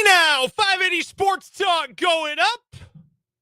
Now, 580 Sports Talk going up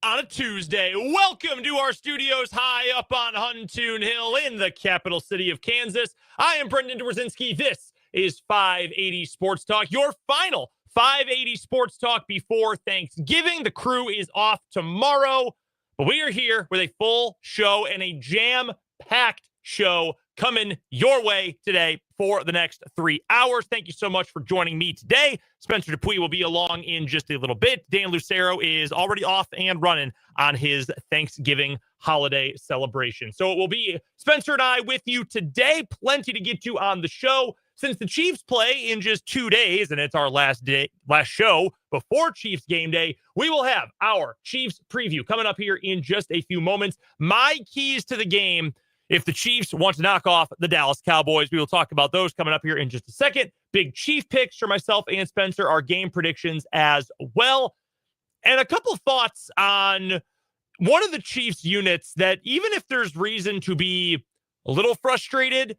on a Tuesday. Welcome to our studios high up on Huntoon Hill in the capital city of Kansas. I am Brendan Dworzinski. This is 580 Sports Talk, your final 580 Sports Talk before Thanksgiving. The crew is off tomorrow, but we are here with a full show and a jam-packed show coming your way today for the next 3 hours. Thank you so much for joining me today. Spencer Dupuis will be along in just a little bit. Dan Lucero is already off and running on his Thanksgiving holiday celebration. So it will be Spencer and I with you today. Plenty to get to on the show. Since the Chiefs play in just 2 days, and it's our last show before Chiefs game day, we will have our Chiefs preview coming up here in just a few moments. My keys to the game if the Chiefs want to knock off the Dallas Cowboys. We will talk about those coming up here in just a second. Big Chief picks for myself and Spencer, our game predictions as well. And a couple thoughts on one of the Chiefs units that even if there's reason to be a little frustrated,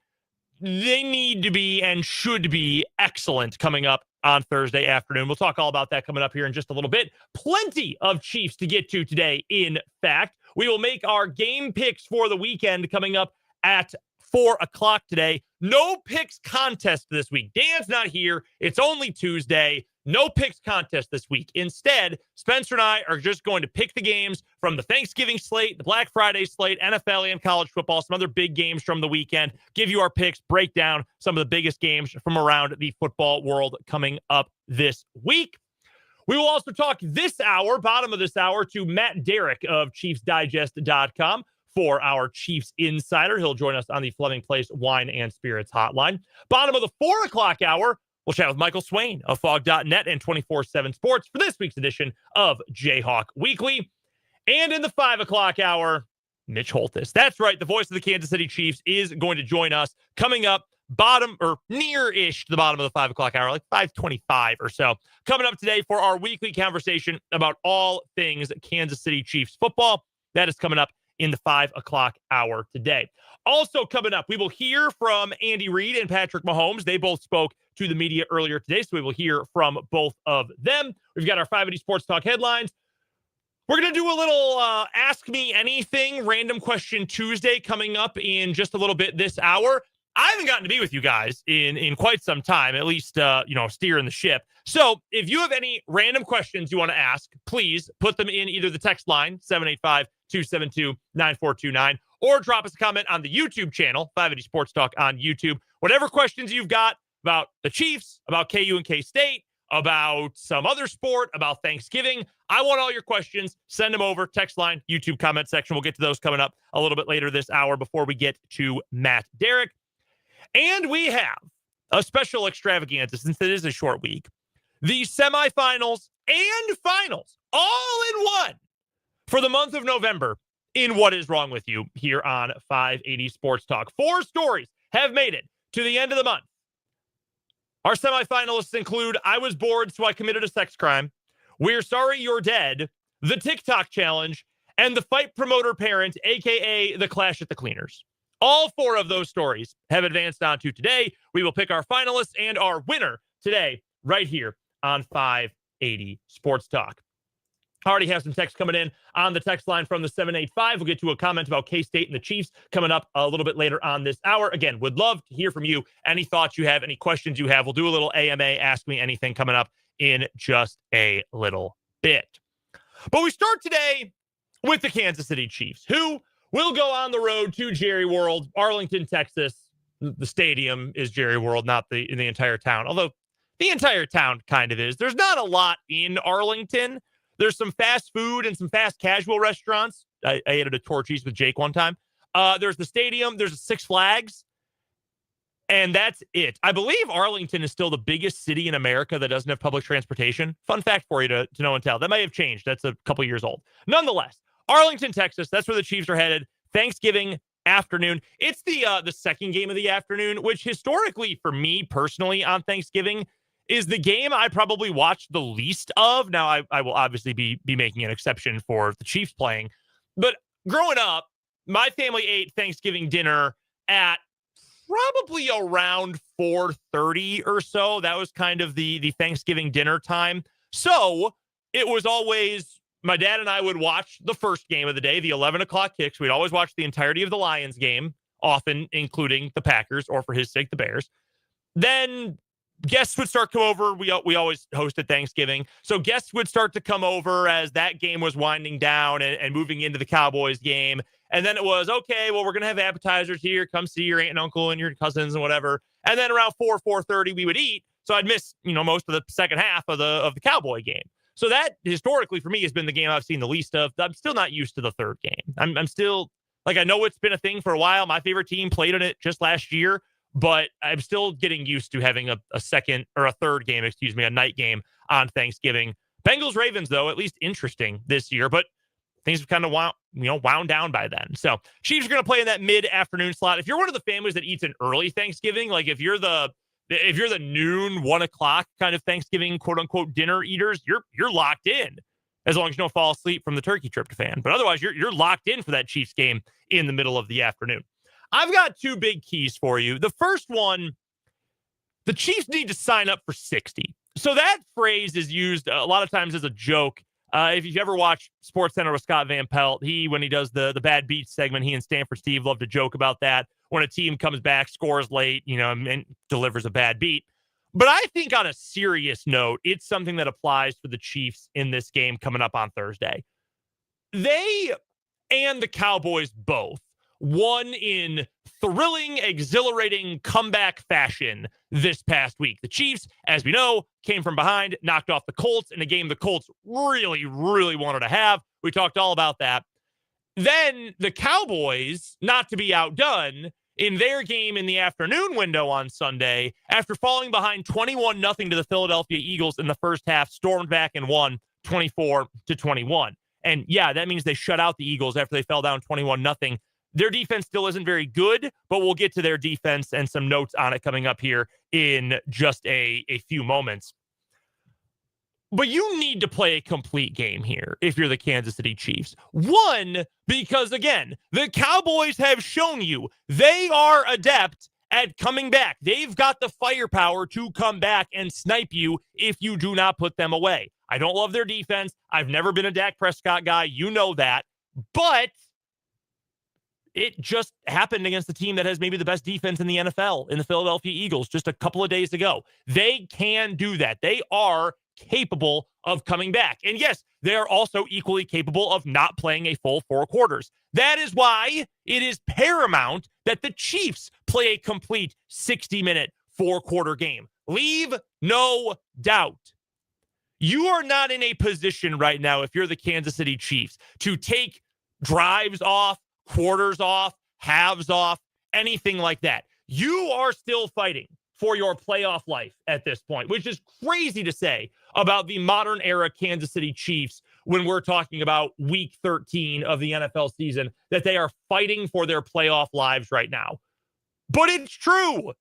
they need to be and should be excellent coming up on Thursday afternoon. We'll talk all about that coming up here in just a little bit. Plenty of Chiefs to get to today, in fact. We will make our game picks for the weekend coming up at 4 o'clock today. No picks contest this week. Dan's not here. It's only Tuesday. No picks contest this week. Instead, Spencer and I are just going to pick the games from the Thanksgiving slate, the Black Friday slate, NFL and college football, some other big games from the weekend, give you our picks, break down some of the biggest games from around the football world coming up this week. We will also talk this hour, bottom of this hour, to Matt Derrick of ChiefsDigest.com for our Chiefs Insider. He'll join us on the Fleming Place Wine and Spirits hotline. Bottom of the 4 o'clock hour, we'll chat with Michael Swain of Fog.net and 24/7 Sports for this week's edition of Jayhawk Weekly. And in the 5 o'clock hour, Mitch Holthus. That's right, the voice of the Kansas City Chiefs is going to join us coming up bottom or near-ish to the bottom of the 5 o'clock hour, like 5:25 or so. Coming up today for our weekly conversation about all things Kansas City Chiefs football. That is coming up in the 5 o'clock hour today. Also coming up, we will hear from Andy Reid and Patrick Mahomes. They both spoke to the media earlier today, so we will hear from both of them. We've got our 580 Sports Talk headlines. We're going to do a little Ask Me Anything Random Question Tuesday coming up in just a little bit this hour. I haven't gotten to be with you guys in quite some time, at least, steering the ship. So if you have any random questions you want to ask, please put them in either the text line, 785-272-9429, or drop us a comment on the YouTube channel, 580 Sports Talk on YouTube. Whatever questions you've got about the Chiefs, about KU and K-State, about some other sport, about Thanksgiving, I want all your questions. Send them over, text line, YouTube comment section. We'll get to those coming up a little bit later this hour before we get to Matt Derrick. And we have a special extravaganza since it is a short week. The semifinals and finals all in one for the month of November in What Is Wrong With You here on 580 Sports Talk. 4 stories have made it to the end of the month. Our semifinalists include I Was Bored, So I Committed a Sex Crime, We're Sorry You're Dead, The TikTok Challenge, and The Fight Promoter Parent, a.k.a. The Clash at the Cleaners. All 4 of those stories have advanced on to today. We will pick our finalists and our winner today right here on 580 Sports Talk. I already have some text coming in on the text line from the 785. We'll get to a comment about K-State and the Chiefs coming up a little bit later on this hour. Again, would love to hear from you. Any thoughts you have, any questions you have. We'll do a little AMA, Ask Me Anything coming up in just a little bit. But we start today with the Kansas City Chiefs, who will go on the road to Jerry World, Arlington, Texas. The stadium is Jerry World, not the entire town, although the entire town kind of is. There's not a lot in Arlington. There's some fast food and some fast casual restaurants. I ate at a Torchy's with Jake one time. There's the stadium. There's a Six Flags. And that's it. I believe Arlington is still the biggest city in America that doesn't have public transportation. Fun fact for you to know and tell. That may have changed. That's a couple years old. Nonetheless, Arlington, Texas, that's where the Chiefs are headed. Thanksgiving afternoon. It's the second game of the afternoon, which historically for me personally on Thanksgiving is the game I probably watched the least of. Now, I will obviously be making an exception for the Chiefs playing. But growing up, my family ate Thanksgiving dinner at probably around 4:30 or so. That was kind of the Thanksgiving dinner time. So it was always my dad and I would watch the first game of the day, the 11 o'clock kicks. We'd always watch the entirety of the Lions game, often including the Packers, or for his sake, the Bears. Then guests would start to come over. We always hosted Thanksgiving. So guests would start to come over as that game was winding down and moving into the Cowboys game. And then it was, okay, well, we're going to have appetizers here. Come see your aunt and uncle and your cousins and whatever. And then around 4:30, we would eat. So I'd miss, most of the second half of the Cowboy game. So that historically for me has been the game I've seen the least of. I'm still not used to the third game. I'm still I know it's been a thing for a while. My favorite team played in it just last year, but I'm still getting used to having a second or a third game, a night game on Thanksgiving. Bengals Ravens, though, at least interesting this year, but things have kind of wound down by then. So Chiefs are going to play in that mid-afternoon slot. If you're one of the families that eats an early Thanksgiving, like if you're the noon, 1 o'clock kind of Thanksgiving, quote unquote, dinner eaters, you're locked in as long as you don't fall asleep from the turkey tryptophan. But otherwise, you're locked in for that Chiefs game in the middle of the afternoon. I've got two big keys for you. The first one, the Chiefs need to sign up for 60. So that phrase is used a lot of times as a joke. If you've ever watched SportsCenter with Scott Van Pelt, when he does the Bad Beats segment, he and Stanford Steve love to joke about that. When a team comes back, scores late, and delivers a bad beat. But I think on a serious note, it's something that applies for the Chiefs in this game coming up on Thursday. They and the Cowboys both won in thrilling, exhilarating comeback fashion this past week. The Chiefs, as we know, came from behind, knocked off the Colts in a game the Colts really, really wanted to have. We talked all about that. Then the Cowboys, not to be outdone, in their game in the afternoon window on Sunday, after falling behind 21-0 to the Philadelphia Eagles in the first half, stormed back and won 24-21. And yeah, that means they shut out the Eagles after they fell down 21-0. Their defense still isn't very good, but we'll get to their defense and some notes on it coming up here in just a few moments. But you need to play a complete game here if you're the Kansas City Chiefs. One, because, again, the Cowboys have shown you they are adept at coming back. They've got the firepower to come back and snipe you if you do not put them away. I don't love their defense. I've never been a Dak Prescott guy. You know that. But it just happened against the team that has maybe the best defense in the NFL, in the Philadelphia Eagles, just a couple of days ago. They can do that. They are capable of coming back. And yes, they are also equally capable of not playing a full 4 quarters. That is why it is paramount that the Chiefs play a complete 60-minute 4-quarter game. Leave no doubt. You are not in a position right now, if you're the Kansas City Chiefs, to take drives off, quarters off, halves off, anything like that. You are still fighting for your playoff life at this point, which is crazy to say about the modern era Kansas City Chiefs when we're talking about week 13 of the NFL season, that they are fighting for their playoff lives right now. But it's true.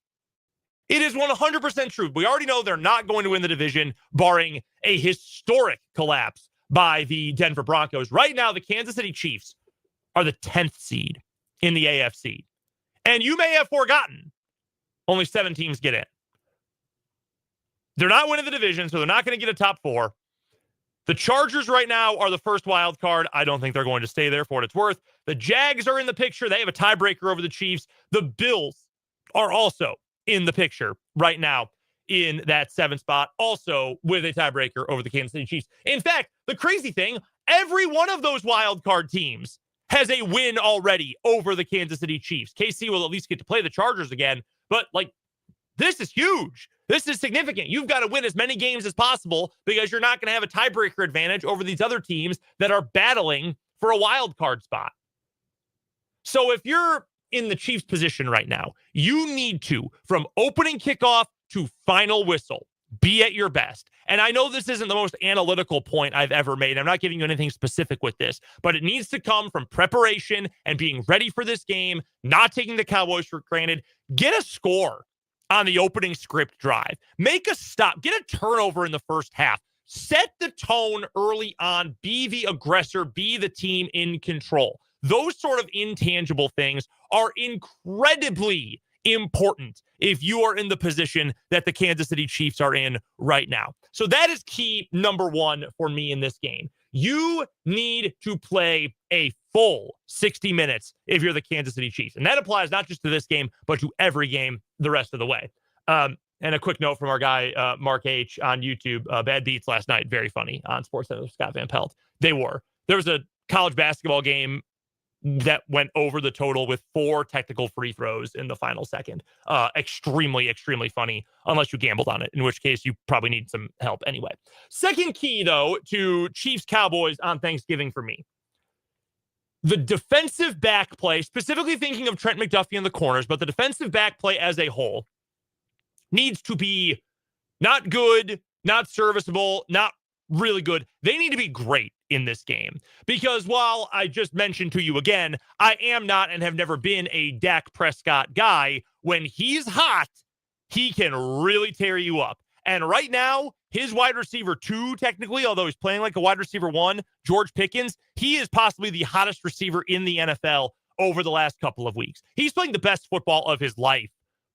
It is 100% true. We already know they're not going to win the division, barring a historic collapse by the Denver Broncos. Right now, the Kansas City Chiefs are the 10th seed in the AFC. And you may have forgotten, only 7 teams get in. They're not winning the division, so they're not going to get a top 4. The Chargers right now are the first wild card. I don't think they're going to stay there for what it's worth. The Jags are in the picture. They have a tiebreaker over the Chiefs. The Bills are also in the picture right now in that 7th spot, also with a tiebreaker over the Kansas City Chiefs. In fact, the crazy thing, every one of those wild card teams has a win already over the Kansas City Chiefs. KC will at least get to play the Chargers again, but this is huge. This is significant. You've got to win as many games as possible because you're not going to have a tiebreaker advantage over these other teams that are battling for a wild card spot. So if you're in the Chiefs position right now, you need to, from opening kickoff to final whistle, be at your best. And I know this isn't the most analytical point I've ever made. I'm not giving you anything specific with this, but it needs to come from preparation and being ready for this game, not taking the Cowboys for granted. Get a score on the opening script drive. Make a stop. Get a turnover in the first half. Set the tone early on. Be the aggressor. Be the team in control. Those sort of intangible things are incredibly important if you are in the position that the Kansas City Chiefs are in right now. So that is key number one for me in this game. You need to play a full 60 minutes if you're the Kansas City Chiefs. And that applies not just to this game, but to every game the rest of the way. And a quick note from our guy, Mark H. on YouTube. Bad beats last night. Very funny on SportsCenter with Scott Van Pelt. They were. There was a college basketball game that went over the total with 4 technical free throws in the final second. Extremely, extremely funny, unless you gambled on it, in which case you probably need some help anyway. Second key, though, to Chiefs-Cowboys on Thanksgiving for me. The defensive back play, specifically thinking of Trent McDuffie in the corners, but the defensive back play as a whole needs to be not good, not serviceable, not really good. They need to be great in this game, because while I just mentioned to you again, I am not and have never been a Dak Prescott guy. When he's hot, he can really tear you up. And right now, his wide receiver 2, technically, although he's playing like a wide receiver 1, George Pickens, he is possibly the hottest receiver in the NFL over the last couple of weeks. He's playing the best football of his life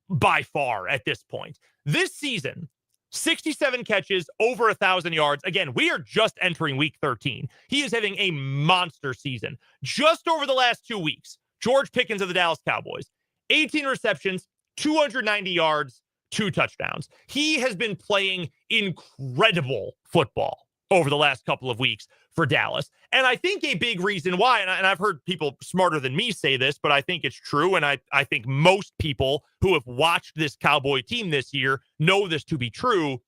by far at this point. This season, 67 catches, over 1,000 yards. Again, we are just entering week 13. He is having a monster season. Just over the last 2 weeks, George Pickens of the Dallas Cowboys, 18 receptions, 290 yards, 2 touchdowns. He has been playing incredible football over the last couple of weeks for Dallas. And I think a big reason why, and I've heard people smarter than me say this, but I think it's true, and I think most people who have watched this Cowboy team this year know this to be true.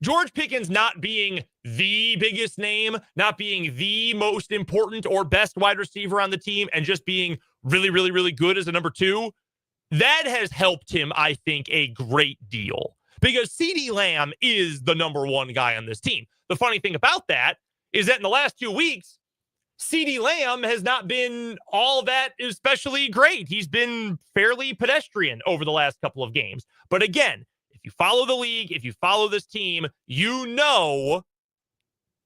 George Pickens not being the biggest name, not being the most important or best wide receiver on the team, and just being really, really, really good as a number 2, that has helped him, I think, a great deal. Because CeeDee Lamb is the number 1 guy on this team. The funny thing about that is that in the last 2 weeks, CeeDee Lamb has not been all that especially great. He's been fairly pedestrian over the last couple of games. But again, if you follow the league, if you follow this team, you know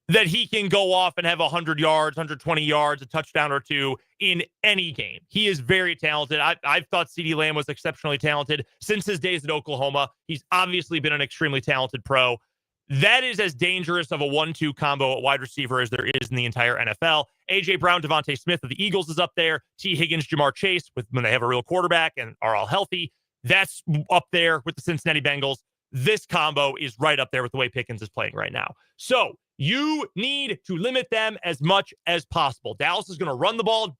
that he can go off and have 100 yards, 120 yards, a touchdown or 2 in any game. He is very talented. I've thought CeeDee Lamb was exceptionally talented since his days at Oklahoma. He's obviously been an extremely talented pro. That is as dangerous of a 1-2 combo at wide receiver as there is in the entire NFL. A.J. Brown, Devontae Smith of the Eagles is up there. T. Higgins, Jamar Chase, when they have a real quarterback and are all healthy. That's up there with the Cincinnati Bengals. This combo is right up there with the way Pickens is playing right now. So you need to limit them as much as possible. Dallas is going to run the ball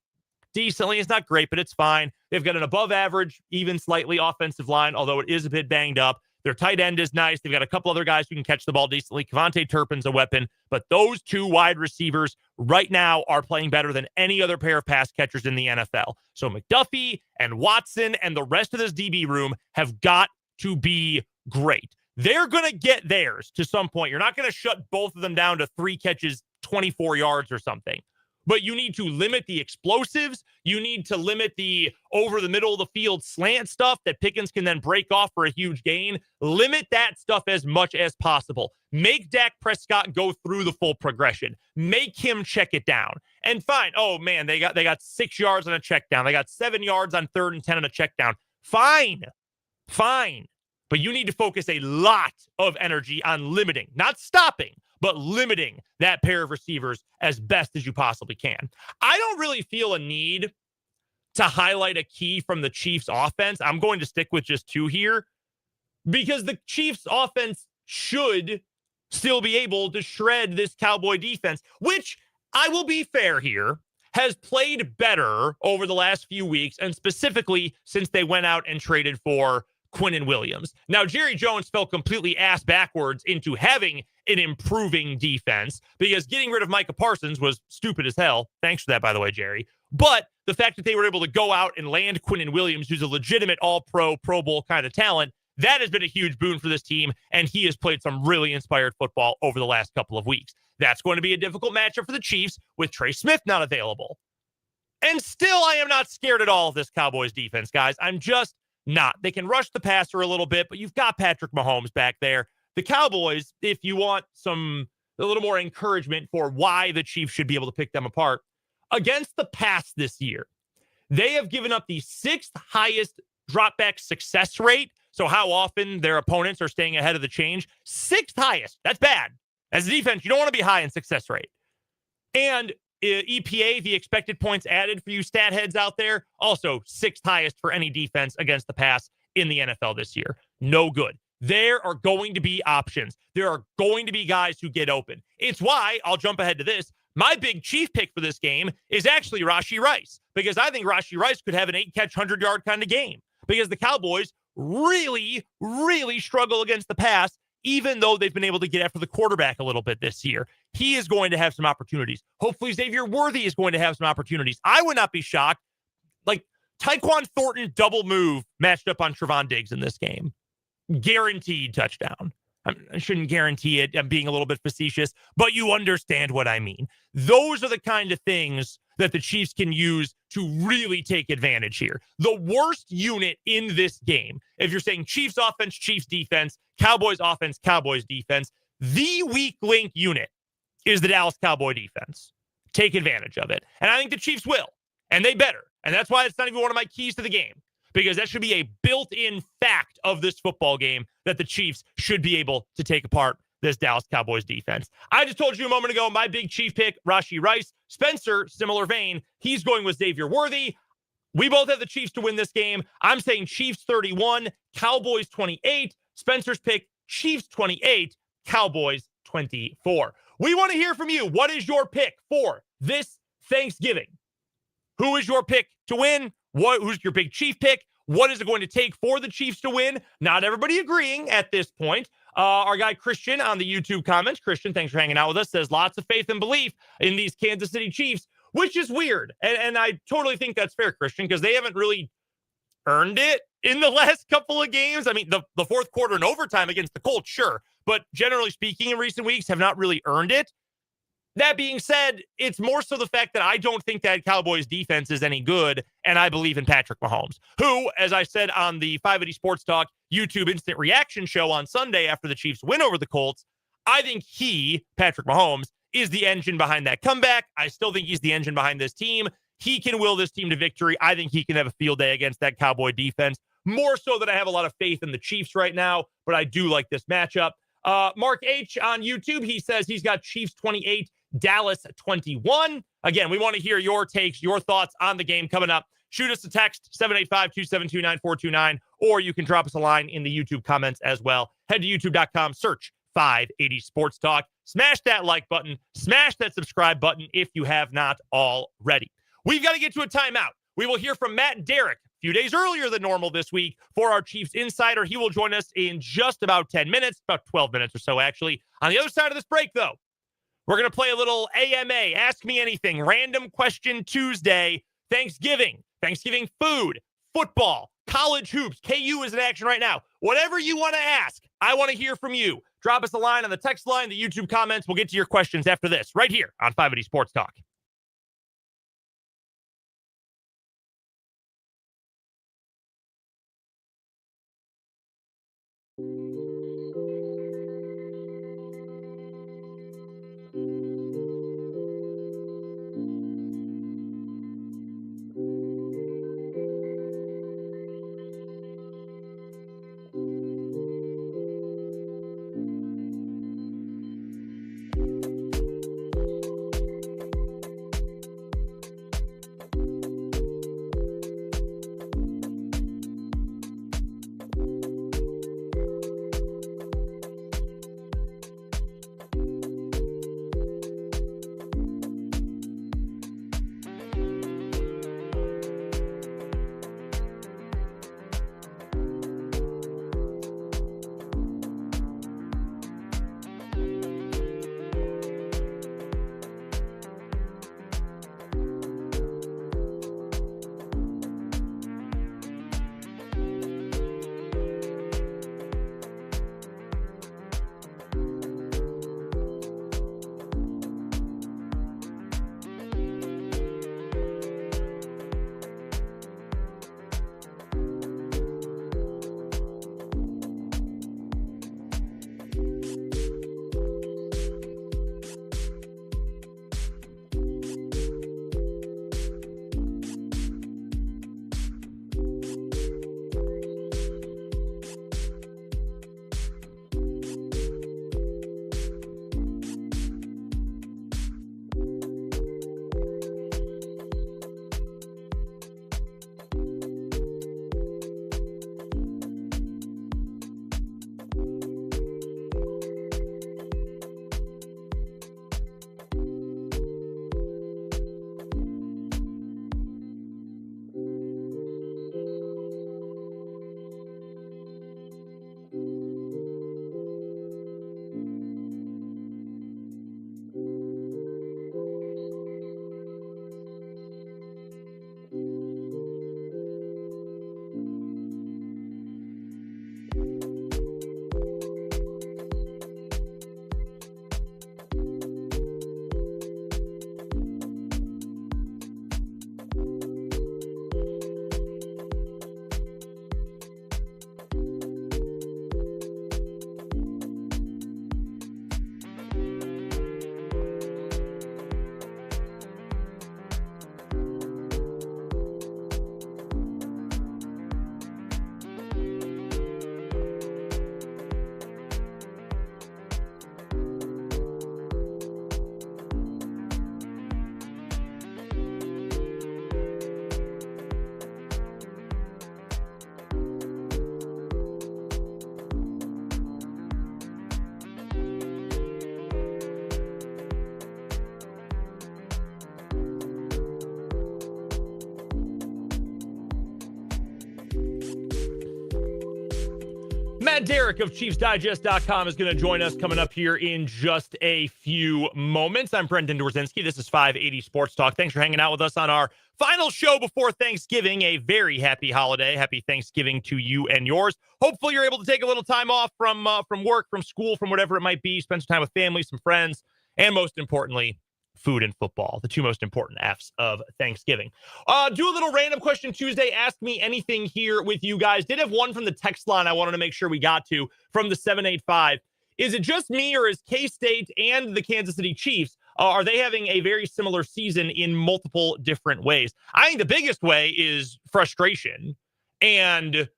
decently. It's not great, but it's fine. They've got an above average, even slightly offensive line, although it is a bit banged up. Their tight end is nice. They've got a couple other guys who can catch the ball decently. Kevontae Turpin's a weapon, but those 2 wide receivers right now are playing better than any other pair of pass catchers in the NFL. So McDuffie and Watson and the rest of this DB room have got to be great. They're going to get theirs to some point. You're not going to shut both of them down to 3 catches, 24 yards or something. But you need to limit the explosives. You need to limit the over the middle of the field slant stuff that Pickens can then break off for a huge gain. Limit that stuff as much as possible. Make Dak Prescott go through the full progression. Make him check it down. And fine. Oh man, they got 6 yards on a check down. They got 7 yards on 3rd and 10 on a check down. Fine. But you need to focus a lot of energy on limiting, not stopping, but limiting that pair of receivers as best as you possibly can. I don't really feel a need to highlight a key from the Chiefs offense. I'm going to stick with just 2 here because the Chiefs offense should still be able to shred this Cowboy defense, which I will be fair here, has played better over the last few weeks, and specifically since they went out and traded for Quinnen Williams. Now, Jerry Jones fell completely ass backwards into having an improving defense because getting rid of Micah Parsons was stupid as hell. Thanks for that, by the way, Jerry. But the fact that they were able to go out and land Quinnen Williams, who's a legitimate all-pro, Pro Bowl kind of talent, that has been a huge boon for this team, and he has played some really inspired football over the last couple of weeks. That's going to be a difficult matchup for the Chiefs with Trey Smith not available. And still, I am not scared at all of this Cowboys defense, guys. I'm just not. They can rush the passer a little bit, but you've got Patrick Mahomes back there. The Cowboys, if you want a little more encouragement for why the Chiefs should be able to pick them apart, against the pass this year, they have given up the 6th highest drop back success rate, so how often their opponents are staying ahead of the change, 6th highest. That's bad. As a defense, you don't want to be high in success rate. And EPA, the expected points added for you stat heads out there, also 6th highest for any defense against the pass in the NFL this year. No good. There are going to be options. There are going to be guys who get open. It's why, I'll jump ahead to this, my big Chief pick for this game is actually Rashee Rice, because I think Rashee Rice could have an 8-catch, 100-yard kind of game, because the Cowboys really, really struggle against the pass, even though they've been able to get after the quarterback a little bit this year. He is going to have some opportunities. Hopefully Xavier Worthy is going to have some opportunities. I would not be shocked. Like, Tyquan Thornton double move matched up on Trevon Diggs in this game. Guaranteed touchdown. I shouldn't guarantee it. I'm being a little bit facetious, but you understand what I mean. Those are the kind of things that the Chiefs can use to really take advantage here. The worst unit in this game, if you're saying Chiefs offense, Chiefs defense, Cowboys offense, Cowboys defense, the weak link unit is the Dallas Cowboy defense. Take advantage of it. And I think the Chiefs will, and they better. And that's why it's not even one of my keys to the game, because that should be a built-in fact of this football game that the Chiefs should be able to take apart this Dallas Cowboys defense. I just told you a moment ago, my big Chief pick, Rashee Rice. Spencer, similar vein, he's going with Xavier Worthy. We both have the Chiefs to win this game. I'm saying Chiefs 31, Cowboys 28. Spencer's pick, Chiefs 28, Cowboys 24. We want to hear from you. What is your pick for this Thanksgiving? Who is your pick to win? Who's your big Chief pick? What is it going to take for the Chiefs to win? Not everybody agreeing at this point. Our guy Christian on the YouTube comments, Christian, thanks for hanging out with us, says lots of faith and belief in these Kansas City Chiefs, which is weird. And I totally think that's fair, Christian, because they haven't really earned it in the last couple of games. I mean, the fourth quarter and overtime against the Colts, sure. But generally speaking, in recent weeks, have not really earned it. That being said, it's more so the fact that I don't think that Cowboys defense is any good, and I believe in Patrick Mahomes, who, as I said on the 580 Sports Talk YouTube instant reaction show on Sunday after the Chiefs win over the Colts, I think he, Patrick Mahomes, is the engine behind that comeback. I still think he's the engine behind this team. He can will this team to victory. I think he can have a field day against that Cowboy defense, more so that I have a lot of faith in the Chiefs right now, but I do like this matchup. Mark H on YouTube, he says he's got Chiefs 28, Dallas 21. Again, we want to hear your takes, your thoughts on the game coming up. Shoot us a text, 785-272-9429, or you can drop us a line in the YouTube comments as well. Head to youtube.com, search 580 Sports Talk. Smash that like button. Smash that subscribe button if you have not already. We've got to get to a timeout. We will hear from Matt Derrick a few days earlier than normal this week for our Chiefs Insider. He will join us in just about 10 minutes, about 12 minutes or so, actually. On the other side of this break, though, we're going to play a little AMA, Ask Me Anything, Random Question Tuesday, Thanksgiving food, football, college hoops. KU is in action right now. Whatever you want to ask, I want to hear from you. Drop us a line on the text line, the YouTube comments. We'll get to your questions after this, right here on 580 Sports Talk. That Derrick of ChiefsDigest.com is going to join us coming up here in just a few moments. I'm Brendan Dworzynski. This is 580 Sports Talk. Thanks for hanging out with us on our final show before Thanksgiving. A very happy holiday. Happy Thanksgiving to you and yours. Hopefully you're able to take a little time off from work, from school, from whatever it might be. Spend some time with family, some friends, and most importantly, food and football, the two most important F's of Thanksgiving. Do a little random question Tuesday. Ask me anything here with you guys. Did have one from the text line I wanted to make sure we got to from the 785. Is it just me, or is K-State and the Kansas City Chiefs, are they having a very similar season in multiple different ways? I think the biggest way is frustration, and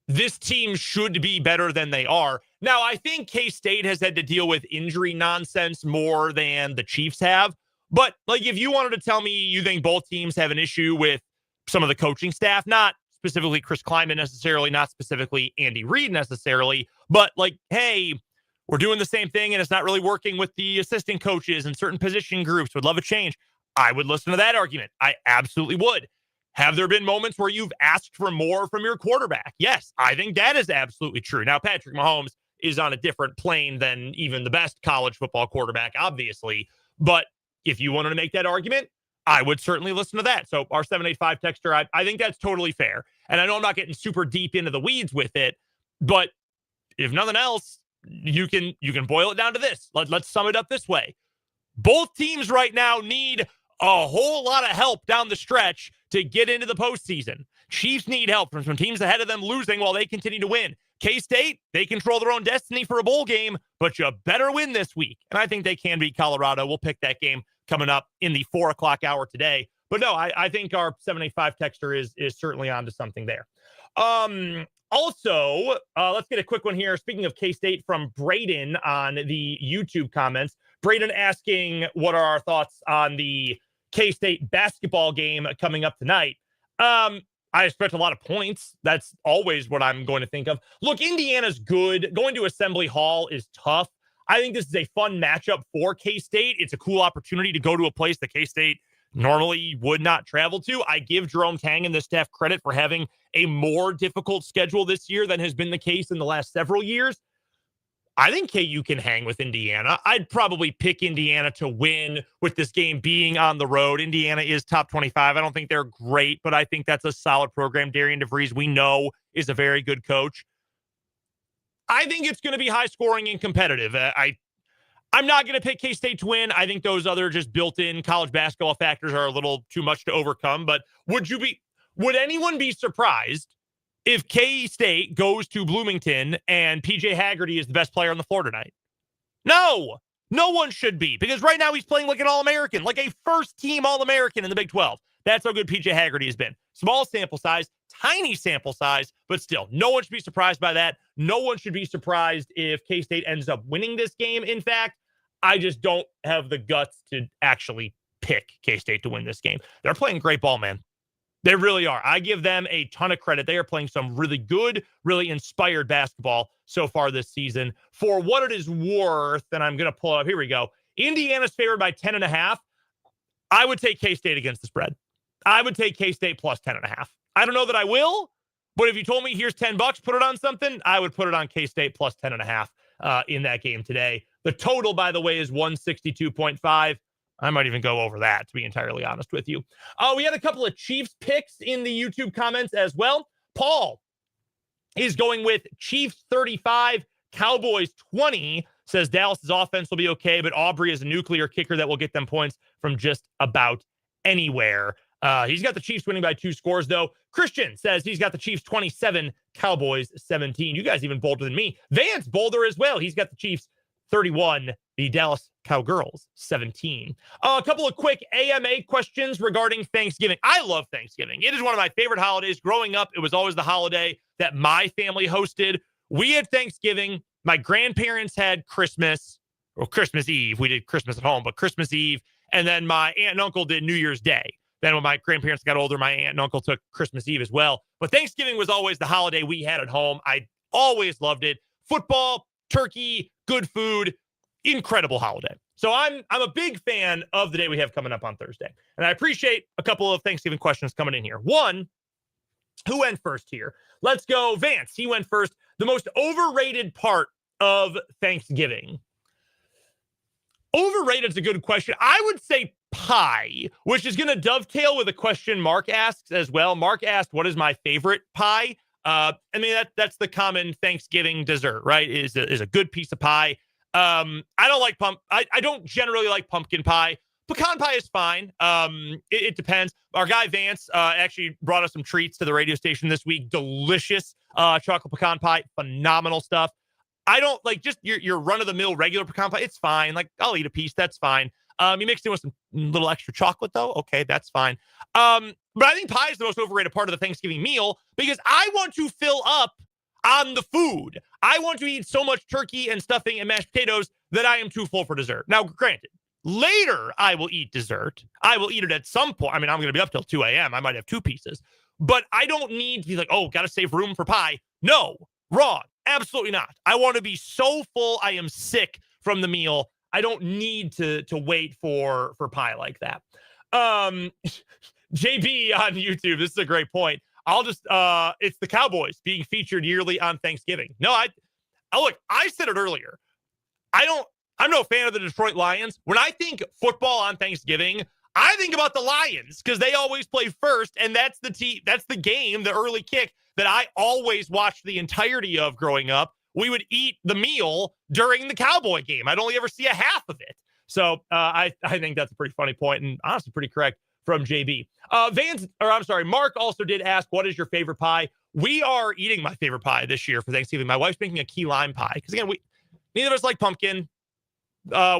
this team should be better than they are. Now, I think K-State has had to deal with injury nonsense more than the Chiefs have. But, like, if you wanted to tell me you think both teams have an issue with some of the coaching staff, not specifically Chris Kleiman necessarily, not specifically Andy Reid necessarily, but, like, hey, we're doing the same thing and it's not really working with the assistant coaches and certain position groups, would love a change, I would listen to that argument. I absolutely would. Have there been moments where you've asked for more from your quarterback? Yes, I think that is absolutely true. Now, Patrick Mahomes is on a different plane than even the best college football quarterback, obviously, but if you wanted to make that argument, I would certainly listen to that. So our 785 texter, I think that's totally fair. And I know I'm not getting super deep into the weeds with it, but if nothing else, you can boil it down to this. Let's sum it up this way. Both teams right now need a whole lot of help down the stretch to get into the postseason. Chiefs need help from some teams ahead of them losing while they continue to win. K-State, they control their own destiny for a bowl game, but you better win this week. And I think they can beat Colorado. We'll pick that game coming up in the 4 o'clock hour today. But no, I think our 785 texter is certainly onto something there. Also, let's get a quick one here. Speaking of K-State, from Braden on the YouTube comments. Braden asking, what are our thoughts on the K-State basketball game coming up tonight? I expect a lot of points. That's always what I'm going to think of. Look, Indiana's good. Going to Assembly Hall is tough. I think this is a fun matchup for K-State. It's a cool opportunity to go to a place that K-State normally would not travel to. I give Jerome Tang and the staff credit for having a more difficult schedule this year than has been the case in the last several years. I think KU can hang with Indiana. I'd probably pick Indiana to win with this game being on the road. Indiana is top 25. I don't think they're great, but I think that's a solid program. Darian DeVries, we know, is a very good coach. I think it's going to be high scoring and competitive. I'm not going to pick K-State to win. I think those other just built-in college basketball factors are a little too much to overcome. But would anyone be surprised if K-State goes to Bloomington and PJ Haggerty is the best player on the floor tonight? No one should be, because right now he's playing like an All-American, like a first-team All-American in the Big 12. That's how good PJ Haggerty has been. Small sample size, tiny sample size, but still, no one should be surprised by that. No one should be surprised if K-State ends up winning this game. In fact, I just don't have the guts to actually pick K-State to win this game. They're playing great ball, man. They really are. I give them a ton of credit. They are playing some really good, really inspired basketball so far this season. For what it is worth, and I'm going to pull it up. Here we go. Indiana's favored by 10.5. I would take K-State against the spread. I would take K-State plus 10.5. I don't know that I will, but if you told me here's $10, put it on something, I would put it on K-State plus 10.5 in that game today. The total, by the way, is 162.5. I might even go over that, to be entirely honest with you. We had a couple of Chiefs picks in the YouTube comments as well. Paul is going with Chiefs 35, Cowboys 20. Says Dallas's offense will be okay, but Aubrey is a nuclear kicker that will get them points from just about anywhere. He's got the Chiefs winning by 2 scores, though. Christian says he's got the Chiefs 27, Cowboys 17. You guys even bolder than me. Vance bolder as well. He's got the Chiefs 31, the Dallas Cowgirls 17. A couple of quick AMA questions regarding Thanksgiving. I love Thanksgiving. It is one of my favorite holidays. Growing up, it was always the holiday that my family hosted. We had Thanksgiving. My grandparents had Christmas, or Christmas Eve. We did Christmas at home, but Christmas Eve. And then my aunt and uncle did New Year's Day. Then when my grandparents got older, my aunt and uncle took Christmas Eve as well. But Thanksgiving was always the holiday we had at home. I always loved it. Football, turkey, good food, incredible holiday. So I'm a big fan of the day we have coming up on Thursday. And I appreciate a couple of Thanksgiving questions coming in here. One, who went first here? Let's go Vance. He went first. The most overrated part of Thanksgiving. Overrated is a good question. I would say pie, which is going to dovetail with a question Mark asks as well. Mark asked, what is my favorite pie? I mean, that's the common Thanksgiving dessert, right? Is a good piece of pie. I don't like I don't generally like pumpkin pie. Pecan pie is fine. It depends. Our guy Vance actually brought us some treats to the radio station this week. Delicious chocolate pecan pie. Phenomenal stuff. I don't like just your run-of-the-mill regular pecan pie. It's fine. Like, I'll eat a piece. That's fine. You mix it with some little extra chocolate, though. Okay, that's fine. But I think pie is the most overrated part of the Thanksgiving meal because I want to fill up on the food. I want to eat so much turkey and stuffing and mashed potatoes that I am too full for dessert. Now, granted, later I will eat dessert. I will eat it at some point. I mean, I'm going to be up till 2 a.m. I might have 2 pieces. But I don't need to be like, oh, got to save room for pie. No, wrong. Absolutely not. I want to be so full I am sick from the meal. I don't need to wait for pie like that. JB on YouTube, this is a great point. I'll just it's the Cowboys being featured yearly on Thanksgiving. No, look, I said it earlier. I'm no fan of the Detroit Lions. When I think football on Thanksgiving, I think about the Lions because they always play first, and that's the game, the early kick that I always watched the entirety of growing up. We would eat the meal during the Cowboy game. I'd only ever see a half of it. So I think that's a pretty funny point and honestly pretty correct from JB. Mark also did ask, what is your favorite pie? We are eating my favorite pie this year for Thanksgiving. My wife's making a key lime pie because, again, neither of us like pumpkin.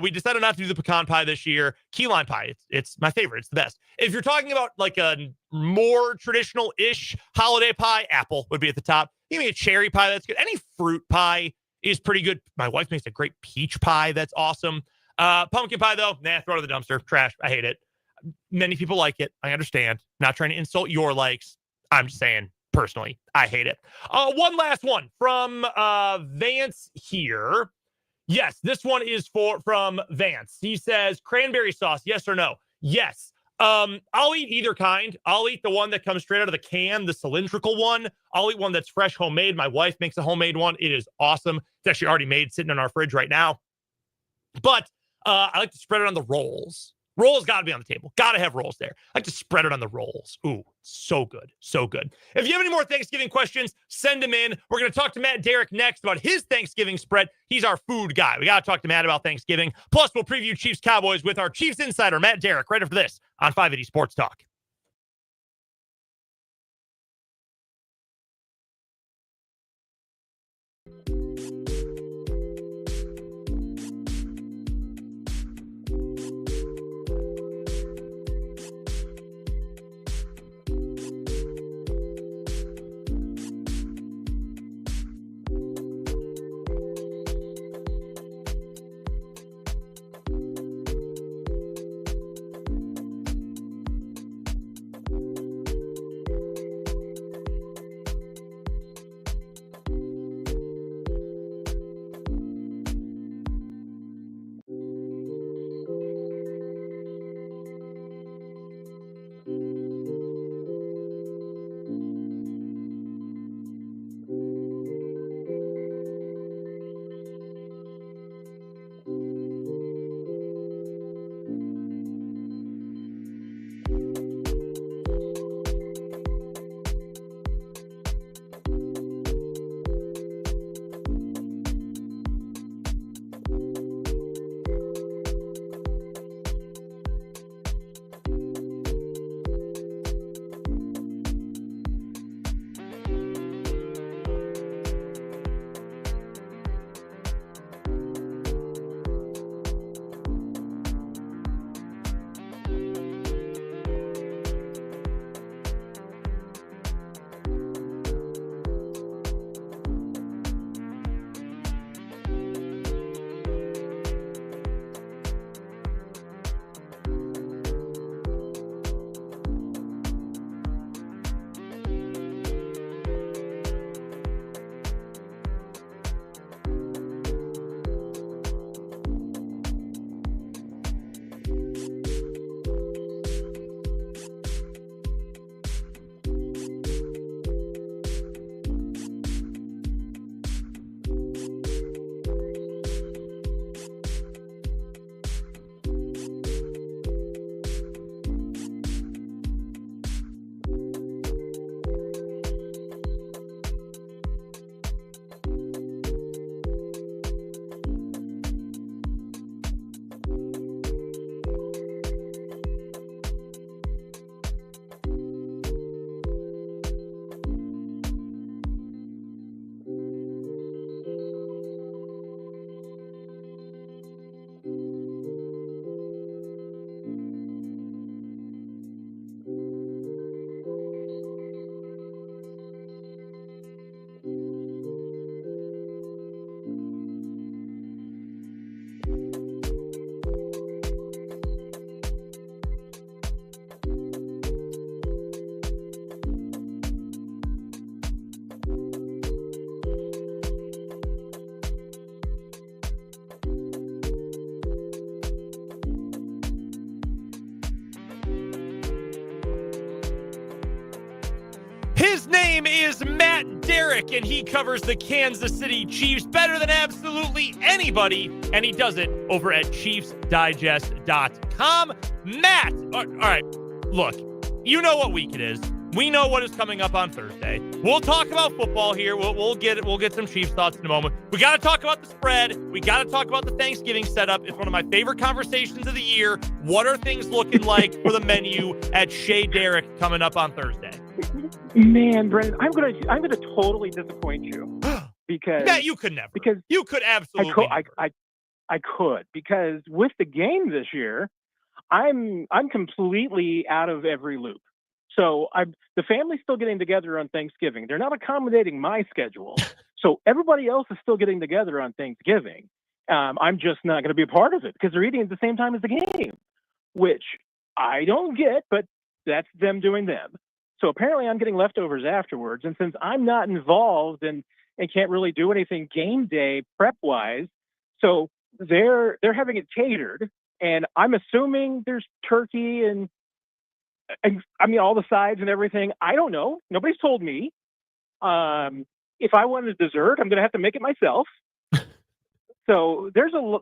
We decided not to do the pecan pie this year. Key lime pie, it's my favorite. It's the best. If you're talking about like a more traditional-ish holiday pie, apple would be at the top. Give me a cherry pie, that's good. Any fruit pie is pretty good. My wife makes a great peach pie. That's awesome. Pumpkin pie, though, throw it in the dumpster. Trash. I hate it. Many people like it. I understand. Not trying to insult your likes. I'm just saying, personally, I hate it. One last one from Vance here. Yes, this one is from Vance. He says, cranberry sauce, yes or no? Yes. I'll eat either kind. I'll eat the one that comes straight out of the can, the cylindrical one. I'll eat one that's fresh, homemade. My wife makes a homemade one. It is awesome. It's actually already made, sitting in our fridge right now. But I like to spread it on the rolls. Rolls got to be on the table. Got to have rolls there. I like to spread it on the rolls. Ooh, so good. So good. If you have any more Thanksgiving questions, send them in. We're going to talk to Matt Derrick next about his Thanksgiving spread. He's our food guy. We got to talk to Matt about Thanksgiving. Plus, we'll preview Chiefs-Cowboys with our Chiefs insider, Matt Derrick, right after this on 580 Sports Talk. name is Matt Derrick, and he covers the Kansas City Chiefs better than absolutely anybody, and he does it over at ChiefsDigest.com. Matt, all right, look, you know what week it is. We know what is coming up on Thursday. We'll talk about football here. We'll get some Chiefs thoughts in a moment. We got to talk about the spread. We got to talk about the Thanksgiving setup. It's one of my favorite conversations of the year. What are things looking like for the menu at Shea Derrick coming up on Thursday? Man, Brendan, I'm gonna totally disappoint you because you could never. Because you could absolutely. I could, because with the game this year, I'm completely out of every loop. So the family's still getting together on Thanksgiving. They're not accommodating my schedule. So everybody else is still getting together on Thanksgiving. I'm just not going to be a part of it because they're eating at the same time as the game, which I don't get, but that's them doing them. So apparently I'm getting leftovers afterwards. And since I'm not involved and can't really do anything game day prep wise, so they're having it catered. And I'm assuming there's turkey and I mean, all the sides and everything. I don't know. Nobody's told me. If I wanted a dessert, I'm going to have to make it myself. So there's no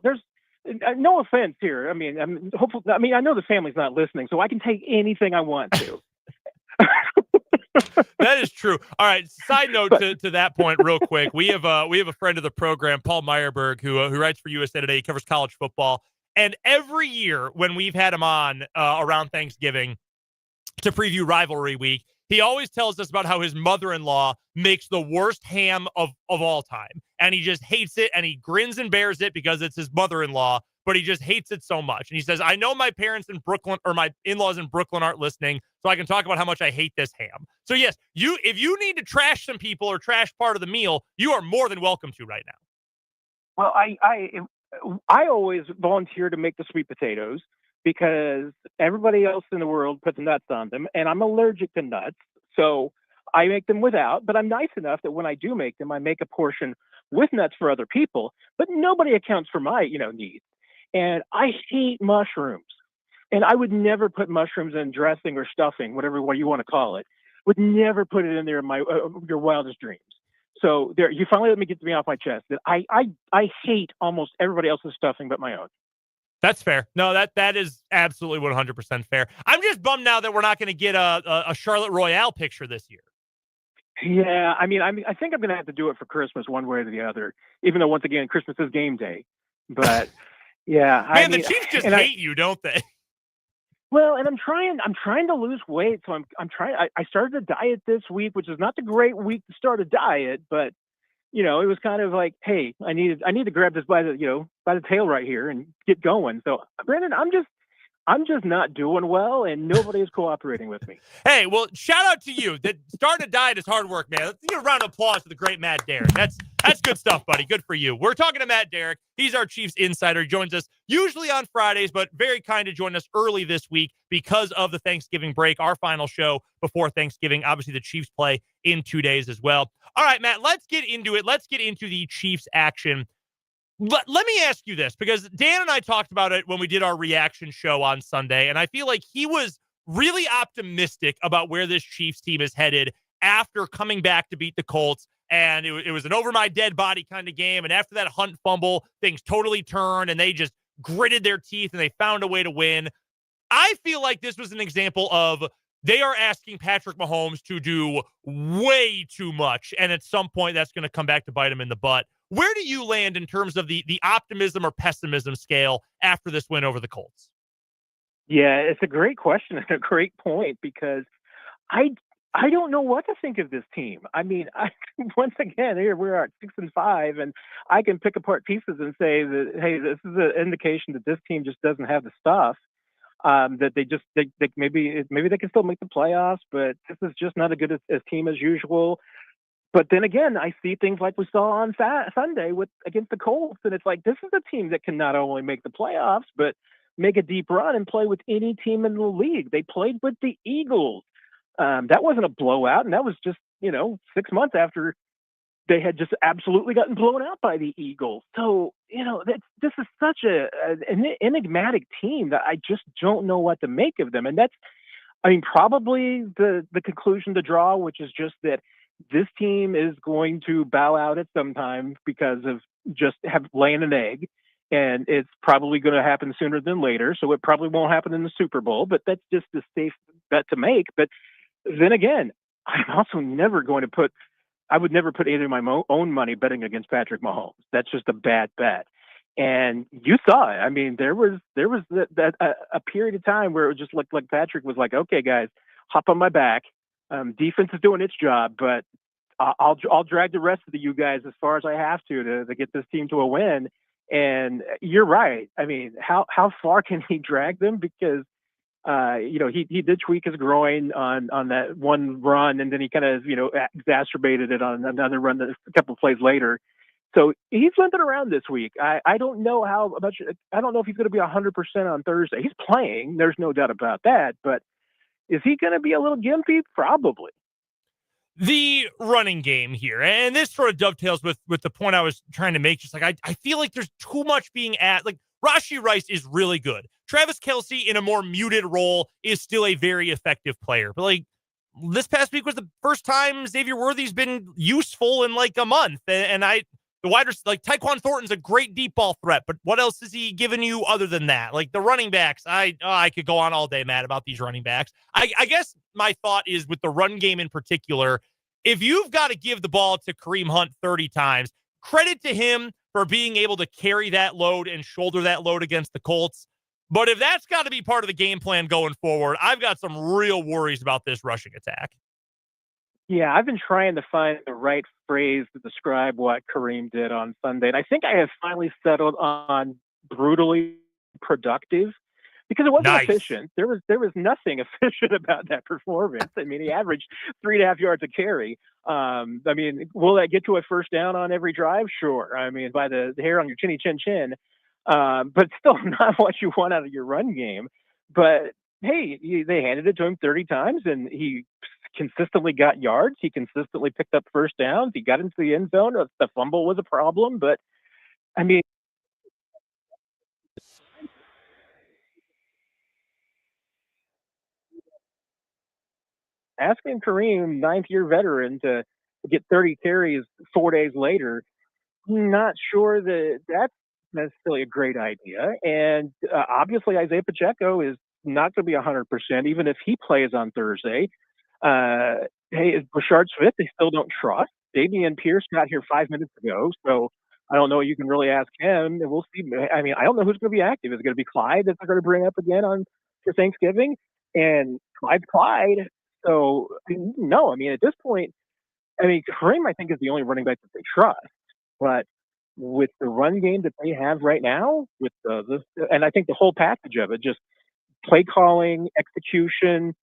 offense here. I mean, I know the family's not listening, so I can take anything I want to. That is true. All right. Side note to that point, real quick. We have a friend of the program, Paul Meyerberg, who writes for USA Today. He covers college football, and every year when we've had him on around Thanksgiving to preview rivalry week, he always tells us about how his mother-in-law makes the worst ham of all time. And he just hates it, and he grins and bears it because it's his mother-in-law, but he just hates it so much. And he says, I know my parents in Brooklyn, or my in-laws in Brooklyn, aren't listening, so I can talk about how much I hate this ham. So yes, if you need to trash some people or trash part of the meal, you are more than welcome to right now. Well, I always volunteer to make the sweet potatoes, because everybody else in the world puts nuts on them, and I'm allergic to nuts. So I make them without, but I'm nice enough that when I do make them, I make a portion with nuts for other people, but nobody accounts for my, needs. And I hate mushrooms, and I would never put mushrooms in dressing or stuffing, whatever way you want to call it. Would never put it in there in my your wildest dreams. So there, you finally let me get me off my chest that I hate almost everybody else's stuffing but my own. That's fair. No, that is absolutely 100% fair. I'm just bummed now that we're not going to get a Charlotte Royale picture this year. Yeah, I think I'm going to have to do it for Christmas one way or the other, even though, once again, Christmas is game day. But, yeah. Man, the Chiefs just hate you, don't they? Well, and I'm trying to lose weight, so I started a diet this week, which is not the great week to start a diet, but it was kind of like, hey, I need to grab this by the tail right here and get going. So, Brandon, I'm just not doing well, and nobody is cooperating with me. Hey, well, shout out to you. That starting a diet is hard work, man. Let's give a round of applause to the great Matt Derrick. That's good stuff, buddy. Good for you. We're talking to Matt Derrick. He's our Chiefs insider. He joins us usually on Fridays, but very kind to join us early this week because of the Thanksgiving break, our final show before Thanksgiving. Obviously, the Chiefs play in 2 days as well. All right, Matt, let's get into it. Let's get into the Chiefs action. Let me ask you this, because Dan and I talked about it when we did our reaction show on Sunday, and I feel like he was really optimistic about where this Chiefs team is headed after coming back to beat the Colts. And it was an over my dead body kind of game. And after that Hunt fumble, things totally turned, and they just gritted their teeth and they found a way to win. I feel like this was an example of they are asking Patrick Mahomes to do way too much. And at some point, that's going to come back to bite him in the butt. Where do you land in terms of the optimism or pessimism scale after this win over the Colts? Yeah, it's a great question and a great point, because I don't know what to think of this team. I mean, once again, here we are at 6-5, and I can pick apart pieces and say that, hey, this is an indication that this team just doesn't have the stuff. That they maybe they can still make the playoffs, but this is just not as good a team as usual. But then again, I see things like we saw on Sunday against the Colts, and it's like, this is a team that can not only make the playoffs, but make a deep run and play with any team in the league. They played with the Eagles. That wasn't a blowout, and that was just 6 months after they had just absolutely gotten blown out by the Eagles. So this is such an enigmatic team that I just don't know what to make of them, and that's I mean, probably the conclusion to draw, which is just that this team is going to bow out at some time because of just have laying an egg, and it's probably going to happen sooner than later. So it probably won't happen in the Super Bowl, but that's just a safe bet to make. But then again, I'm also never going to put. I would never put any of my own money betting against Patrick Mahomes. That's just a bad bet. And you saw it. I mean, there was a period of time where it just looked like Patrick was like, "Okay, guys, hop on my back. Defense is doing its job, but I'll drag the rest of you guys as far as I have to get this team to a win." And you're right. I mean, how far can he drag them? Because he did tweak his groin on that one run, and then he kind of exacerbated it on another run a couple of plays later. So he's limping around this week. I don't know how much. I don't know if he's going to be 100% on Thursday. He's playing. There's no doubt about that. But is he going to be a little gimpy? Probably. The running game here, and this sort of dovetails with the point I was trying to make. Just like I feel like there's too much being like Rashee Rice is really good. Travis Kelce in a more muted role is still a very effective player. But like this past week was the first time Xavier Worthy's been useful in like a month. And the wide receiver, like Tyquan Thornton's a great deep ball threat, but what else is he giving you other than that? Like the running backs, I could go on all day, Matt, about these running backs. I guess my thought is with the run game in particular, if you've got to give the ball to Kareem Hunt 30 times, credit to him for being able to carry that load and shoulder that load against the Colts. But if that's got to be part of the game plan going forward, I've got some real worries about this rushing attack. Yeah, I've been trying to find the right phrase to describe what Kareem did on Sunday, and I think I have finally settled on brutally productive because it wasn't Nice. efficient. There was nothing efficient about that performance. I mean, he averaged 3.5 yards a carry. I mean, will that get to a first down on every drive? Sure. I mean, by the hair on your chinny chin chin, but still not what you want out of your run game. But hey, they handed it to him 30 times, and he consistently got yards. He consistently picked up first downs. He got into the end zone. The fumble was a problem, but I mean, asking Kareem, ninth year veteran, to get 30 carries 4 days later, not sure that that's necessarily a great idea. And obviously, Isaiah Pacheco is not going to be 100%, even if he plays on Thursday. Hey, is Brashard Smith, they still don't trust. Dameon Pierce got here 5 minutes ago, so I don't know what you can really ask him. And we'll see. I mean, I don't know who's going to be active. Is it going to be Clyde that they're going to bring up again on for Thanksgiving? And Clyde's Clyde. So no, I mean at this point, I mean Kareem, I think is the only running back that they trust. But with the run game that they have right now, with and I think the whole package of it, just play calling, execution,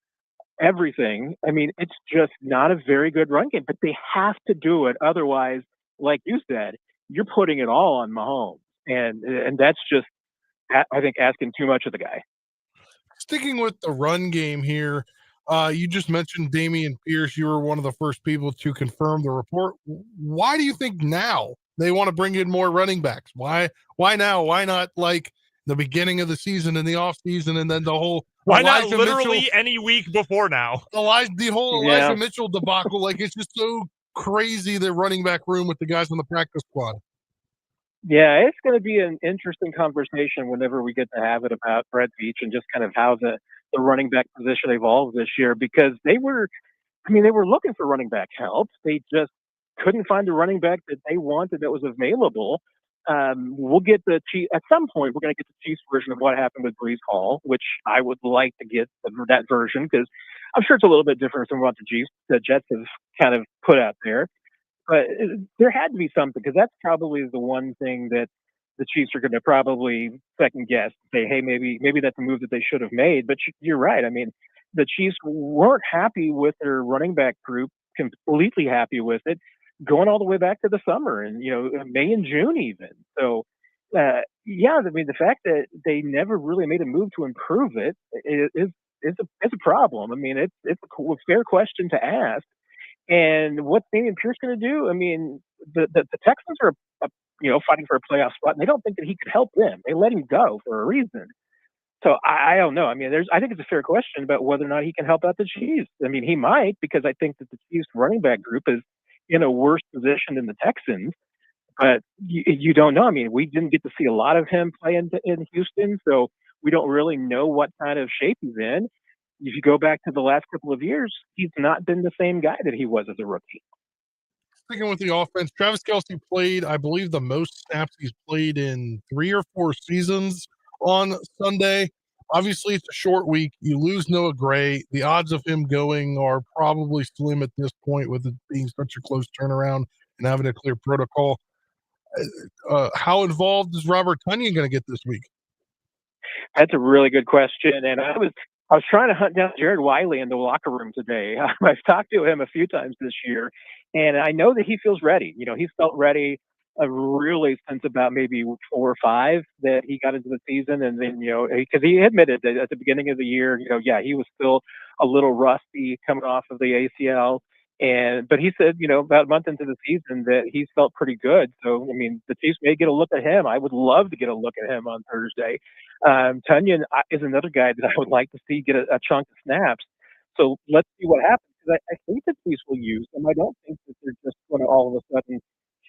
everything. I mean, it's just not a very good run game, but they have to do it. Otherwise, like you said, you're putting it all on Mahomes. And that's just, I think, asking too much of the guy. Sticking with the run game here, you just mentioned Dameon Pierce. You were one of the first people to confirm the report. Why do you think now they want to bring in more running backs? Why now? Why not like the beginning of the season and the off season and then the whole Why Elijah not literally Mitchell, any week before now? the whole Elijah Mitchell debacle? Like it's just so crazy, the running back room with the guys on the practice squad. Yeah, it's going to be an interesting conversation whenever we get to have it about Brett Veach and just kind of how the running back position evolved this year, because they were looking for running back help. They just couldn't find the running back that they wanted that was available. We'll get the Chiefs at some point. We're going to get the Chiefs version of what happened with Brees Hall, which I would like to get that version because I'm sure it's a little bit different from what the Jets have kind of put out there. But there had to be something, because that's probably the one thing that the Chiefs are going to probably second guess. Say, hey, maybe that's a move that they should have made. But you're right. I mean, the Chiefs weren't happy with their running back group, completely happy with it, going all the way back to the summer and May and June even. So yeah, I mean, the fact that they never really made a move to improve it is a problem. I mean, it's a fair question to ask. And what's Dameon Pierce going to do? I mean, the Texans are, fighting for a playoff spot, and they don't think that he could help them. They let him go for a reason. So I don't know. I mean, I think it's a fair question about whether or not he can help out the Chiefs. I mean, he might, because I think that the Chiefs running back group is in a worse position than the Texans. But you don't know. I mean, we didn't get to see a lot of him play in Houston, so we don't really know what kind of shape he's in. If you go back to the last couple of years, he's not been the same guy that he was as a rookie. Sticking with the offense, Travis Kelce played, I believe, the most snaps he's played in 3 or 4 seasons on Sunday. Obviously, it's a short week. You lose Noah Gray. The odds of him going are probably slim at this point, with it being such a close turnaround and having a clear protocol. How involved is Robert Tonyan going to get this week? That's a really good question, and I was trying to hunt down Jared Wiley in the locker room today. I've talked to him a few times this year, and I know that he feels ready. You know, he's felt ready really since about maybe 4 or 5 that he got into the season, and then because he admitted that at the beginning of the year, yeah, he was still a little rusty coming off of the ACL. But he said, about a month into the season that he's felt pretty good. So, I mean, the Chiefs may get a look at him. I would love to get a look at him on Thursday. Tonyan is another guy that I would like to see get a chunk of snaps. So let's see what happens. Because I think the Chiefs will use them. I don't think that they're just going to all of a sudden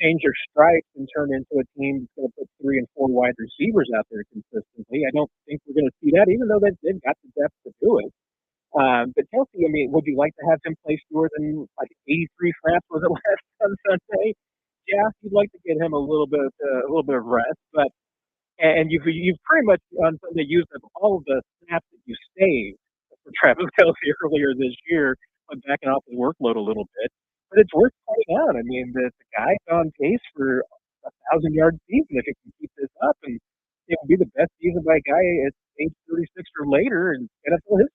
change their stripes and turn into a team that's going to put 3 and 4 wide receivers out there consistently. I don't think we're going to see that, even though they've got the depth to do it. But Kelce, I mean, would you like to have him play fewer than like 83 snaps was it last on Sunday? Yeah, you'd like to get him a little bit of rest, but you've pretty much on Sunday used up all of the snaps that you saved for Travis Kelce earlier this year, but backing off his workload a little bit. But it's worth pointing out. I mean, the guy's on pace for 1,000-yard season if he can keep this up, and it would be the best season by a guy at age 36 or later in NFL history.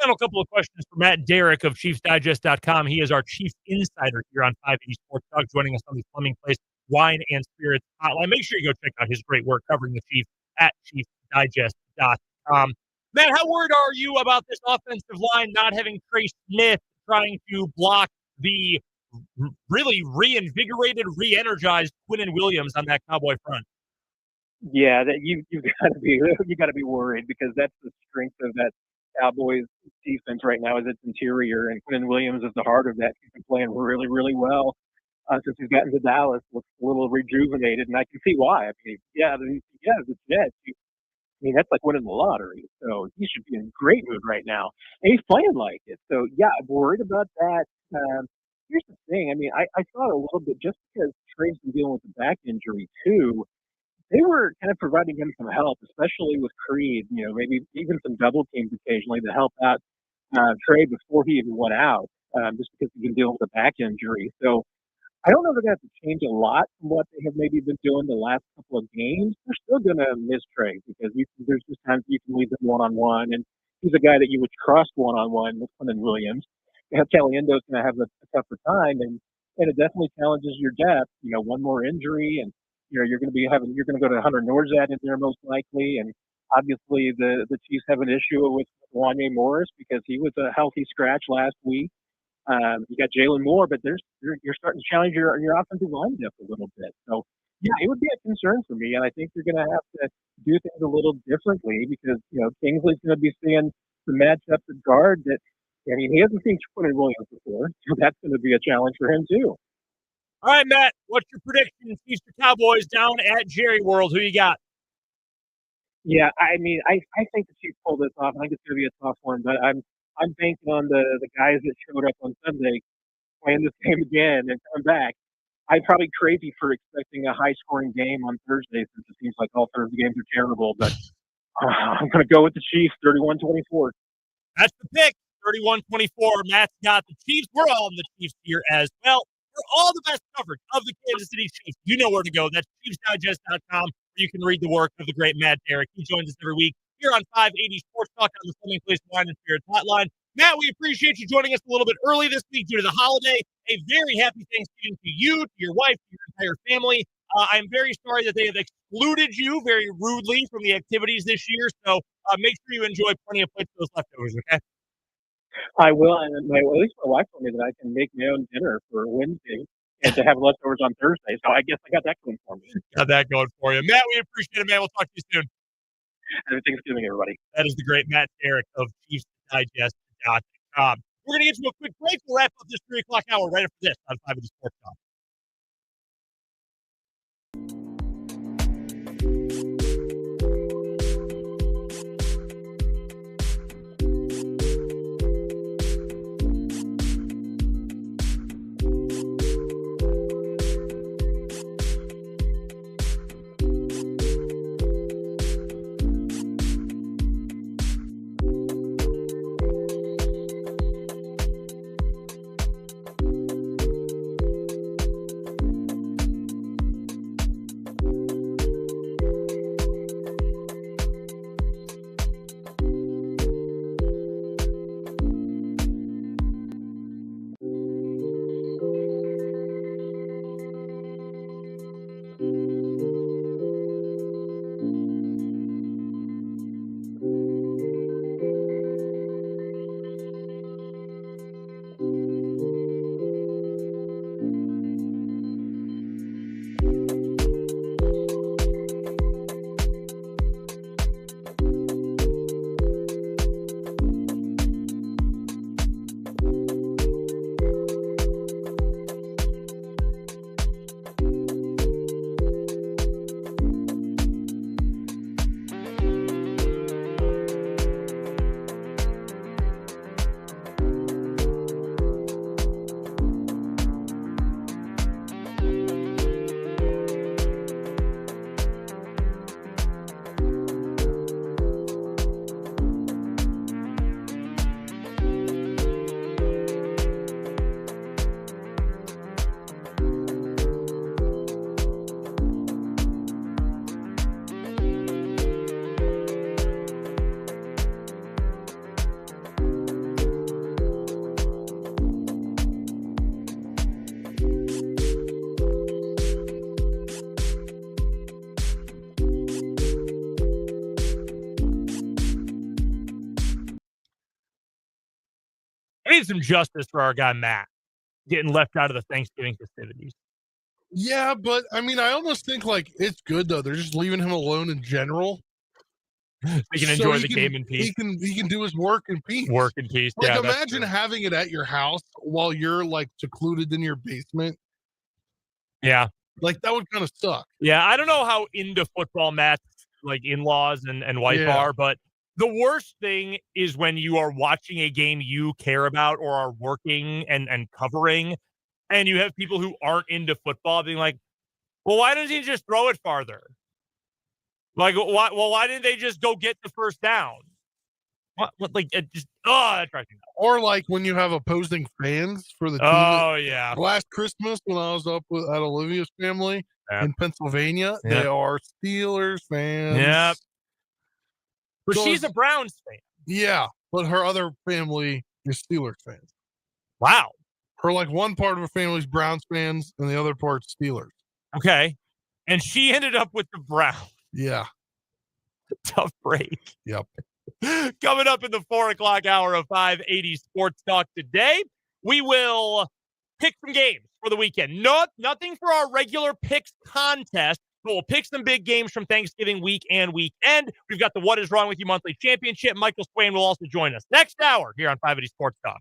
Final couple of questions for Matt Derrick of ChiefsDigest.com. He is our Chiefs insider here on 580 Sports Talk, joining us on the Fleming Place Wine and Spirits Hotline. Make sure you go check out his great work covering the Chiefs at ChiefsDigest.com. Matt, how worried are you about this offensive line not having Trey Smith trying to block the really reinvigorated, re-energized Quinnen Williams on that Cowboy front? Yeah, that you've got to be worried, because that's the strength of that Cowboys defense right now, is its interior, and Quinnen Williams is the heart of that. He's been playing really, really well since he's gotten to Dallas. Looks a little rejuvenated, and I can see why. I mean, the Jets. I mean, that's like winning the lottery. So he should be in great mood right now, and he's playing like it. So yeah, I'm worried about that. Here's the thing. I mean, I thought a little bit, just because Trey's been dealing with the back injury too. They were kind of providing him some help, especially with Creed, maybe even some double teams occasionally to help out Trey before he even went out, just because he can deal with a back injury. So I don't know if they're going to have to change a lot from what they have maybe been doing the last couple of games. They're still going to miss Trey, because there's just times you can leave him one-on-one, and he's a guy that you would trust one-on-one with Quinnen Williams. Caliendo's going to have a tougher time, and it definitely challenges your depth. One more injury, and you're going to go to Hunter Norzad in there most likely, and obviously the Chiefs have an issue with Wanye Morris, because he was a healthy scratch last week. You got Jalen Moore, but you're starting to challenge your offensive line depth a little bit. So yeah, it would be a concern for me, and I think you're going to have to do things a little differently, because Kingsley's going to be seeing the matchups at guard that. I mean, he hasn't seen Quinnen Williams before, so that's going to be a challenge for him too. All right, Matt, what's your prediction? Chiefs-Cowboys down at Jerry World. Who you got? Yeah, I mean, I think the Chiefs pull this off. I think it's going to be a tough one, but I'm banking on the guys that showed up on Sunday playing this game again and come back. I'm probably crazy for expecting a high-scoring game on Thursday, since it seems like all Thursday games are terrible, but I'm going to go with the Chiefs, 31-24. That's the pick, 31-24. Matt's got the Chiefs. We're all in the Chiefs here as well. For all the best coverage of the Kansas City Chiefs, you know where to go. That's ChiefsDigest.com, where you can read the work of the great Matt Derrick. He joins us every week here on 580 Sports Talk on the Fleming Place Wine and Spirits Hotline. Matt, we appreciate you joining us a little bit early this week due to the holiday. A very happy Thanksgiving to you, to your wife, to your entire family. I'm very sorry that they have excluded you very rudely from the activities this year, so make sure you enjoy plenty of plates of those leftovers, okay? I will, and at least my wife told me that I can make my own dinner for Wednesday and to have leftovers on Thursday. So I guess I got that going for me. Got that going for you. Matt, we appreciate it, man. We'll talk to you soon. Happy Thanksgiving, everybody. That is the great Matt Derrick of ChiefsDigest.com. We're going to get to a quick break. We'll wrap up this 3 o'clock hour right after this on 580 Sports Talk. I need some justice for our guy Matt getting left out of the Thanksgiving festivities. Yeah, but I mean, I almost think like it's good though. They're just leaving him alone in general. He can enjoy the game in peace. He can do his work in peace. Work in peace. Like Yeah, imagine having it at your house while you're like secluded in your basement. Yeah. Like that would kind of suck. Yeah, I don't know how into football Matt's like in-laws and wife are, but the worst thing is when you are watching a game you care about or are working and covering, and you have people who aren't into football being like, well, why doesn't he just throw it farther? Like, why didn't they just go get the first down? What like, it just, that drives me nuts. Or like when you have opposing fans for the team. Oh, yeah. Last Christmas when I was up at Olivia's family in Pennsylvania, they are Steelers fans. Yep. But So she's a Browns fan. Yeah, but her other family is Steelers fans. Wow. Her like one part of her family is Browns fans and the other part's Steelers. Okay. And she ended up with the Browns. Yeah. Tough break. Yep. Coming up in the 4 o'clock hour of 580 Sports Talk today, we will pick some games for the weekend. Nothing for our regular picks contest, but we'll pick some big games from Thanksgiving week and weekend. We've got the What Is Wrong With You Monthly Championship. Michael Swain will also join us next hour here on 580 Sports Talk.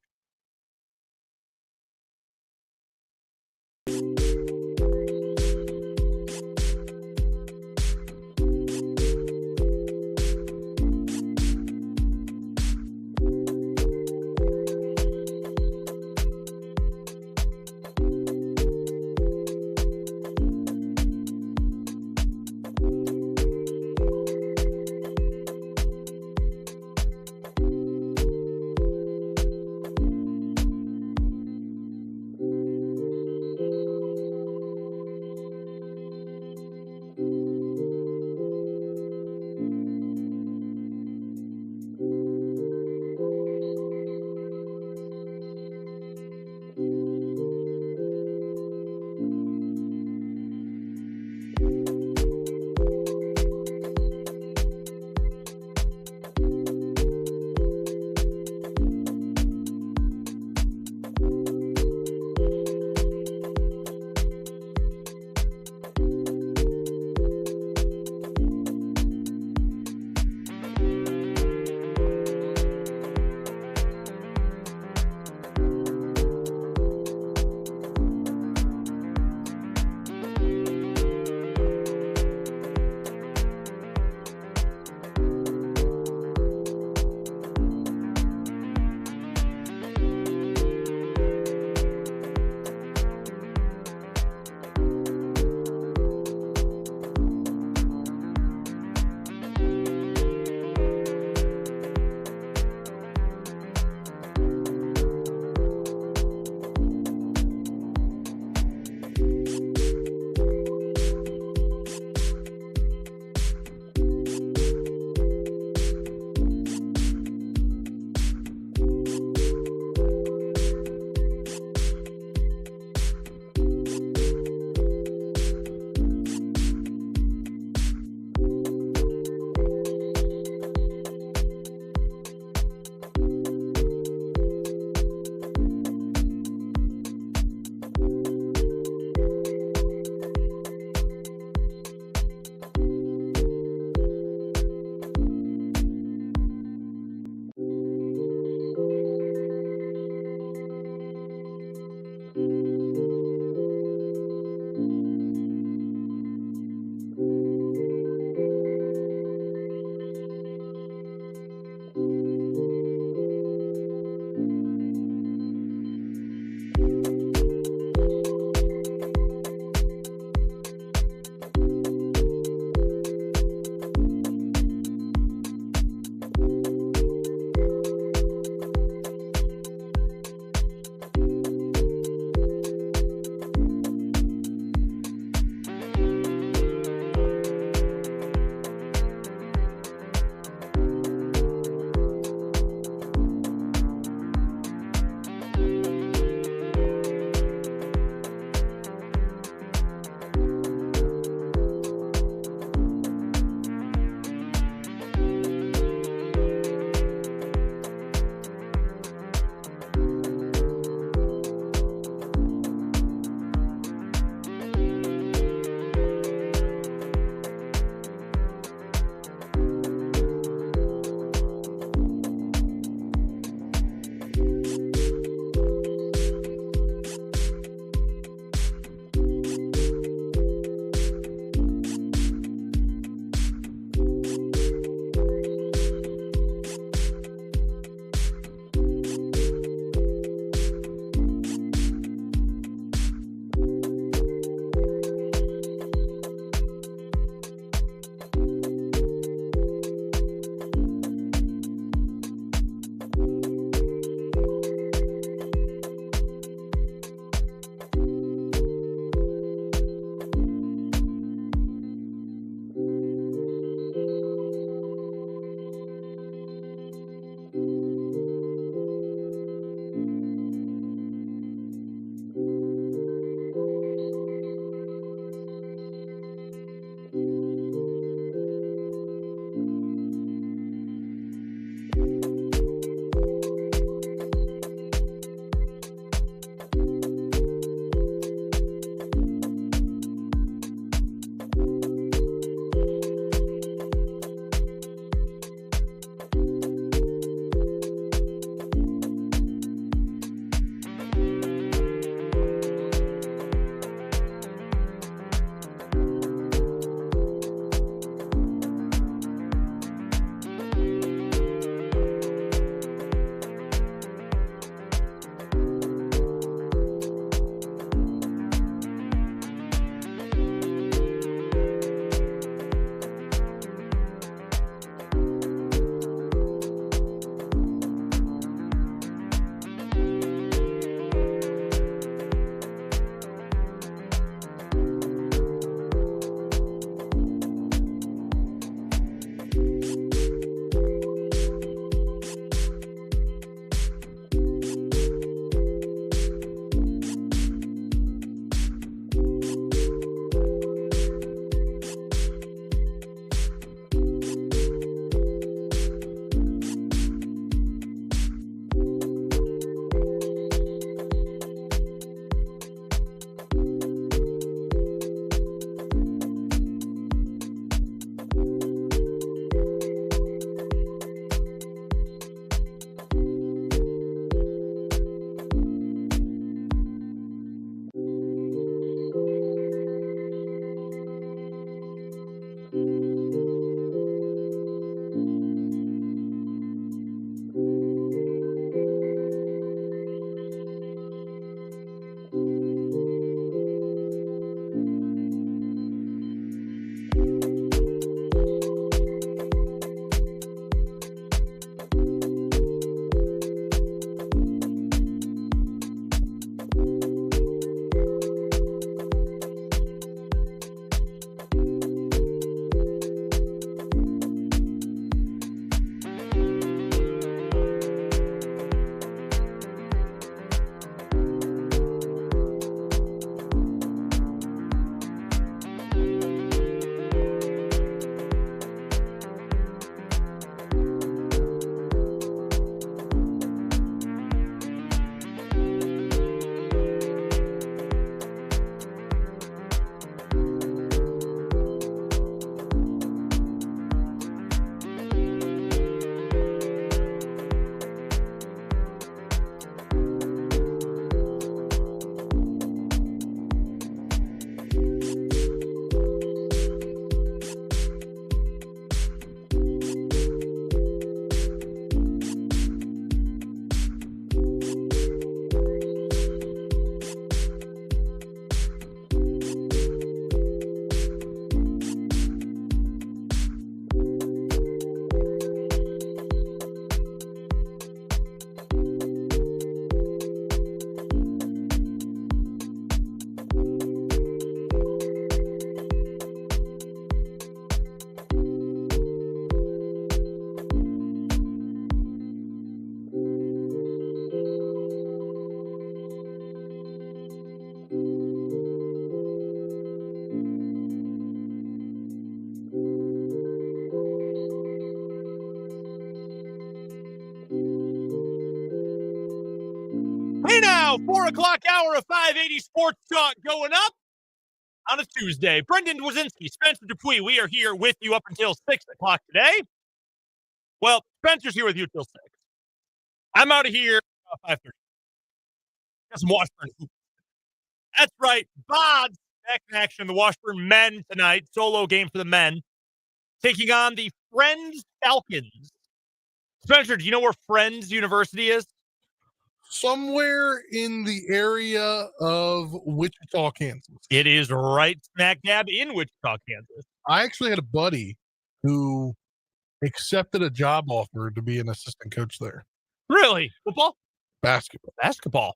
4 o'clock hour of 580 Sports Talk going up on a Tuesday. Brendan Dwazinski, Spencer Dupuis, we are here with you up until 6 o'clock today. Well, Spencer's here with you until 6. I'm out of here 5:30. Got some Washburn. That's right. Bod's back in action. The Washburn men tonight. Solo game for the men. Taking on the Friends Falcons. Spencer, do you know where Friends University is? Somewhere in the area of Wichita, Kansas. It is right smack dab in Wichita, Kansas. I actually had a buddy who accepted a job offer to be an assistant coach there. Really? Football? Basketball. Basketball.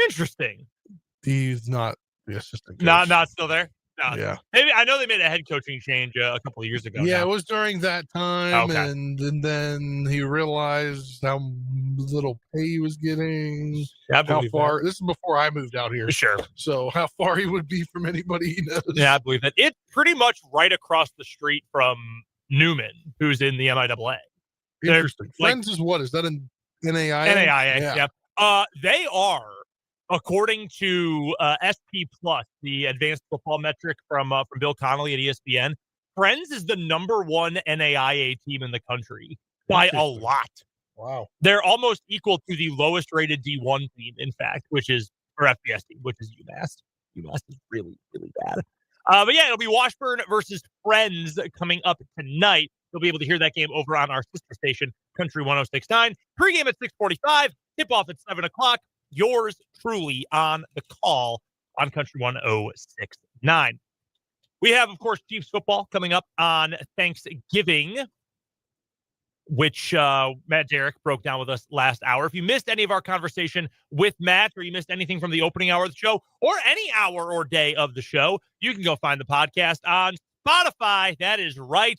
Interesting. He's not the assistant coach. Not still there? No. Yeah. Maybe I know they made a head coaching change a couple of years ago. Yeah, now. it was during that time, Okay. and then he realized how little pay he was getting. Yeah, I How believe far? that. This is before I moved out here, Sure. so how far he would be from anybody he knows. Yeah, I believe that. It's pretty much right across the street from Newman, who's in the MIAA. Interesting. Like- Friends is what? Is that an NAIA? NAIA, yeah. They are, according to SP Plus, the advanced football metric from Bill Connolly at ESPN, Friends is the number one NAIA team in the country by a Interesting. lot. Wow. They're almost equal to the lowest rated D1 team, in fact, which is, or FBS team, which is UMass. UMass is really, really bad. But yeah, it'll be Washburn versus Friends coming up tonight. You'll be able to hear that game over on our sister station, Country 106.9. Pregame at 6:45, tip-off at 7 o'clock. Yours truly on the call on Country 106.9. We have, of course, Chiefs football coming up on Thanksgiving, which Matt Derrick broke down with us last hour. If you missed any of our conversation with Matt, or you missed anything from the opening hour of the show, or any hour or day of the show, you can go find the podcast on Spotify. That is right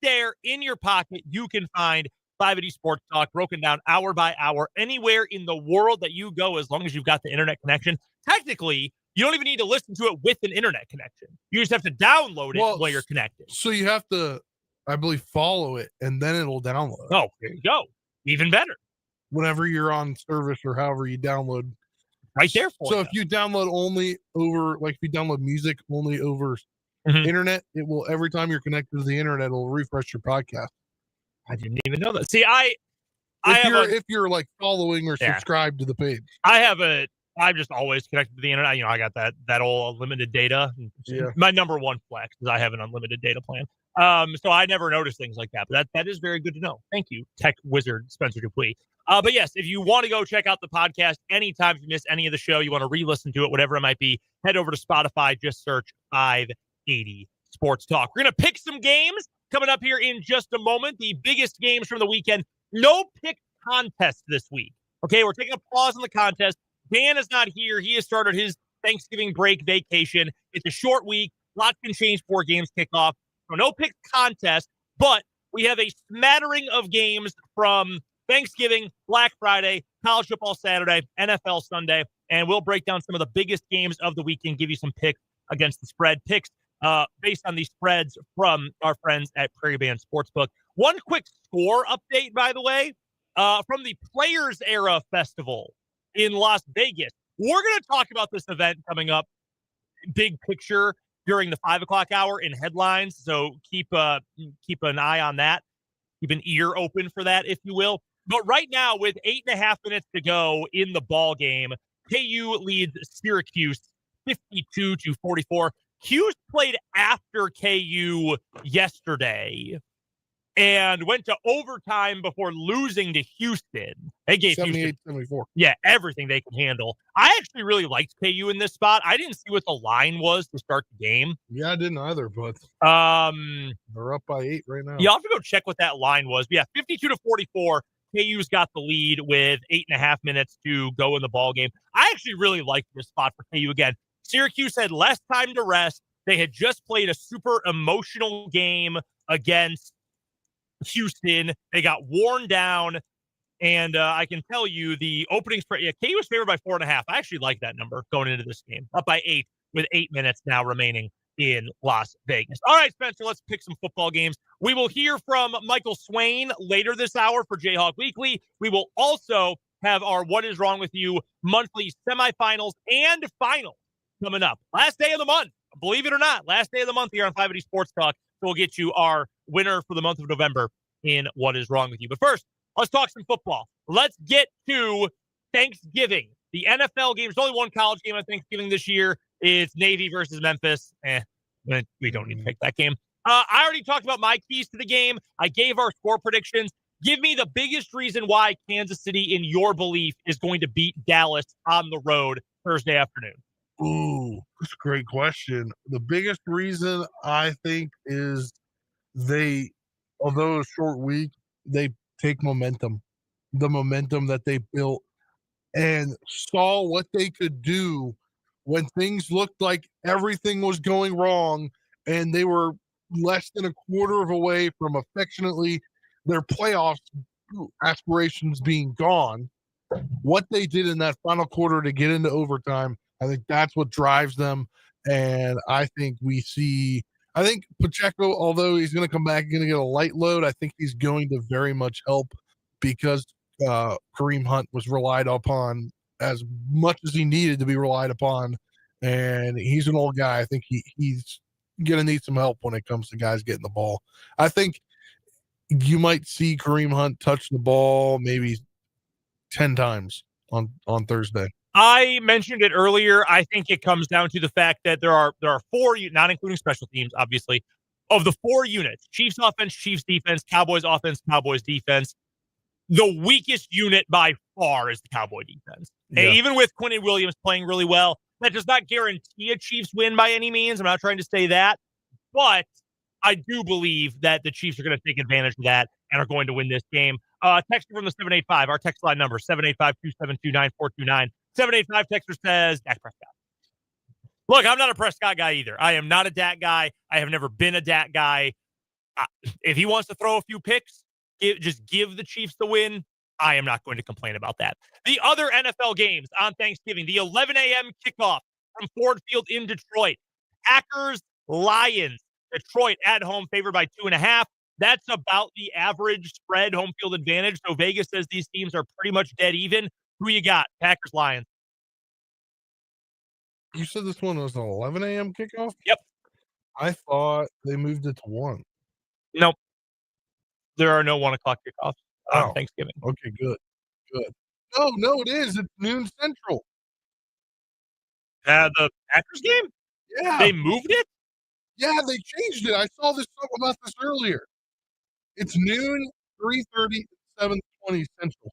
there in your pocket. You can find 580 Sports Talk broken down hour by hour anywhere in the world that you go, as long as you've got the internet connection. Technically, you don't even need to listen to it with an internet connection. You just have to download it while you're connected. So you have to, I believe, follow it, and then it'll download. Oh, there you go. Even better. Whenever you're on service or however you download. Right there for you. So if you download only over, like if you download music only over internet, it will, every time you're connected to the internet, it'll refresh your podcast. I didn't even know that. See, if you're like following or subscribed to the page. I'm just always connected to the internet. You know, I got that old unlimited data. Yeah. My number one flex is I have an unlimited data plan. So I never noticed things like that. But that is very good to know. Thank you, tech wizard Spencer Dupuis. But yes, if you want to go check out the podcast anytime, if you miss any of the show, you want to re-listen to it, whatever it might be, head over to Spotify. Just search 580 Sports Talk. We're going to pick some games coming up here in just a moment. The biggest games from the weekend. No pick contest this week. Okay, we're taking a pause on the contest. Dan is not here. He has started his Thanksgiving break vacation. It's a short week. Lots can change before games kick off. So no pick contest, but we have a smattering of games from Thanksgiving, Black Friday, college football Saturday, NFL Sunday, and we'll break down some of the biggest games of the weekend, give you some picks against the spread. Picks based on these spreads from our friends at Prairie Band Sportsbook. One quick score update, by the way, from the Players Era Festival in Las Vegas. We're going to talk about this event coming up, big picture, during the 5 o'clock hour in headlines. So keep an eye on that. Keep an ear open for that, if you will. But right now, with 8.5 minutes to go in the ball game, KU leads Syracuse 52-44. Q's played after KU yesterday and went to overtime before losing to Houston. They gave 78-74. Everything they can handle. I actually really liked KU in this spot. I didn't see what the line was to start the game. Yeah, I didn't either, but they're up by 8 right now. You'll have to go check what that line was. But yeah, 52-44. KU's got the lead with 8.5 minutes to go in the ball game. I actually really liked this spot for KU again. Syracuse had less time to rest. They had just played a super emotional game against Houston. They got worn down. And I can tell you the opening spread, KU was favored by 4.5. I actually like that number going into this game. Up by 8 with 8 minutes now remaining in Las Vegas. All right, Spencer, let's pick some football games. We will hear from Michael Swain later this hour for Jayhawk Weekly. We will also have our What Is Wrong With You monthly semifinals and finals coming up. Last day of the month, believe it or not, last day of the month here on 580 Sports Talk. So we'll get you our winner for the month of November in What Is Wrong With You. But first, let's talk some football. Let's get to Thanksgiving. The NFL game, there's only one college game on Thanksgiving this year. It's Navy versus Memphis. We don't need to pick that game. I already talked about my keys to the game. I gave our score predictions. Give me the biggest reason why Kansas City, in your belief, is going to beat Dallas on the road Thursday afternoon. Ooh, that's a great question. The biggest reason I think is although a short week, they take momentum. The momentum that they built and saw what they could do when things looked like everything was going wrong and they were less than a quarter of a way from affectionately their playoff aspirations being gone. What they did in that final quarter to get into overtime, I think that's what drives them. And I think Pacheco, although he's going to come back, going to get a light load, I think he's going to very much help because Kareem Hunt was relied upon as much as he needed to be relied upon. And he's an old guy. I think he's going to need some help when it comes to guys getting the ball. I think you might see Kareem Hunt touch the ball maybe 10 times on Thursday. I mentioned it earlier. I think it comes down to the fact that there are four, not including special teams, obviously, of the four units: Chiefs offense, Chiefs defense, Cowboys offense, Cowboys defense. The weakest unit by far is the Cowboy defense. Yeah. And even with Quinnen Williams playing really well, that does not guarantee a Chiefs win by any means. I'm not trying to say that, but I do believe that the Chiefs are going to take advantage of that and are going to win this game. Text from the 785, our text line number, 785-272-9429. 785 texter says, Dak Prescott. Look, I'm not a Prescott guy either. I am not a Dak guy. I have never been a Dak guy. If he wants to throw a few picks, just give the Chiefs the win. I am not going to complain about that. The other NFL games on Thanksgiving, the 11 a.m. kickoff from Ford Field in Detroit. Packers, Lions. Detroit at home favored by 2.5. That's about the average spread home field advantage. So Vegas says these teams are pretty much dead even. Who you got? Packers, Lions. You said this one was an 11 a.m. kickoff? Yep. I thought they moved it to 1. Nope. There are no 1 o'clock kickoffs on Thanksgiving. Okay, good. No, it is. It's noon Central. The Packers game? Yeah. They moved it? Yeah, they changed it. I saw this about this earlier. It's noon, 3:30, 7:20 Central.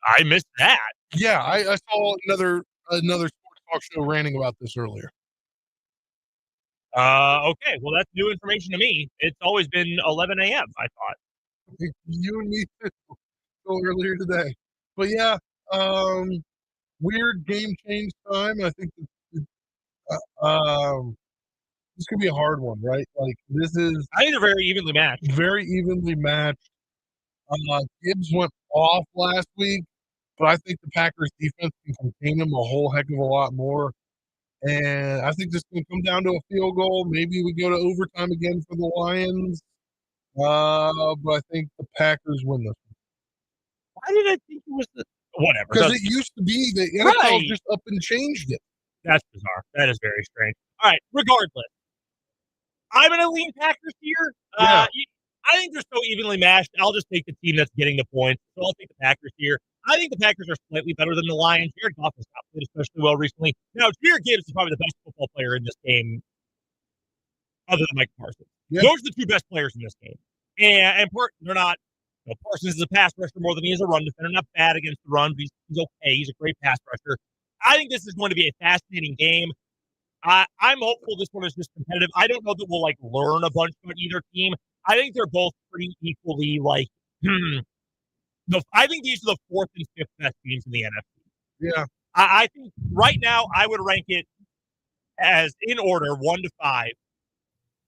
I missed that. Yeah, I saw another sports talk show ranting about this earlier. Okay, well, that's new information to me. It's always been 11 a.m., I thought. You and me go earlier today. But yeah, weird game change time. I think this could be a hard one, right? Like I think they're very evenly matched. Very evenly matched. Gibbs went off last week, but I think the Packers defense can contain him a whole heck of a lot more. And I think this is going to come down to a field goal. Maybe we go to overtime again for the Lions. But I think the Packers win this one. Why did I think it was whatever? Because it used to be the NFL just up and changed it. That's bizarre. That is very strange. All right, regardless, I'm going to lean Packers here. Yeah. I think they're so evenly matched. I'll just take the team that's getting the points. So I'll take the Packers here. I think the Packers are slightly better than the Lions. Jared Goff has not played especially well recently. Now, Jared Gibbs is probably the best football player in this game, other than Mike Parsons. Yeah. Those are the two best players in this game. And they're not. Parsons is a pass rusher more than he is a run defender. Not bad against the run, but he's okay. He's a great pass rusher. I think this is going to be a fascinating game. I'm hopeful this one is just competitive. I don't know that we'll learn a bunch from either team. I think they're both pretty equally I think these are the 4th and 5th best teams in the NFC. Yeah. I think right now I would rank it as in order 1 to 5.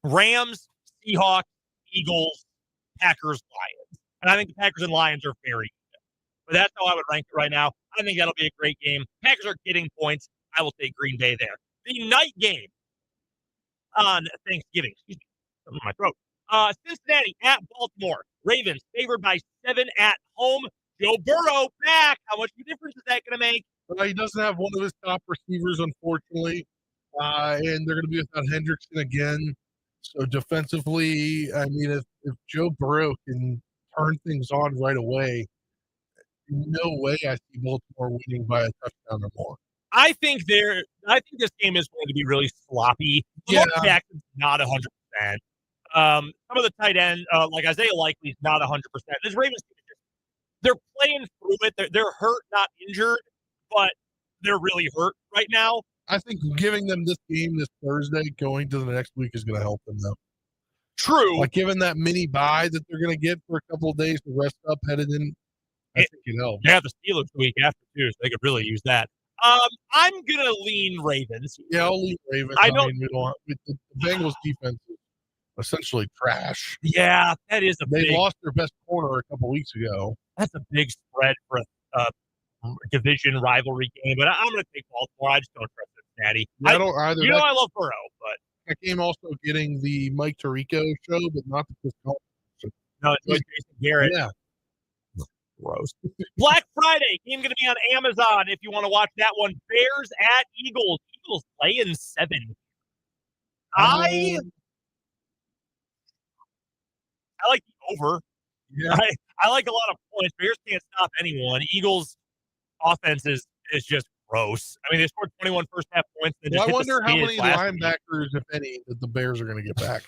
Rams, Seahawks, Eagles, Packers, Lions. And I think the Packers and Lions are very good. But that's how I would rank it right now. I think that'll be a great game. Packers are getting points. I will take Green Bay there. The night game on Thanksgiving. Excuse me. In my throat. Cincinnati at Baltimore. Ravens favored by 7 at home. Joe Burrow back. How much of a difference is that going to make? He doesn't have one of his top receivers, unfortunately, and they're going to be without Hendrickson again. So defensively, I mean, if Joe Burrow can turn things on right away, no way I see Baltimore winning by a touchdown or more. I think this game is going to be really sloppy. Yeah. Jackson's not 100%. Some of the tight end, like Isaiah Likely's not 100%. This Ravens team, they're playing through it. They're hurt, not injured, but they're really hurt right now. I think giving them this game this Thursday going to the next week is going to help them, though. True. Like giving that mini bye that they're going to get for a couple of days to rest up headed in, I think it helps. Yeah, the Steelers the week after, too, so they could really use that. I'm going to lean Ravens. Yeah, I'll lean Ravens. The Bengals defense is essentially trash. Yeah, that is They lost their best corner a couple weeks ago. That's a big spread for a division rivalry game, but I'm going to take Baltimore. I just don't trust Cincinnati. Yeah, I don't either. I love Burrow, but that game also getting the Mike Tirico show, but not the Chris Collins. No, it's Jason Garrett. Yeah. Gross. Black Friday game going to be on Amazon if you want to watch that one. Bears at Eagles. Eagles laying 7. I like the over. Yeah. I like a lot of points. Bears can't stop anyone. Eagles offense is just gross. I mean, they scored 21 first half points. I wonder how many linebackers, if any, that the Bears are going to get back.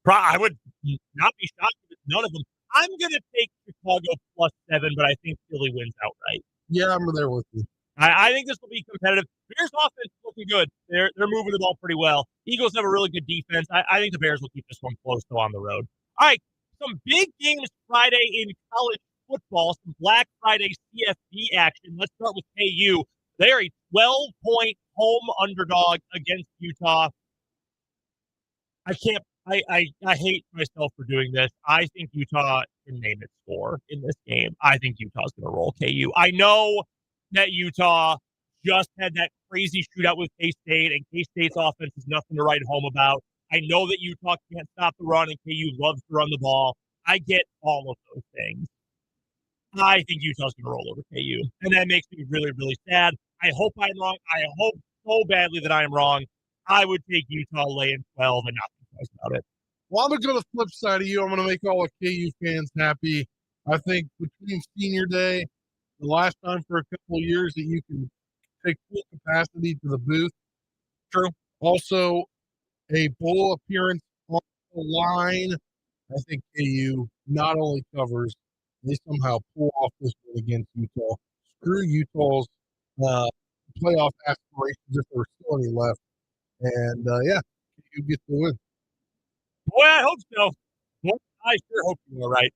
I would not be shocked if none of them. I'm going to take Chicago +7, but I think Philly wins outright. Yeah, I'm there with you. I think this will be competitive. Bears offense is looking good. They're moving the ball pretty well. Eagles have a really good defense. I think the Bears will keep this one close, though, on the road. All right, some big games Friday in college football, some Black Friday CFB action. Let's start with KU. They are a 12-point home underdog against Utah. I hate myself for doing this. I think Utah can name its score in this game. I think Utah's going to roll KU. I know that Utah just had that crazy shootout with K-State, and K-State's offense is nothing to write home about. I know that Utah can't stop the run, and KU loves to run the ball. I get all of those things. I think Utah's going to roll over KU, and that makes me really, really sad. I hope I'm wrong. I hope so badly that I am wrong. I would take Utah laying 12 and not think about it. Well, I'm going to go to the flip side of you. I'm going to make all the KU fans happy. I think between Senior Day, the last time for a couple of years that you can take full capacity to the booth. True. Also, a bowl appearance on the line. I think KU not only covers, they somehow pull off this one against Utah. Screw Utah's playoff aspirations if there were still any left. And, KU gets the win. Boy, I hope so. Well, I sure hope you are right.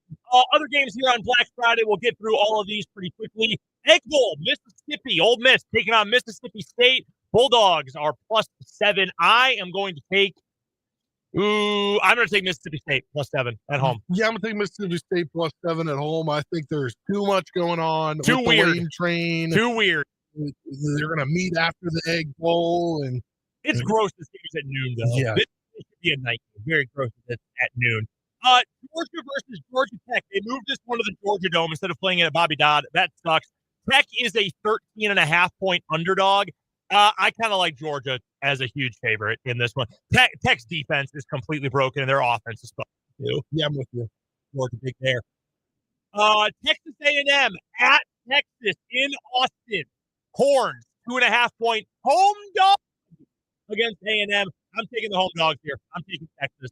Other games here on Black Friday, we'll get through all of these pretty quickly. Egg Bowl, Mississippi, Ole Miss taking on Mississippi State. Bulldogs are +7. I am going to take Mississippi State +7 at home. Yeah, I'm going to take Mississippi State +7 at home. I think there's too much going on. Too weird. The Wayne train. Too weird. They're going to meet after the Egg Bowl. And it's gross this game's at noon, though. Yeah. This should be a night game. Very gross at noon. Georgia versus Georgia Tech. They moved this one to the Georgia Dome instead of playing it at Bobby Dodd. That sucks. Tech is a 13.5-point underdog. I kind of like Georgia as a huge favorite in this one. Tech's defense is completely broken, and their offense is broken too. Yeah, I'm with you. Georgia big there. Texas A&M at Texas in Austin. Horns, 2.5-point home dog against A&M. I'm taking the home dogs here. I'm taking Texas.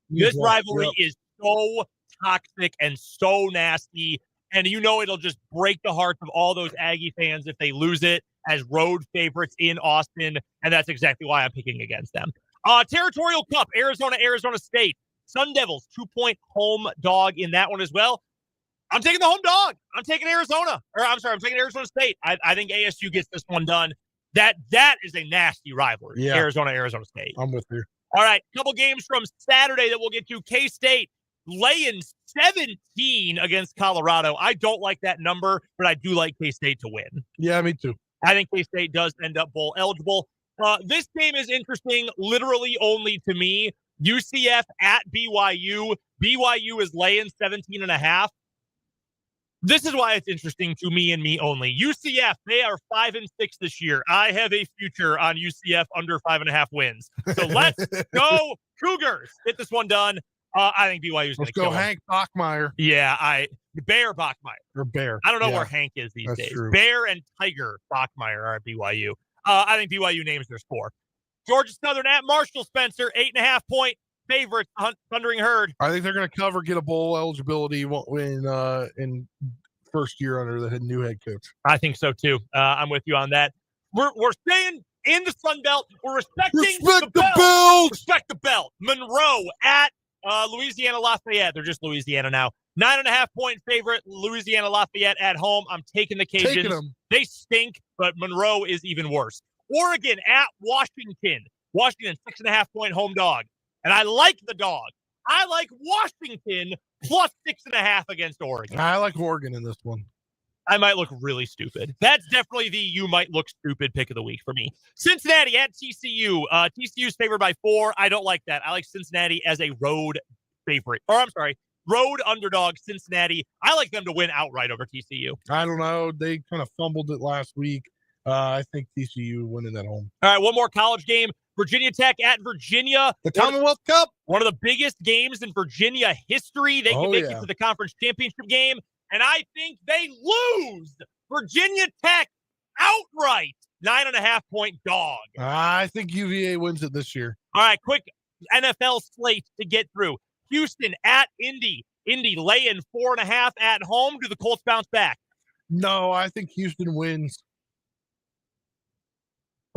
This rivalry is so toxic and so nasty, and it'll just break the hearts of all those Aggie fans if they lose it as road favorites in Austin, and that's exactly why I'm picking against them. Territorial Cup, Arizona State. Sun Devils, 2-point home dog in that one as well. I'm taking the home dog. I'm taking Arizona. I'm taking Arizona State. I think ASU gets this one done. That is a nasty rivalry. Yeah. Arizona State. I'm with you. All right, couple games from Saturday that we'll get to. K-State laying 17 against Colorado. I don't like that number, but I do like K-State to win. Yeah, me too. I think K-State does end up bowl eligible. This game is interesting literally only to me. UCF at BYU. BYU is laying 17.5. This is why it's interesting to me and me only. UCF, they are 5-6 this year. I have a future on UCF under 5.5 wins. So let's go Cougars. Get this one done. I think BYU is going to kill Let's go Hank Bachmeier. Yeah, Bear Bachmeier. Or Bear. I don't know where Hank is these days. True. Bear and Tiger Bachmeier are at BYU. I think BYU names their score. Georgia Southern at Marshall, Spencer, 8.5-point favorites, Thundering Herd. I think they're going to cover, get a bowl eligibility in first year under the new head coach. I think so too. I'm with you on that. We're staying in the Sun Belt. We're respecting the belt. Respect the belt. Monroe at Louisiana Lafayette. They're just Louisiana now. 9.5-point favorite. Louisiana Lafayette at home. I'm taking the Cajuns. They stink, but Monroe is even worse. Oregon at Washington. Washington 6.5-point home dog. And I like the dog. I like Washington plus 6.5 against Oregon. I like Oregon in this one. I might look really stupid. That's definitely the you might look stupid pick of the week for me. Cincinnati at TCU. TCU's favored by 4. I don't like that. I like Cincinnati as a road favorite. Road underdog Cincinnati. I like them to win outright over TCU. I don't know. They kind of fumbled it last week. I think TCU winning at home. All right, one more college game. Virginia Tech at Virginia. The Commonwealth Cup. One of the biggest games in Virginia history. They can make it to the conference championship game. And I think they lose. Virginia Tech outright. 9.5-point dog. I think UVA wins it this year. All right, quick NFL slate to get through. Houston at Indy. Indy laying 4.5 at home. Do the Colts bounce back? No, I think Houston wins.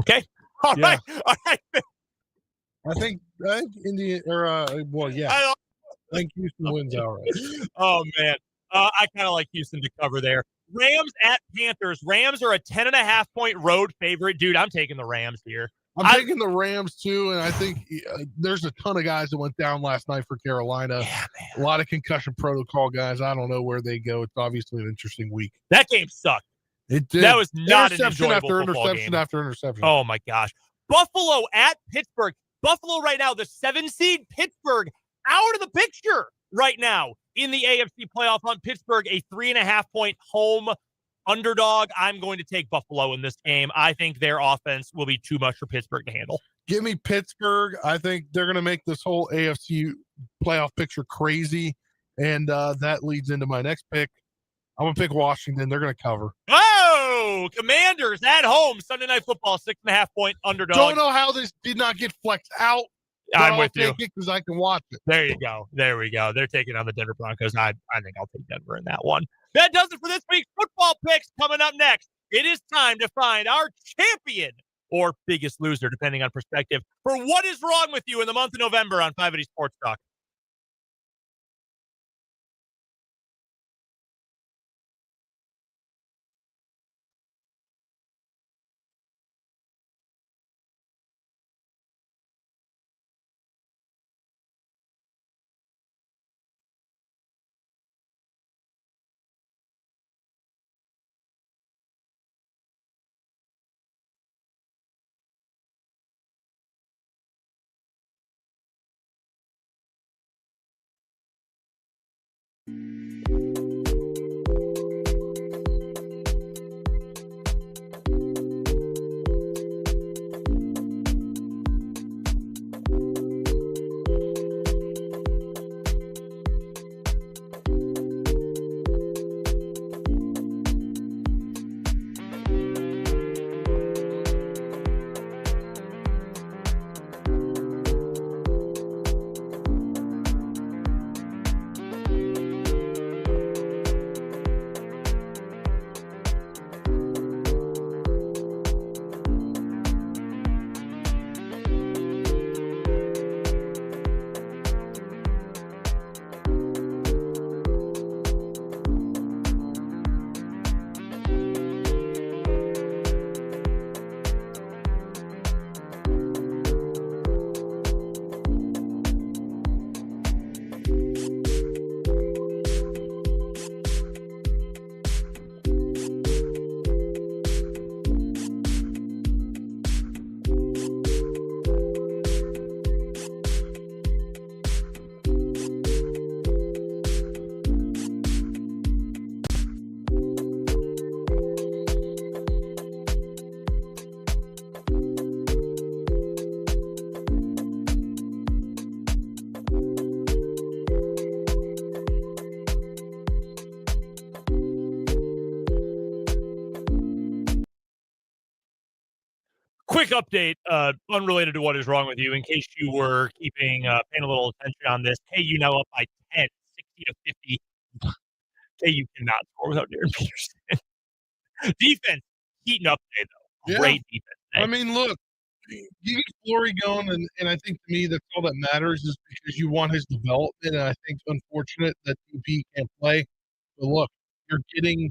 Okay. All right. I think Indy I think Houston wins outright. Oh man, I kind of like Houston to cover there. Rams at Panthers. Rams are a 10.5-point road favorite. Dude, I'm taking the Rams here. I'm taking the Rams too, and I think there's a ton of guys that went down last night for Carolina. Yeah, a lot of concussion protocol guys. I don't know where they go. It's obviously an interesting week. That game sucked. It did. That was not an enjoyable after football interception game. after interception. Oh my gosh. Buffalo at Pittsburgh. Buffalo right now, the 7 seed. Pittsburgh out of the picture right now in the AFC playoff hunt. Pittsburgh a 3.5-point home underdog. I'm going to take Buffalo in this game. I think their offense will be too much for Pittsburgh to handle. Give me Pittsburgh. I think they're going to make this whole AFC playoff picture crazy, and that leads into my next pick. I'm going to pick Washington. They're going to cover. Oh, Commanders at home. Sunday Night Football, 6.5-point underdog. Don't know how this did not get flexed out. I'm with you. Because I can watch it. There you go. There we go. They're taking on the Denver Broncos. I think I'll take Denver in that one. That does it for this week's football picks. Coming up next, it is time to find our champion or biggest loser, depending on perspective, for What Is Wrong With You in the month of November on 580 Sports Talk. quick update, unrelated to what is wrong with you, in case you were paying a little attention on this. KU now up by 10, 60-50. KU cannot score without Derrick Peterson. Defense heating up today, though. Great defense today. I mean, look, you get Flory going, and I think to me that's all that matters is because you want his development. And I think it's unfortunate that DP can't play. But look, you're getting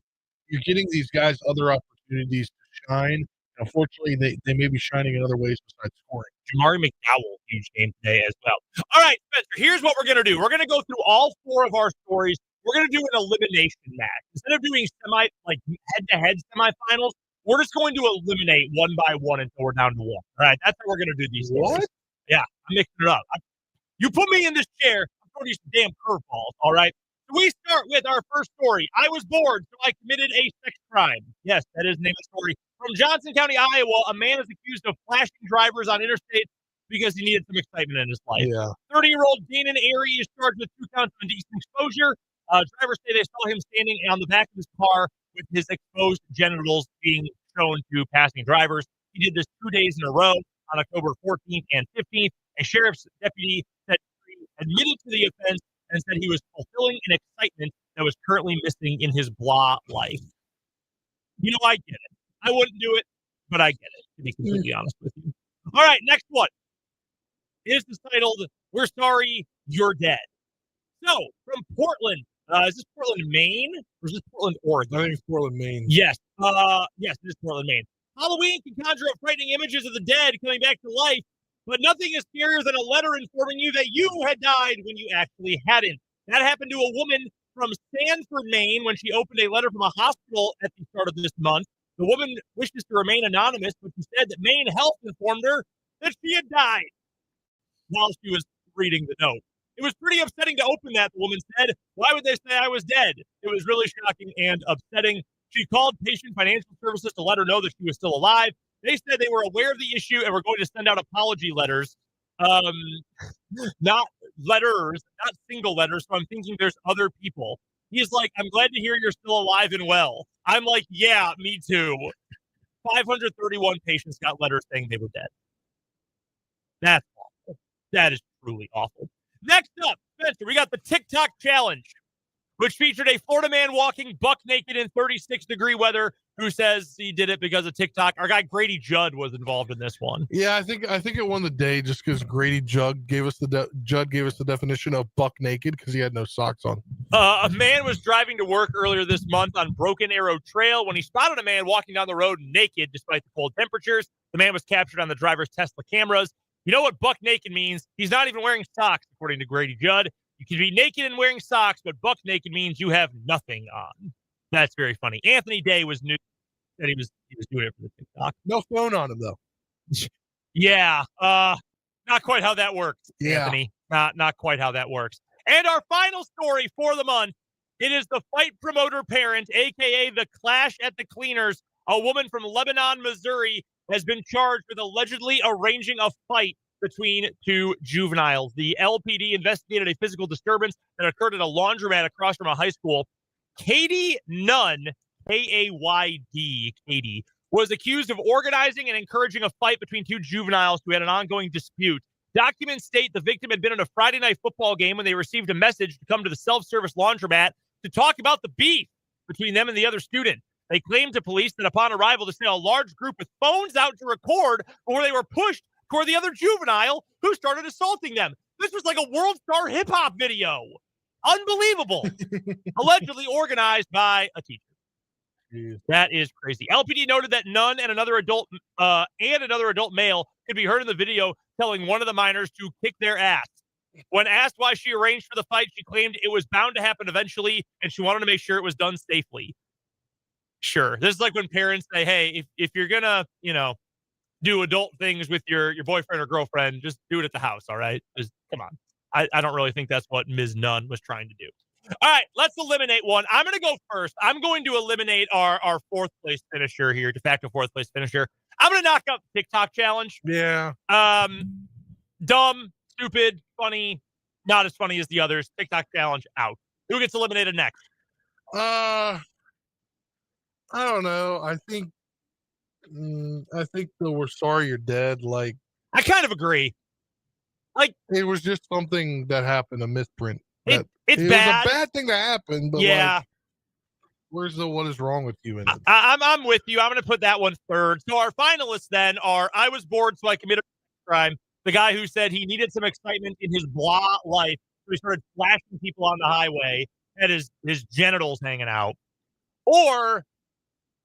these guys other opportunities to shine. Unfortunately, they may be shining in other ways besides scoring. Jamari McDowell, huge game today as well. All right, Spencer, here's what we're going to do. We're going to go through all 4 of our stories. We're going to do an elimination match. Instead of doing head-to-head semifinals, we're just going to eliminate one by one until we're down to 1. All right, that's how we're going to do these What? stories. Yeah, I'm mixing it up. You put me in this chair, I'm throwing you some damn curveballs, all right? So we start with our first story. I was bored, so I committed a sex crime. Yes, that is the name of the story. From Johnson County, Iowa, a man is accused of flashing drivers on interstates because he needed some excitement in his life. Yeah. 30-year-old Danon Airy is charged with 2 counts of indecent exposure. Drivers say they saw him standing on the back of his car with his exposed genitals being shown to passing drivers. He did this 2 days in a row on October 14th and 15th. A sheriff's deputy said he admitted to the offense and said he was fulfilling an excitement that was currently missing in his blah life. You know, I get it. I wouldn't do it, but I get it, to be completely honest with you. All right, next one is titled, "We're Sorry You're Dead." So, from Portland, is this Portland, Maine? Or is this Portland, Oregon? I think it's Portland, Maine. Yes. Yes, it is Portland, Maine. Halloween can conjure up frightening images of the dead coming back to life, but nothing is scarier than a letter informing you that you had died when you actually hadn't. That happened to a woman from Sanford, Maine, when she opened a letter from a hospital at the start of this month. The woman wishes to remain anonymous, but she said that Maine Health informed her that she had died while she was reading the note. It was pretty upsetting to open that, the woman said. Why would they say I was dead? It was really shocking and upsetting. She called Patient Financial Services to let her know that she was still alive. They said they were aware of the issue and were going to send out apology letters. Not letters, not single letters. So I'm thinking there's other people. He's like, I'm glad to hear you're still alive and well. I'm like, yeah, me too. 531 patients got letters saying they were dead. That's awful. That is truly awful. Next up, Spencer, we got the TikTok challenge, which featured a Florida man walking buck naked in 36-degree weather who says he did it because of TikTok. Our guy Grady Judd was involved in this one. Yeah, I think it won the day just because Grady Judd gave us the definition of buck naked because he had no socks on. A man was driving to work earlier this month on Broken Arrow Trail when he spotted a man walking down the road naked despite the cold temperatures. The man was captured on the driver's Tesla cameras. You know what buck naked means? He's not even wearing socks, according to Grady Judd. You can be naked and wearing socks, but buck naked means you have nothing on. That's very funny. Anthony Day was new that he was doing it for the TikTok. No phone on him though. Yeah, not quite how that works, Yeah. Anthony. Not quite how that works. And our final story for the month, it is the fight promoter parent, aka the Clash at the Cleaners. A woman from Lebanon, Missouri, has been charged with allegedly arranging a fight between 2 juveniles. The LPD investigated a physical disturbance that occurred at a laundromat across from a high school. Katie Nunn, K-A-Y-D, Katie, was accused of organizing and encouraging a fight between 2 juveniles who had an ongoing dispute. Documents state the victim had been at a Friday night football game when they received a message to come to the self-service laundromat to talk about the beef between them and the other student. They claimed to police that upon arrival, they saw a large group with phones out to record before they were pushed toward the other juvenile who started assaulting them. This was like a world star hip-hop video. Unbelievable. Allegedly organized by a teacher. Jeez. That is crazy. LPD noted that Nunn and another adult male could be heard in the video telling one of the minors to kick their ass. When asked why she arranged for the fight, she claimed it was bound to happen eventually, and she wanted to make sure it was done safely. Sure. This is like when parents say, hey, if you're going to, do adult things with your boyfriend or girlfriend, just do it at the house, all right? Just come on. I don't really think that's what Ms. Nunn was trying to do. All right, let's eliminate one. I'm going to go first. I'm going to eliminate our 4th place finisher here, de facto 4th place finisher. I'm going to knock out the TikTok challenge. Yeah. Dumb, stupid, funny, not as funny as the others. TikTok challenge out. Who gets eliminated next? I don't know. I think I think that we're sorry you're dead. Like, I kind of agree. Like, it was just something that happened, a misprint. it's It bad. was a bad thing to happen, but Yeah. like, where's the what is wrong with you in it? I'm with you. I'm going to put that one third. So our finalists then are I was bored, so I committed a crime. The guy who said he needed some excitement in his blah life. So he started flashing people on the highway, had his genitals hanging out. Or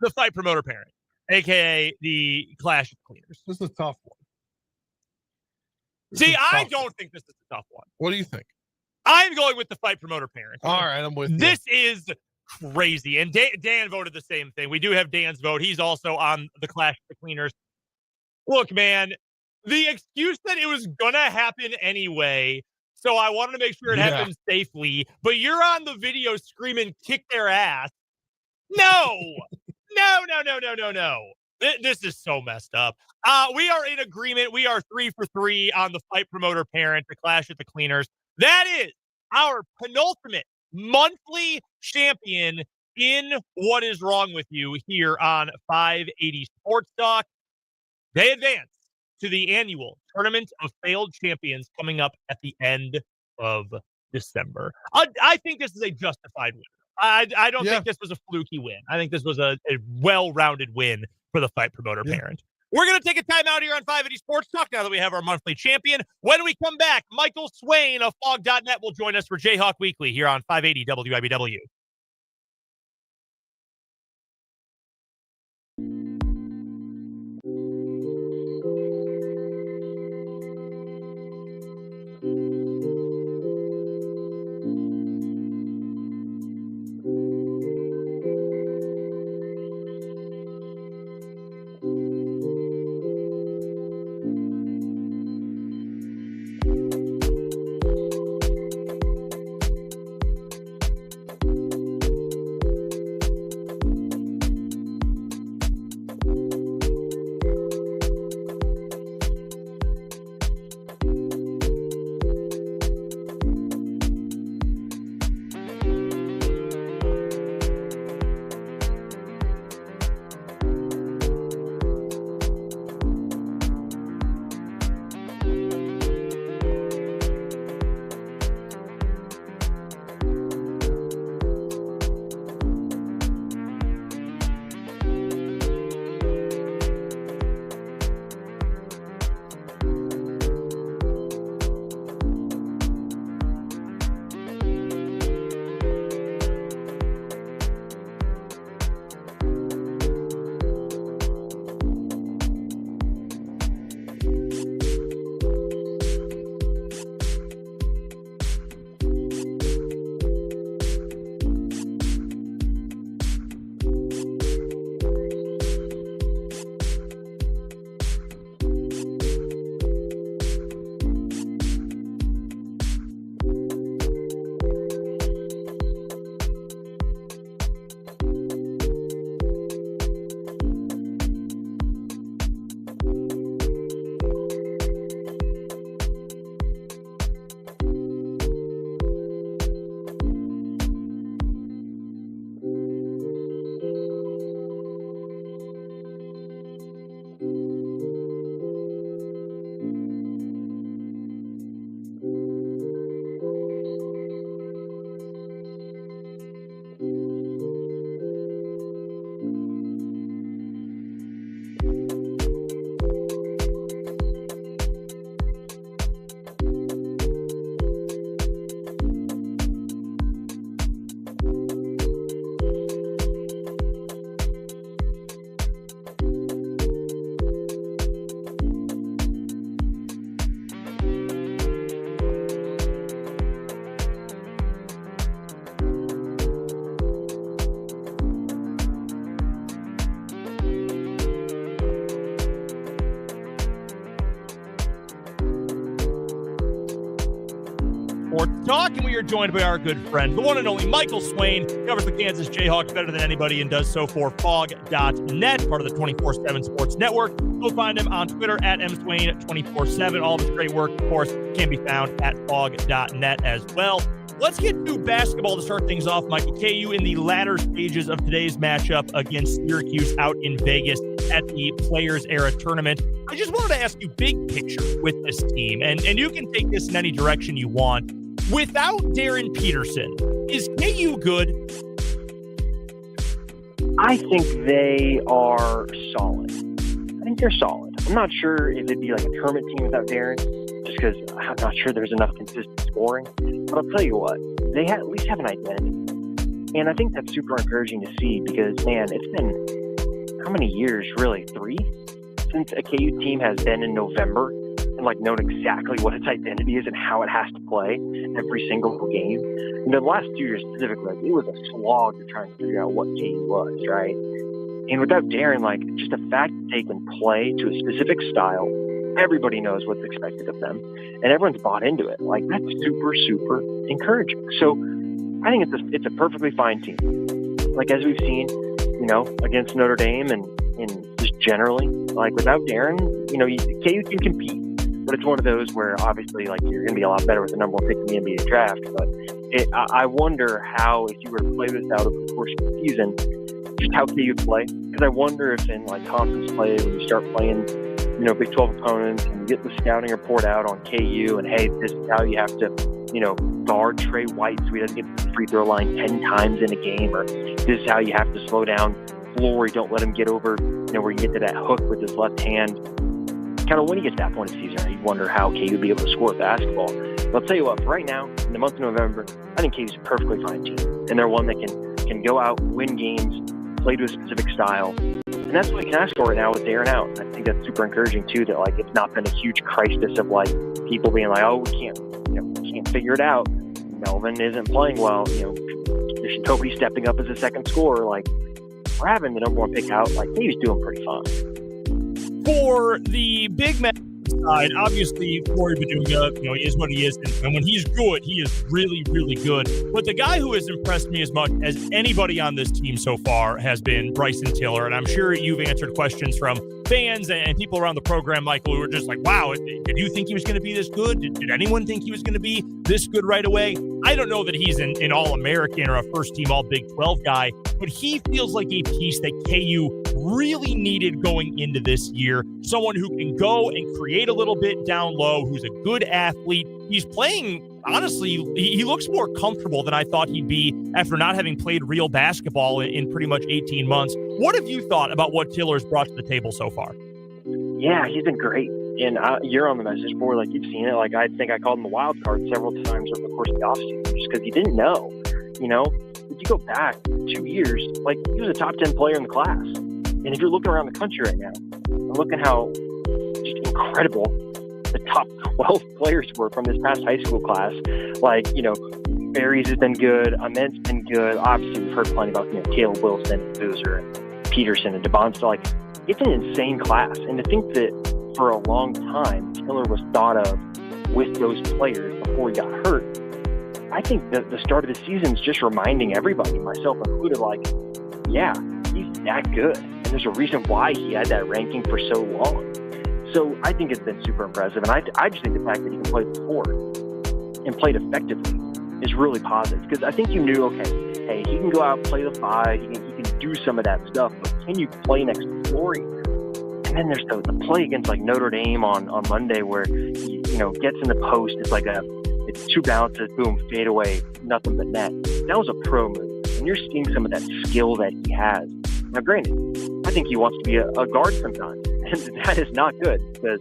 the fight promoter parent, a.k.a. the Clash of Cleaners. This is a tough one. See, I don't think this is a tough one. What do you think? I'm going with the fight promoter parent. All right, I'm with you. This is crazy. And Dan voted the same thing. We do have Dan's vote. He's also on the Clash of the Cleaners. Look, man, the excuse that it was going to happen anyway, so I wanted to make sure it happened safely, but you're on the video screaming, kick their ass. No. No. This is so messed up. We are in agreement. We are 3 for 3 on the fight promoter parent, the Clash of the Cleaners. That is our penultimate monthly champion in What Is Wrong With You here on 580 Sports Talk. They advance to the annual Tournament of Failed Champions coming up at the end of December. I think this is a justified win. I don't think this was a fluky win. I think this was a well-rounded win for the fight promoter parent. We're going to take a time out here on 580 Sports Talk now that we have our monthly champion. When we come back, Michael Swain of Fog.net will join us for Jayhawk Weekly here on 580 WIBW. Sports Talk, and we are joined by our good friend, the one and only Michael Swain, covers the Kansas Jayhawks better than anybody and does so for Fog.net, part of the 24/7 Sports Network. Go find him on Twitter at mswain247. All of his great work, of course, can be found at Fog.net as well. Let's get to basketball to start things off, Michael. KU in the latter stages of today's matchup against Syracuse out in Vegas. at the Players Era Tournament. I just wanted to ask you big picture with this team, and you can take this in any direction you want. Without Darren Peterson, is KU good? I think they are solid. I think they're solid. I'm not sure if it'd be like a tournament team without Darren, just because I'm not sure there's enough consistent scoring. But I'll tell you what, they at least have an identity. And I think that's super encouraging to see because, man, it's been how many years, really? 3? Since a KU team has been in November and like known exactly what its identity is and how it has to play every single game. You know, the last 2 years specifically, like, it was a slog to try and figure out what KU was, right? And without Darren, like, just the fact that they can play to a specific style, everybody knows what's expected of them, and everyone's bought into it. Like, that's super, super encouraging. So I think it's a perfectly fine team. Like, as we've seen, you know, against Notre Dame and just generally, like, without Darren, you know, KU can compete. But it's one of those where obviously, like, you're going to be a lot better with the number 1 pick in the NBA draft. But I wonder how, if you were to play this out over the course of the season, just how KU play. Because I wonder if in like conference play, when you start playing, you know, Big 12 opponents and you get the scouting report out on KU and, hey, this is how you have to, you know, guard Trey White so he doesn't get to the free throw line 10 times in a game, or this is how you have to slow down Flory, don't let him get over, you know, where you get to that hook with his left hand. Kind of when you get to that point of the season, you wonder how KU would be able to score basketball. But I'll tell you what, right now, in the month of November, I think KU's a perfectly fine team. And they're one that can go out, win games, play to a specific style. And that's what you can ask for right now with Darren out. And I think that's super encouraging, too, that, like, it's not been a huge crisis of, like, people being like, oh, we can't figure it out. Melvin isn't playing well. You know, there's nobody stepping up as a second scorer. Like, we're having the number 1 pick out. Like, KU's doing pretty fine. For the big man side, obviously, Flory Baduga, you know, he is what he is. And when he's good, he is really, really good. But the guy who has impressed me as much as anybody on this team so far has been Bryson Tiller. And I'm sure you've answered questions from fans and people around the program, Michael, who were just like, wow, did you think he was going to be this good? Did anyone think he was going to be this good right away? I don't know that he's an All-American or a first-team All-Big 12 guy, but he feels like a piece that KU really needed going into this year. Someone who can go and create a little bit down low, who's a good athlete. He's playing, honestly, he looks more comfortable than I thought he'd be after not having played real basketball in pretty much 18 months. What have you thought about what Tiller's brought to the table so far? Yeah, he's been great. And you're on the message board, like, you've seen it. Like, I think I called him the wild card several times over the course of the offseason just because you didn't know. You know, if you go back 2 years, like, he was a top 10 player in the class. And if you're looking around the country right now, and look at how just incredible the top 12 players were from this past high school class. Like, you know, Barry's has been good, Ament's been good. Obviously, we've heard plenty about, you know, Caleb Wilson, Boozer, and Peterson, and DeBonsta. Like, it's an insane class. And to think that for a long time, Tiller was thought of with those players before he got hurt, I think that the start of the season is just reminding everybody, myself included, like, yeah, he's that good. And there's a reason why he had that ranking for so long. So I think it's been super impressive. And I just think the fact that he can play the 4 and played effectively is really positive. Because I think you knew, okay, hey, he can go out and play the 5. He can do some of that stuff. But can you play next to Flory? And then there's the play against, like, Notre Dame on Monday where he, you know, gets in the post. It's like it's 2 bounces, boom, fade away, nothing but net. That was a pro move. And you're seeing some of that skill that he has. Now, granted, I think he wants to be a guard sometimes. And that is not good because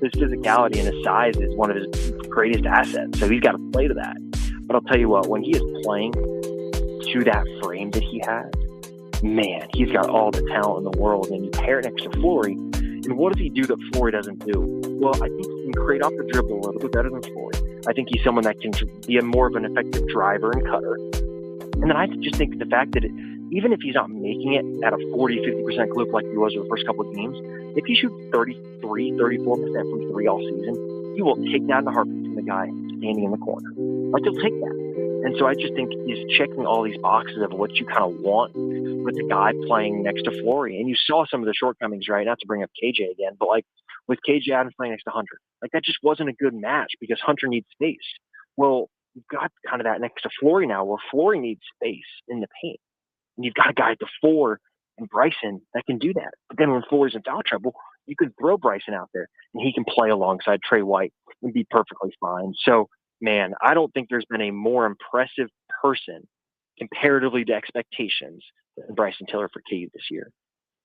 his physicality and his size is one of his greatest assets. So he's got to play to that. But I'll tell you what, when he is playing to that frame that he has, man, he's got all the talent in the world. And you pair it next to Flory, and what does he do that Flory doesn't do? Well, I think he can create off the dribble a little bit better than Flory. I think he's someone that can be more of an effective driver and cutter. And then I just think the fact that even if he's not making it at a 40-50% clip like he was for the first couple of games, if he shoots 33-34% from 3 all season, he will take that in a heartbeat from the guy standing in the corner. Like, he'll take that. And so I just think he's checking all these boxes of what you kind of want with the guy playing next to Flory. And you saw some of the shortcomings, right? Not to bring up KJ again, but like with KJ Adams playing next to Hunter, like that just wasn't a good match because Hunter needs space. Well, you've got kind of that next to Flory now where Flory needs space in the paint. And you've got a guy at the 4 and Bryson that can do that. But then when Flori's in foul trouble, you can throw Bryson out there, and he can play alongside Trey White and be perfectly fine. So, man, I don't think there's been a more impressive person comparatively to expectations than Bryson Tiller for KU this year.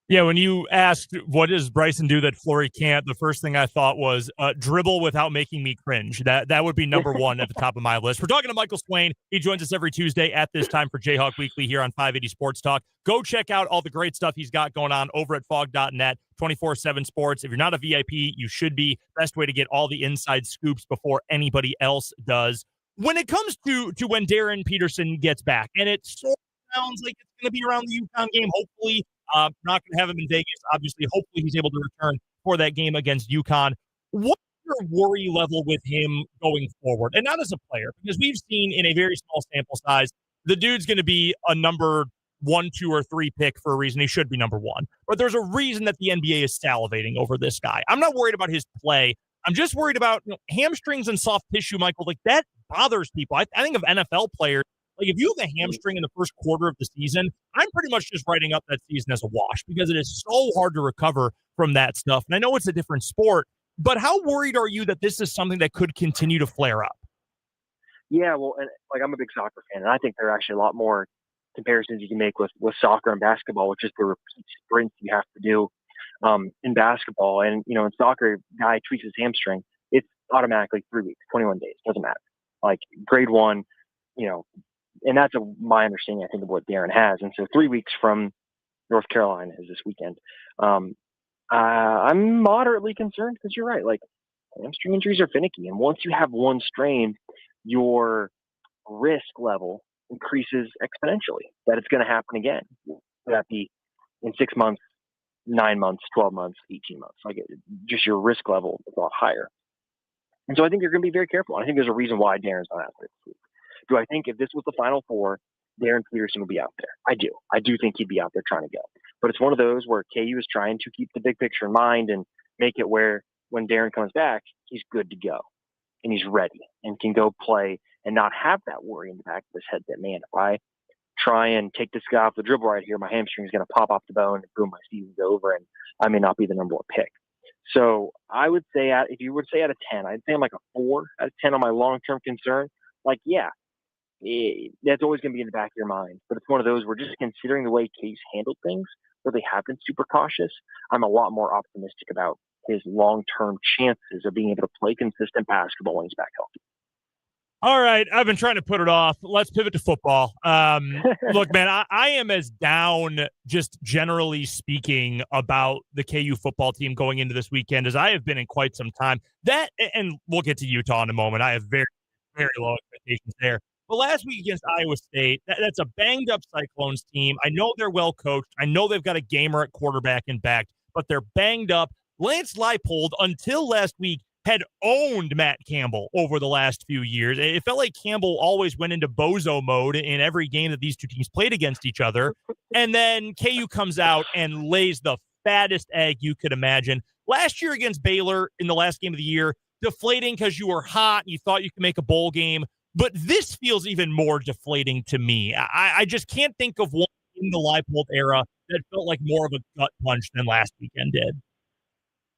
Yeah, when you asked what does Bryson do that Flory can't, the first thing I thought was dribble without making me cringe. That would be number one at the top of my list. We're talking to Michael Swain. He joins us every Tuesday at this time for Jayhawk Weekly here on 580 Sports Talk. Go check out all the great stuff he's got going on over at fog.net, 24/7 sports. If you're not a VIP, you should be. Best way to get all the inside scoops before anybody else does. When it comes to when Darren Peterson gets back, and it sort of sounds like it's going to be around the UConn game, hopefully. Not going to have him in Vegas, obviously. Hopefully he's able to return for that game against UConn. What's your worry level with him going forward? And not as a player, because we've seen in a very small sample size, the dude's going to be a number 1, 2, or 3 pick for a reason. He should be number 1. But there's a reason that the NBA is salivating over this guy. I'm not worried about his play. I'm just worried about hamstrings and soft tissue, Michael. Like, that bothers people. I think of NFL players. Like, if you have a hamstring in the first quarter of the season, I'm pretty much just writing up that season as a wash because it is so hard to recover from that stuff. And I know it's a different sport, but how worried are you that this is something that could continue to flare up? Yeah, well, and like, I'm a big soccer fan, and I think there are actually a lot more comparisons you can make with soccer and basketball, which is the repeat sprints you have to do in basketball. And, in soccer, guy tweaks his hamstring, it's automatically 3 weeks, 21 days, doesn't matter. Like, grade 1, and that's my understanding, I think, of what Darren has. And so 3 weeks from North Carolina is this weekend. I'm moderately concerned because you're right. Like, hamstring injuries are finicky. And once you have one strain, your risk level increases exponentially that it's going to happen again. Whether that be in 6 months, 9 months, 12 months, 18 months. Like, just your risk level is a lot higher. And so I think you're going to be very careful. I think there's a reason why Darren's not out there this week. Do I think if this was the Final Four, Darren Peterson would be out there? I do. I do think he'd be out there trying to go. But it's one of those where KU is trying to keep the big picture in mind and make it where when Darren comes back, he's good to go. And he's ready and can go play and not have that worry in the back of his head that, man, if I try and take this guy off the dribble right here, my hamstring is going to pop off the bone and boom, my season's over and I may not be the number 1 pick. So I would say, if you would say out of 10, I'd say I'm like a 4 out of 10 on my long-term concern. Like, yeah. That's always going to be in the back of your mind. But it's one of those where just considering the way Case handled things, where they have been super cautious, I'm a lot more optimistic about his long-term chances of being able to play consistent basketball when he's back healthy. All right, I've been trying to put it off. Let's pivot to football. Look, man, I am as down, just generally speaking, about the KU football team going into this weekend as I have been in quite some time. And we'll get to Utah in a moment. I have very, very low expectations there. But last week against Iowa State, that's a banged-up Cyclones team. I know they're well-coached. I know they've got a gamer at quarterback and back, but they're banged up. Lance Leipold, until last week, had owned Matt Campbell over the last few years. It felt like Campbell always went into bozo mode in every game that these two teams played against each other. And then KU comes out and lays the fattest egg you could imagine. Last year against Baylor in the last game of the year, deflating because you were hot and you thought you could make a bowl game. But this feels even more deflating to me. I just can't think of one in the Leipold era that felt like more of a gut punch than last weekend did.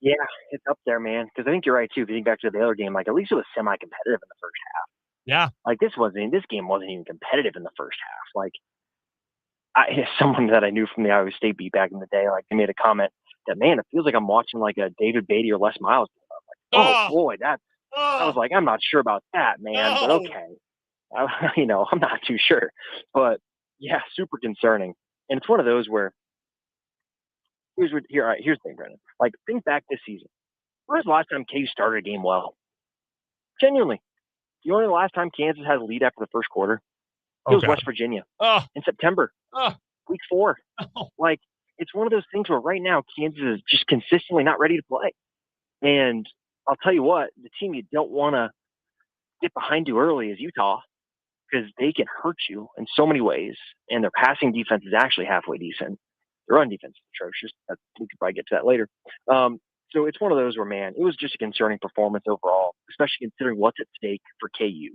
Yeah, it's up there, man. Because I think you're right, too. If you think back to the Baylor game, like, at least it was semi-competitive in the first half. Yeah. Like, this game wasn't even competitive in the first half. Like, someone that I knew from the Iowa State beat back in the day, like, they made a comment that, man, it feels like I'm watching, like, a David Beatty or Les Miles. Like, boy, I was like, I'm not sure about that, man, but okay. I'm not too sure. But, yeah, super concerning. And it's one of those where, here's the thing, Brendan. Like, think back this season. When was the last time KU started a game well? Genuinely. You know the last time Kansas had a lead after the first quarter? It was West Virginia in September, week 4. Like, it's one of those things where right now Kansas is just consistently not ready to play. And I'll tell you what, the team you don't want to get behind too early is Utah because they can hurt you in so many ways. And their passing defense is actually halfway decent. Their run defense is atrocious. We could probably get to that later. So it's one of those where, man, it was just a concerning performance overall, especially considering what's at stake for KU.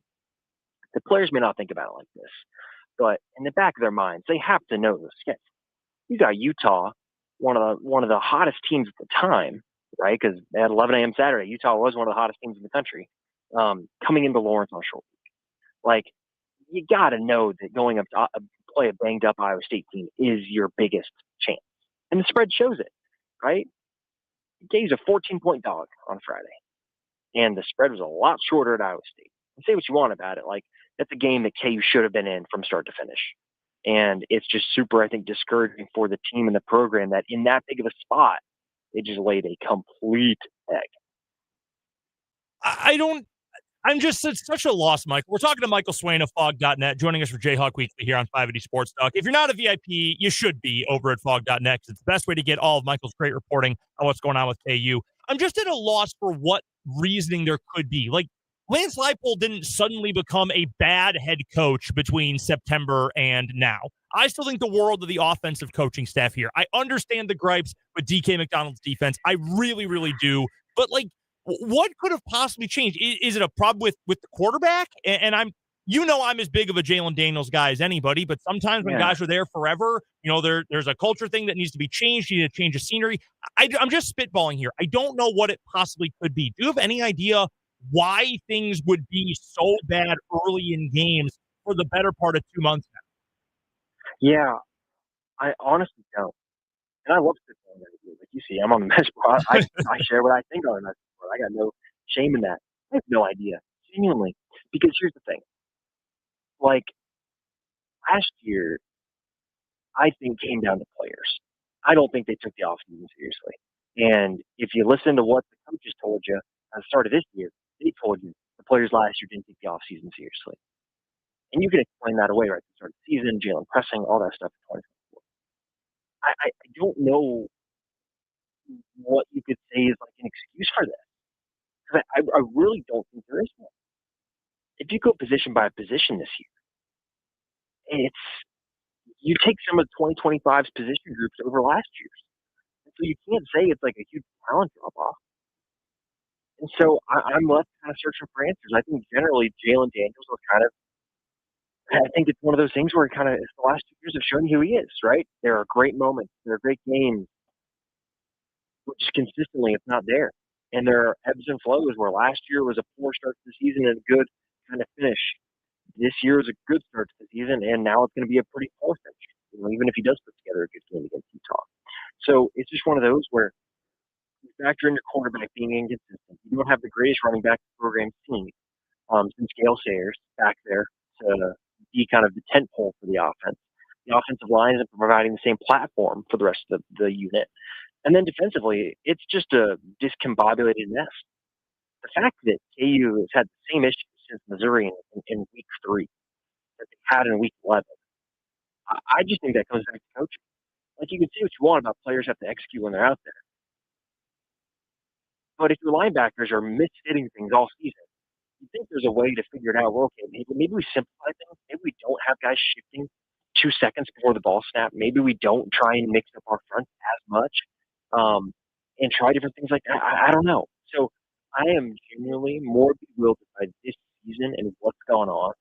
The players may not think about it like this, but in the back of their minds, they have to know the schedule. You got Utah, one of the hottest teams at the time, right? Because at 11 a.m. Saturday, Utah was one of the hottest teams in the country, coming into Lawrence on a short week. Like, you got to know that going up to play a banged-up Iowa State team is your biggest chance. And the spread shows it, right? KU's a 14-point dog on Friday. And the spread was a lot shorter at Iowa State. And say what you want about it. Like, that's a game that KU should have been in from start to finish. And it's just super, I think, discouraging for the team and the program that in that big of a spot, they just laid a complete egg. I'm just it's such a loss, Mike. We're talking to Michael Swain of Fog.net, joining us for Jayhawk Weekly here on 580 Sports Talk. If you're not a VIP, you should be over at Fog.net. It's the best way to get all of Michael's great reporting on what's going on with KU. I'm just at a loss for what reasoning there could be. Like, Lance Leipold didn't suddenly become a bad head coach between September and now. I still think the world of the offensive coaching staff here. I understand the gripes with DK McDonald's defense. I really, really do. But, like, what could have possibly changed? Is it a problem with the quarterback? And I'm as big of a Jalen Daniels guy as anybody, but sometimes when guys are there forever, there's a culture thing that needs to be changed. You need to change the scenery. I'm just spitballing here. I don't know what it possibly could be. Do you have any idea why things would be so bad early in games for the better part of 2 months now? Yeah, I honestly don't. And I love spitballing. Like you see, I'm on the mess board. I share what I think on the mess board. I got no shame in that. I have no idea, genuinely. Because here's the thing. Like, last year, I think came down to players. I don't think they took the offseason seriously. And if you listen to what the coaches told you at the start of this year, they told you the players last year didn't take the offseason seriously. And you can explain that away right at the start of the season, Jalen pressing, all that stuff in 2024. I don't know what you could say is like an excuse for this. Because I really don't think there is one. If you go position by position this year, you take some of 2025's position groups over last year's. And so you can't say it's like a huge talent drop-off. And so I'm left kind of searching for answers. I think generally Jalen Daniels was I think it's one of those things where the last 2 years have shown you who he is, right? There are great moments. There are great games, which consistently it's not there. And there are ebbs and flows where last year was a poor start to the season and a good kind of finish. This year is a good start to the season, and now it's going to be a pretty poor finish, even if he does put together a good game against Utah. So it's just one of those where you factor in your quarterback being inconsistent. You don't have the greatest running back the program's seen since Gale Sayers back there to be kind of the tent pole for the offense. The offensive line isn't providing the same platform for the rest of the unit. And then defensively, it's just a discombobulated mess. The fact that KU has had the same issues since Missouri in week 3 that they had in week 11, I just think that comes back to coaching. Like, you can say what you want about players have to execute when they're out there. But if your linebackers are misfitting things all season, you think there's a way to figure it out. Well, okay, maybe we simplify things. Maybe we don't have guys shifting 2 seconds before the ball snap. Maybe we don't try and mix up our fronts as much and try different things like that. I don't know. So I am genuinely more bewildered by this season and what's going on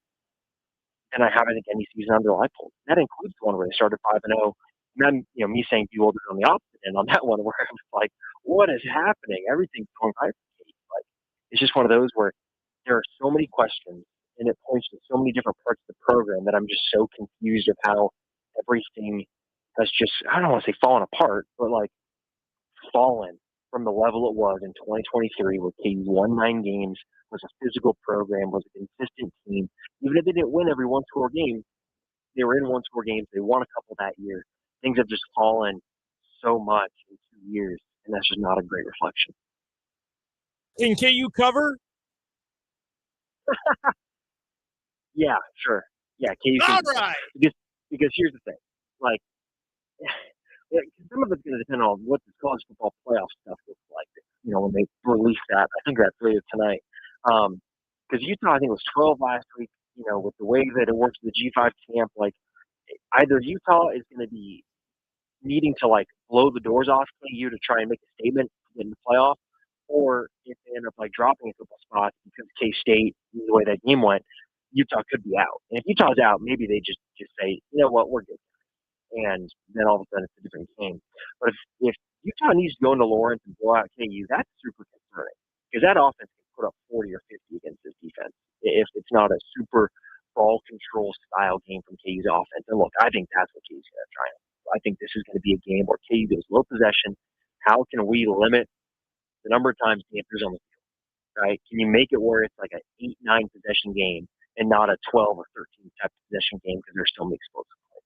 than I have, I think, any season under Leipold. That includes the one where they started 5-0. And then, me saying bewildered on the opposite end on that one where I was like, what is happening? Everything's going right for me. Like, it's just one of those where there are so many questions and it points to so many different parts of the program that I'm just so confused of how everything has just, I don't want to say fallen apart, but like fallen from the level it was in 2023 where KU won 9 games, was a physical program, was a consistent team. Even if they didn't win every one-score game, they were in one-score games. They won a couple that year. Things have just fallen so much in 2 years, and that's just not a great reflection. Can KU cover? Yeah, sure. Yeah, KU All can. right. Because here's the thing. Like, some of it's going to depend on what the college football playoff stuff looks like, when they release that. I think that's later tonight. Because Utah, I think, was 12 last week, with the way that it works with the G5 camp. Like, either Utah is going to be needing to, like, blow the doors off KU to try and make a statement in the playoff, or if they end up, like, dropping a couple spots because K-State, the way that game went, Utah could be out. And if Utah's out, maybe they just say, you know what, we're good. and then all of a sudden it's a different game. But if Utah needs to go into Lawrence and blow out KU, that's super concerning because that offense can put up 40 or 50 against this defense if it's not a super ball control style game from KU's offense. And look, I think that's what KU's going to try. I think this is going to be a game where KU goes low possession. How can we limit the number of times Panthers on the field, right? Can you make it where it's like an 8-9 possession game and not a 12 or 13 type possession game because there's so many explosive plays?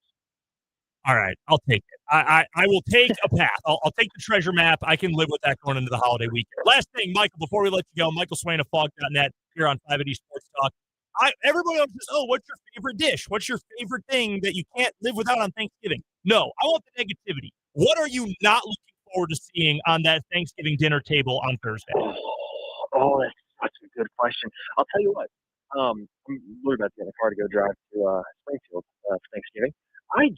All right, I'll take it. I will take a path. I'll take the treasure map. I can live with that going into the holiday weekend. Last thing, Michael, before we let you go, Michael Swain of Fog.net here on 580 Sports Talk. Everybody always says, oh, what's your favorite dish? What's your favorite thing that you can't live without on Thanksgiving? No, I want the negativity. What are you not looking forward to seeing on that Thanksgiving dinner table on Thursday? Oh, that's such a good question. I'll tell you what. I'm literally about to get in the car to go drive to Springfield for Thanksgiving. I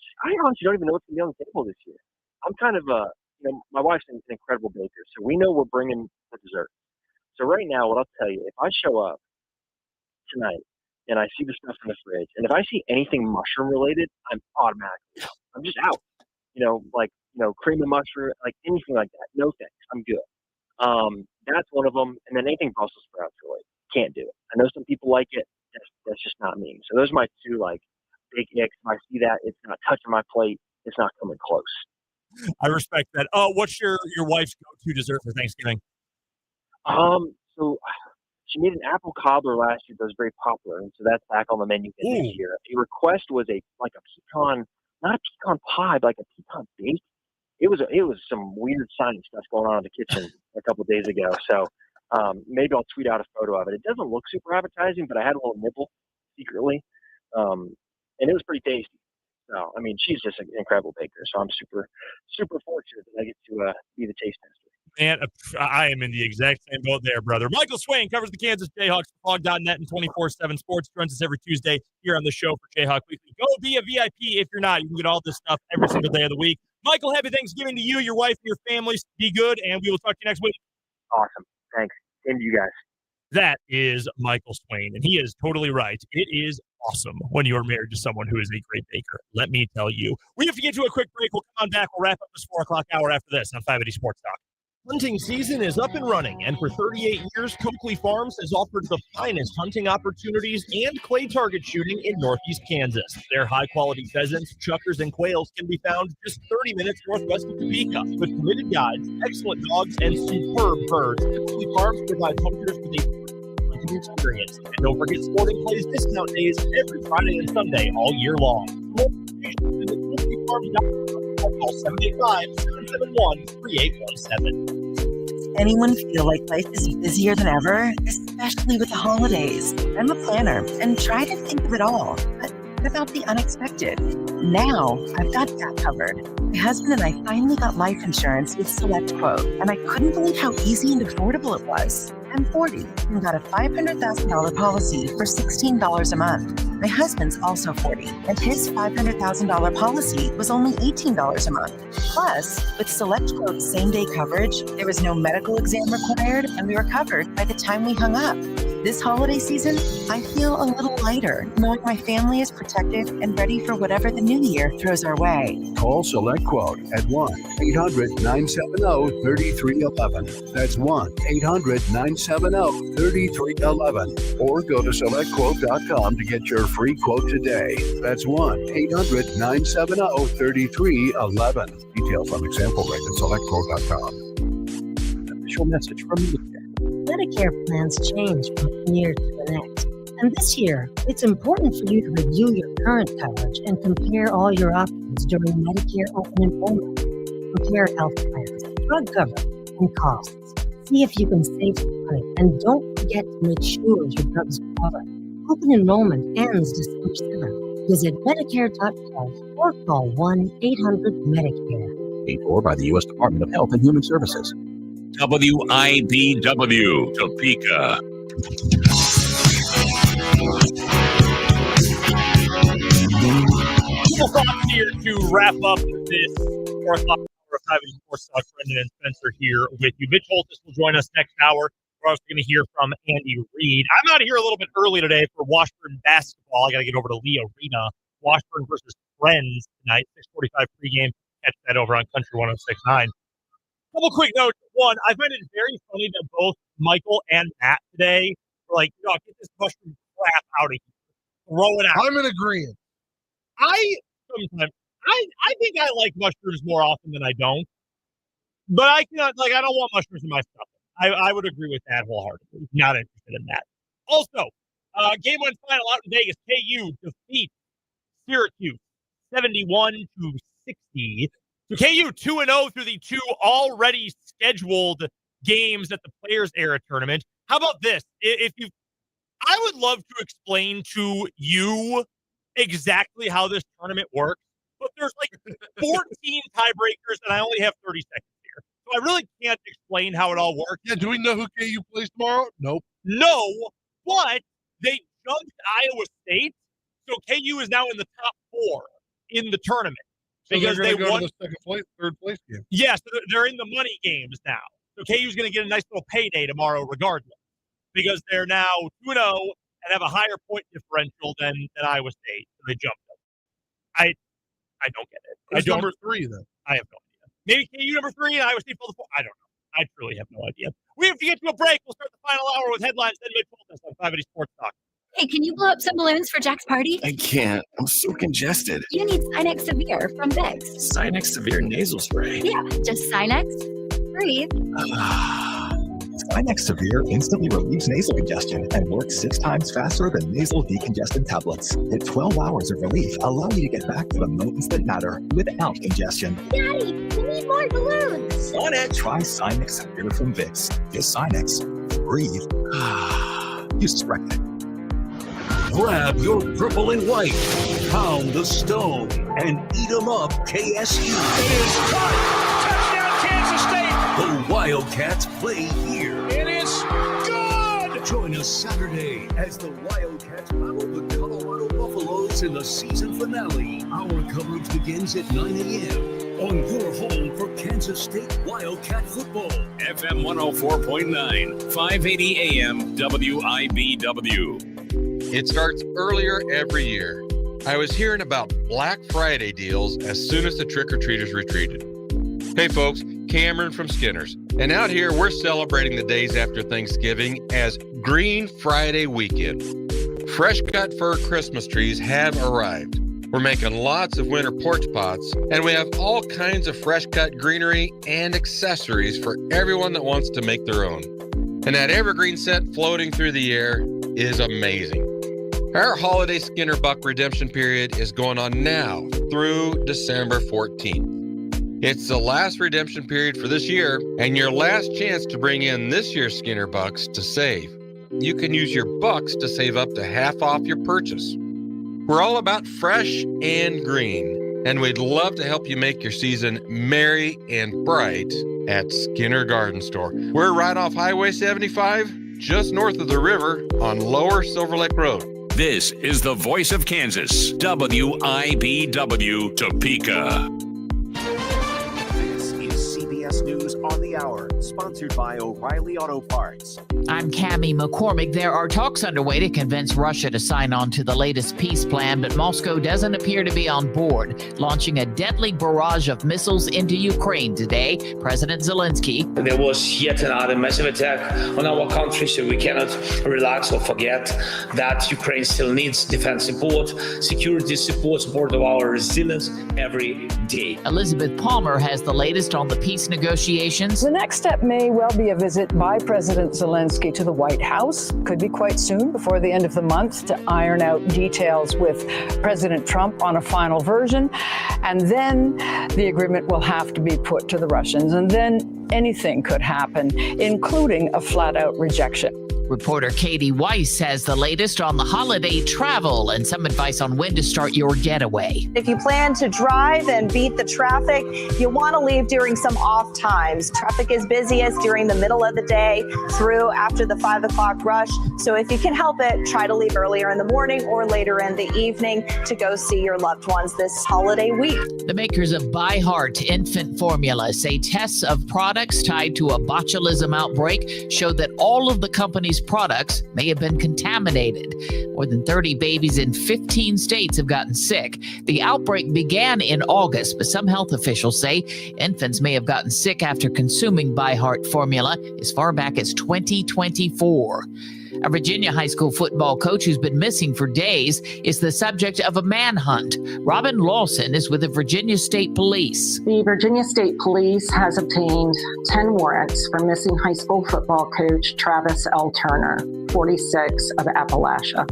honestly don't even know what's going to be on the table this year. I'm kind of my wife's an incredible baker, so we know we're bringing the dessert. So right now, what I'll tell you, if I show up tonight and I see the stuff in the fridge, and if I see anything mushroom related, I'm automatically out. I'm just out. Cream and mushroom, like anything like that. No thanks. I'm good. That's one of them. And then anything Brussels sprouts related. Can't do it. I know some people like it. That's just not me. So those are my two big icks. If I see that, it's not touching my plate. It's not coming close. I respect that. What's your wife's go-to dessert for Thanksgiving? So she made an apple cobbler last year that was very popular, and so that's back on the menu this year. A request was a pecan, not a pecan pie, but like a pecan bake. It was some weird signing stuff going on in the kitchen a couple of days ago. So maybe I'll tweet out a photo of it. It doesn't look super appetizing, but I had a little nibble secretly, and it was pretty tasty. So I mean, she's just an incredible baker. So I'm super, super fortunate that I get to be the taste tester. Man, I am in the exact same boat there, brother. Michael Swain covers the Kansas Jayhawks for Fog.net and 24/7 Sports. Joins us every Tuesday here on the show for Jayhawk Weekly. Go be a VIP if you're not. You can get all this stuff every single day of the week. Michael, happy Thanksgiving to you, your wife, and your families. Be good, and we will talk to you next week. Awesome. Thanks. Same to you guys. That is Michael Swain, and he is totally right. It is awesome when you are married to someone who is a great baker. Let me tell you. We have to get to a quick break. We'll come on back. We'll wrap up this 4 o'clock hour after this on 580 Sports Talk. Hunting season is up and running, and for 38 years, Coakley Farms has offered the finest hunting opportunities and clay target shooting in Northeast Kansas. Their high-quality pheasants, chuckers, and quails can be found just 30 minutes northwest of Topeka. With committed guides, excellent dogs, and superb birds, Coakley Farms provides hunters with a hunting experience. And don't forget Sporting Clays discount days every Friday and Sunday all year long. For more information, visit CoakleyFarms.com. Call 785-771-3817. Does anyone feel like life is busier than ever, especially with the holidays? I'm a planner and try to think of it all, but what about the unexpected? Now I've got that covered. My husband and I finally got life insurance with Select Quote, and I couldn't believe how easy and affordable it was. I'm 40 and got a $500,000 policy for $16 a month. My husband's also 40, and his $500,000 policy was only $18 a month. Plus, with Select Quote's same-day coverage, there was no medical exam required, and we were covered by the time we hung up. This holiday season, I feel a little lighter, knowing my family is protected and ready for whatever the new year throws our way. Call Select Quote at 1-800-970-3311. That's 1-800-970-3311. Or go to SelectQuote.com to get your free quote today. That's 1-800-970-3311. Details on example rate at SelectQuote.com. Official message from Medicare. Medicare plans change from one year to the next. And this year, it's important for you to review your current coverage and compare all your options during Medicare open enrollment. Compare health plans, drug coverage, and costs. See if you can save some money, and don't forget to make sure your drugs are covered. Open enrollment ends December 7th. Visit Medicare.gov or call 1-800-MEDICARE. Paid for by the U.S. Department of Health and Human Services. WIBW, Topeka. Couple thoughts here to wrap up this 4 o'clock hour of 580 Sports Talk. Brendan and Spencer here with you. Mitch Holthus will join us next hour. We're also going to hear from Andy Reid. I'm out of here a little bit early today for Washburn basketball. I got to get over to Lee Arena. Washburn versus Friends tonight, 6:45 pregame. Catch that over on Country 106.9. Couple quick notes. One, I find it very funny that both Michael and Matt today were like, get this mushroom crap out of here. Throw it out. I'm in agreement. I think I like mushrooms more often than I don't. But I don't want mushrooms in my stuff. I would agree with that wholeheartedly. Not interested in that. Also, game one final out in Vegas. KU defeats Syracuse 71-60. So KU 2-0 through the two already scheduled games at the Players Era tournament. How about this? I would love to explain to you exactly how this tournament works, but there's like 14 tiebreakers and I only have 30 seconds here. So I really can't explain how it all works. Yeah, do we know who KU plays tomorrow? Nope. No, but they jumped Iowa State, so KU is now in the top 4 in the tournament. So because they won to the third place game. Yes, they're in the money games now. So KU's going to get a nice little payday tomorrow regardless, because they're now 2-0 and have a higher point differential than Iowa State. So they jumped them. I don't get it. Who's number 3 then? I have no idea. Maybe KU number 3 and Iowa State for the 4. I don't know. I truly have no idea. We have to get to a break. We'll start the final hour with headlines, then Mitch Holthus on 580 Sports Talk. Hey, can you blow up some balloons for Jack's party? I can't. I'm so congested. You need Sinex Severe from Vicks. Sinex Severe nasal spray. Yeah, just Sinex. Breathe. Sinex Severe instantly relieves nasal congestion and works 6 times faster than nasal decongestant tablets. Get 12 hours of relief, allowing you to get back to the moments that matter without congestion. Daddy, we need more balloons. On it. Try Sinex Severe from Vicks. Just Sinex. Breathe. Use as recommended. Grab your purple and white, pound the stone, and eat 'em up, KSU. It is caught. Touchdown, Kansas State. The Wildcats play here. It is good. Join us Saturday as the Wildcats battle the Colorado Buffaloes in the season finale. Our coverage begins at 9 a.m. on your home for Kansas State Wildcat football. FM 104.9, 580 AM, WIBW. It starts earlier every year. I was hearing about Black Friday deals as soon as the trick-or-treaters retreated. Hey folks, Cameron from Skinner's. And out here, we're celebrating the days after Thanksgiving as Green Friday weekend. Fresh-cut fir Christmas trees have arrived. We're making lots of winter porch pots, and we have all kinds of fresh-cut greenery and accessories for everyone that wants to make their own. And that evergreen set floating through the air is amazing. Our holiday Skinner Buck redemption period is going on now through December 14th. It's the last redemption period for this year and your last chance to bring in this year's Skinner Bucks to save. You can use your bucks to save up to half off your purchase. We're all about fresh and green, and we'd love to help you make your season merry and bright at Skinner Garden Store. We're right off Highway 75, just north of the river on Lower Silver Lake Road. This is the voice of Kansas, WIBW Topeka. This is CBS News on the Hour, sponsored by O'Reilly Auto Parts. I'm Cammie McCormick. There are talks underway to convince Russia to sign on to the latest peace plan, but Moscow doesn't appear to be on board, launching a deadly barrage of missiles into Ukraine today. President Zelensky. There was yet another massive attack on our country, so we cannot relax or forget that Ukraine still needs defense support, security support of our resilience every day. Elizabeth Palmer has the latest on the peace negotiations. The next step may well be a visit by President Zelensky to the White House. Could be quite soon, before the end of the month, to iron out details with President Trump on a final version. And then the agreement will have to be put to the Russians. And then anything could happen, including a flat-out rejection. Reporter Katie Weiss has the latest on the holiday travel and some advice on when to start your getaway. If you plan to drive and beat the traffic, you want to leave during some off times. Traffic is busiest during the middle of the day through after the 5 o'clock rush. So if you can help it, try to leave earlier in the morning or later in the evening to go see your loved ones this holiday week. The makers of By Heart infant formula say tests of products tied to a botulism outbreak show that all of the company's products may have been contaminated. More than 30 babies in 15 states have gotten sick. The outbreak began in August, but some health officials say infants may have gotten sick after consuming ByHeart formula as far back as 2024. A Virginia high school football coach who's been missing for days is the subject of a manhunt. Robin Lawson is with the Virginia State Police. The Virginia State Police has obtained 10 warrants for missing high school football coach Travis L. Turner, 46, of Appalachia.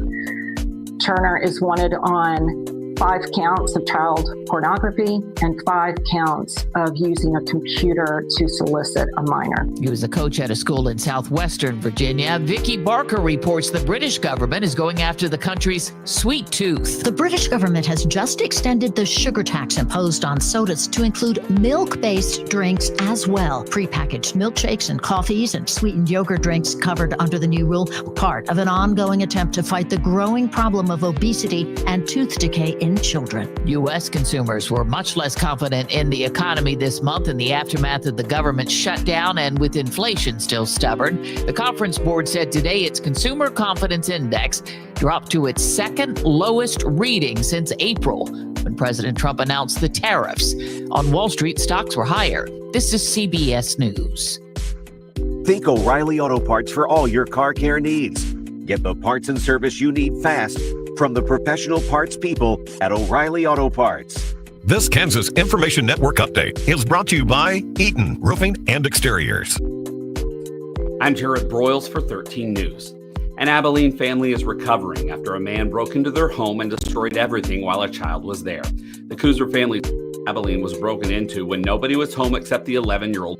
Turner is wanted on 5 counts of child pornography and 5 counts of using a computer to solicit a minor. He was a coach at a school in southwestern Virginia. Vicky Barker reports the British government is going after the country's sweet tooth. The British government has just extended the sugar tax imposed on sodas to include milk-based drinks as well. Prepackaged milkshakes and coffees and sweetened yogurt drinks covered under the new rule, part of an ongoing attempt to fight the growing problem of obesity and tooth decay in children. U.S. consumers were much less confident in the economy this month in the aftermath of the government shutdown and with inflation still stubborn. The Conference Board said today its Consumer Confidence Index dropped to its second lowest reading since April, when President Trump announced the tariffs. On Wall Street, stocks were higher. This is CBS News. Think O'Reilly Auto Parts for all your car care needs. Get the parts and service you need fast from the professional parts people at O'Reilly Auto Parts. This Kansas Information Network update is brought to you by Eaton Roofing and Exteriors. I'm Jared Broyles for 13 News. An Abilene family is recovering after a man broke into their home and destroyed everything while a child was there. The Kuzer family in Abilene was broken into when nobody was home except the 11-year-old.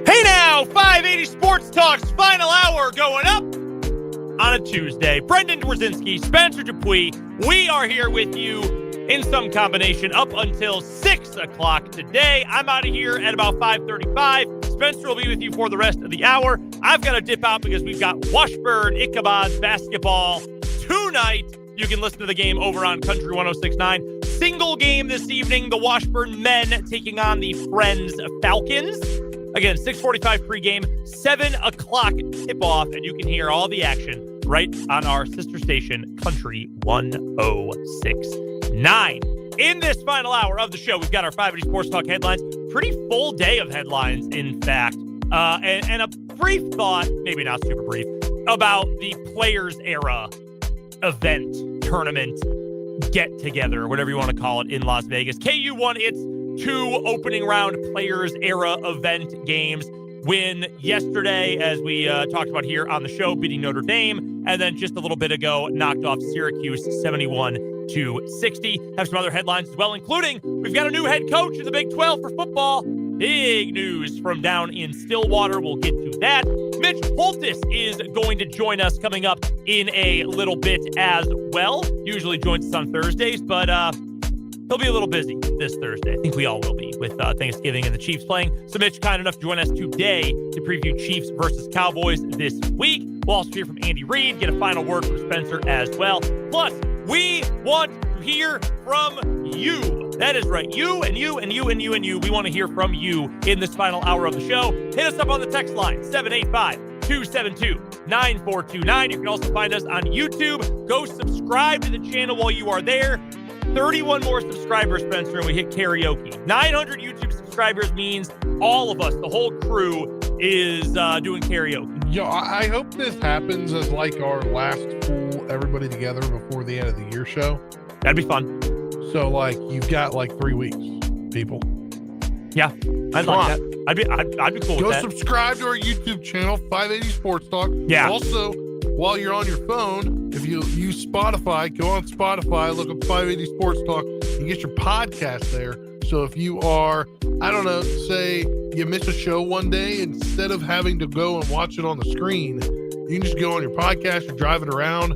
Hey now, 580 Sports Talk's final hour going up on a Tuesday. Brendan Dworzinski, Spencer Dupuis. We are here with you in some combination up until 6 o'clock today. I'm out of here at about 5:35. Spencer will be with you for the rest of the hour. I've got to dip out because we've got Washburn Ichabod basketball tonight. You can listen to the game over on Country 106.9. Single game this evening, the Washburn men taking on the Friends Falcons. Again, 6:45 pregame, 7 o'clock tip-off, and you can hear all the action right on our sister station, Country 106.9. In this final hour of the show, we've got our 580 Sports Talk headlines. Pretty full day of headlines, in fact. And a brief thought, maybe not super brief, about the Players Era event, tournament, get-together, whatever you want to call it, in Las Vegas. KU won its 2 opening round Players Era event games. Win yesterday, as we talked about here on the show, beating Notre Dame, and then just a little bit ago, knocked off Syracuse 71-60. Have some other headlines as well, including we've got a new head coach in the Big 12 for football. Big news from down in Stillwater. We'll get to that. Mitch Holthus is going to join us coming up in a little bit as well. Usually joins us on Thursdays, but he'll be a little busy this Thursday. I think we all will be with Thanksgiving and the Chiefs playing. So Mitch, kind enough to join us today to preview Chiefs versus Cowboys this week. We'll also hear from Andy Reid, get a final word from Spencer as well. Plus, we want to hear from you. That is right. You and you and you and you and you. We want to hear from you in this final hour of the show. Hit us up on the text line, 785-272-9429. You can also find us on YouTube. Go subscribe to the channel while you are there. 31 more subscribers, Spencer, and we hit karaoke. 900 YouTube subscribers means all of us, the whole crew, is doing karaoke. Yo, I hope this happens as like our last full everybody together before the end of the year show. That'd be fun. So like you've got like 3 weeks, people. Yeah, I'd like that. I'd be cool with that. Go subscribe to our YouTube channel, 580 Sports Talk. Yeah. Also, while you're on your phone, if you use Spotify, go on Spotify, look up 580 Sports Talk, and get your podcast there. So if you are, I don't know, say you miss a show one day, instead of having to go and watch it on the screen, you can just go on your podcast, you're driving around,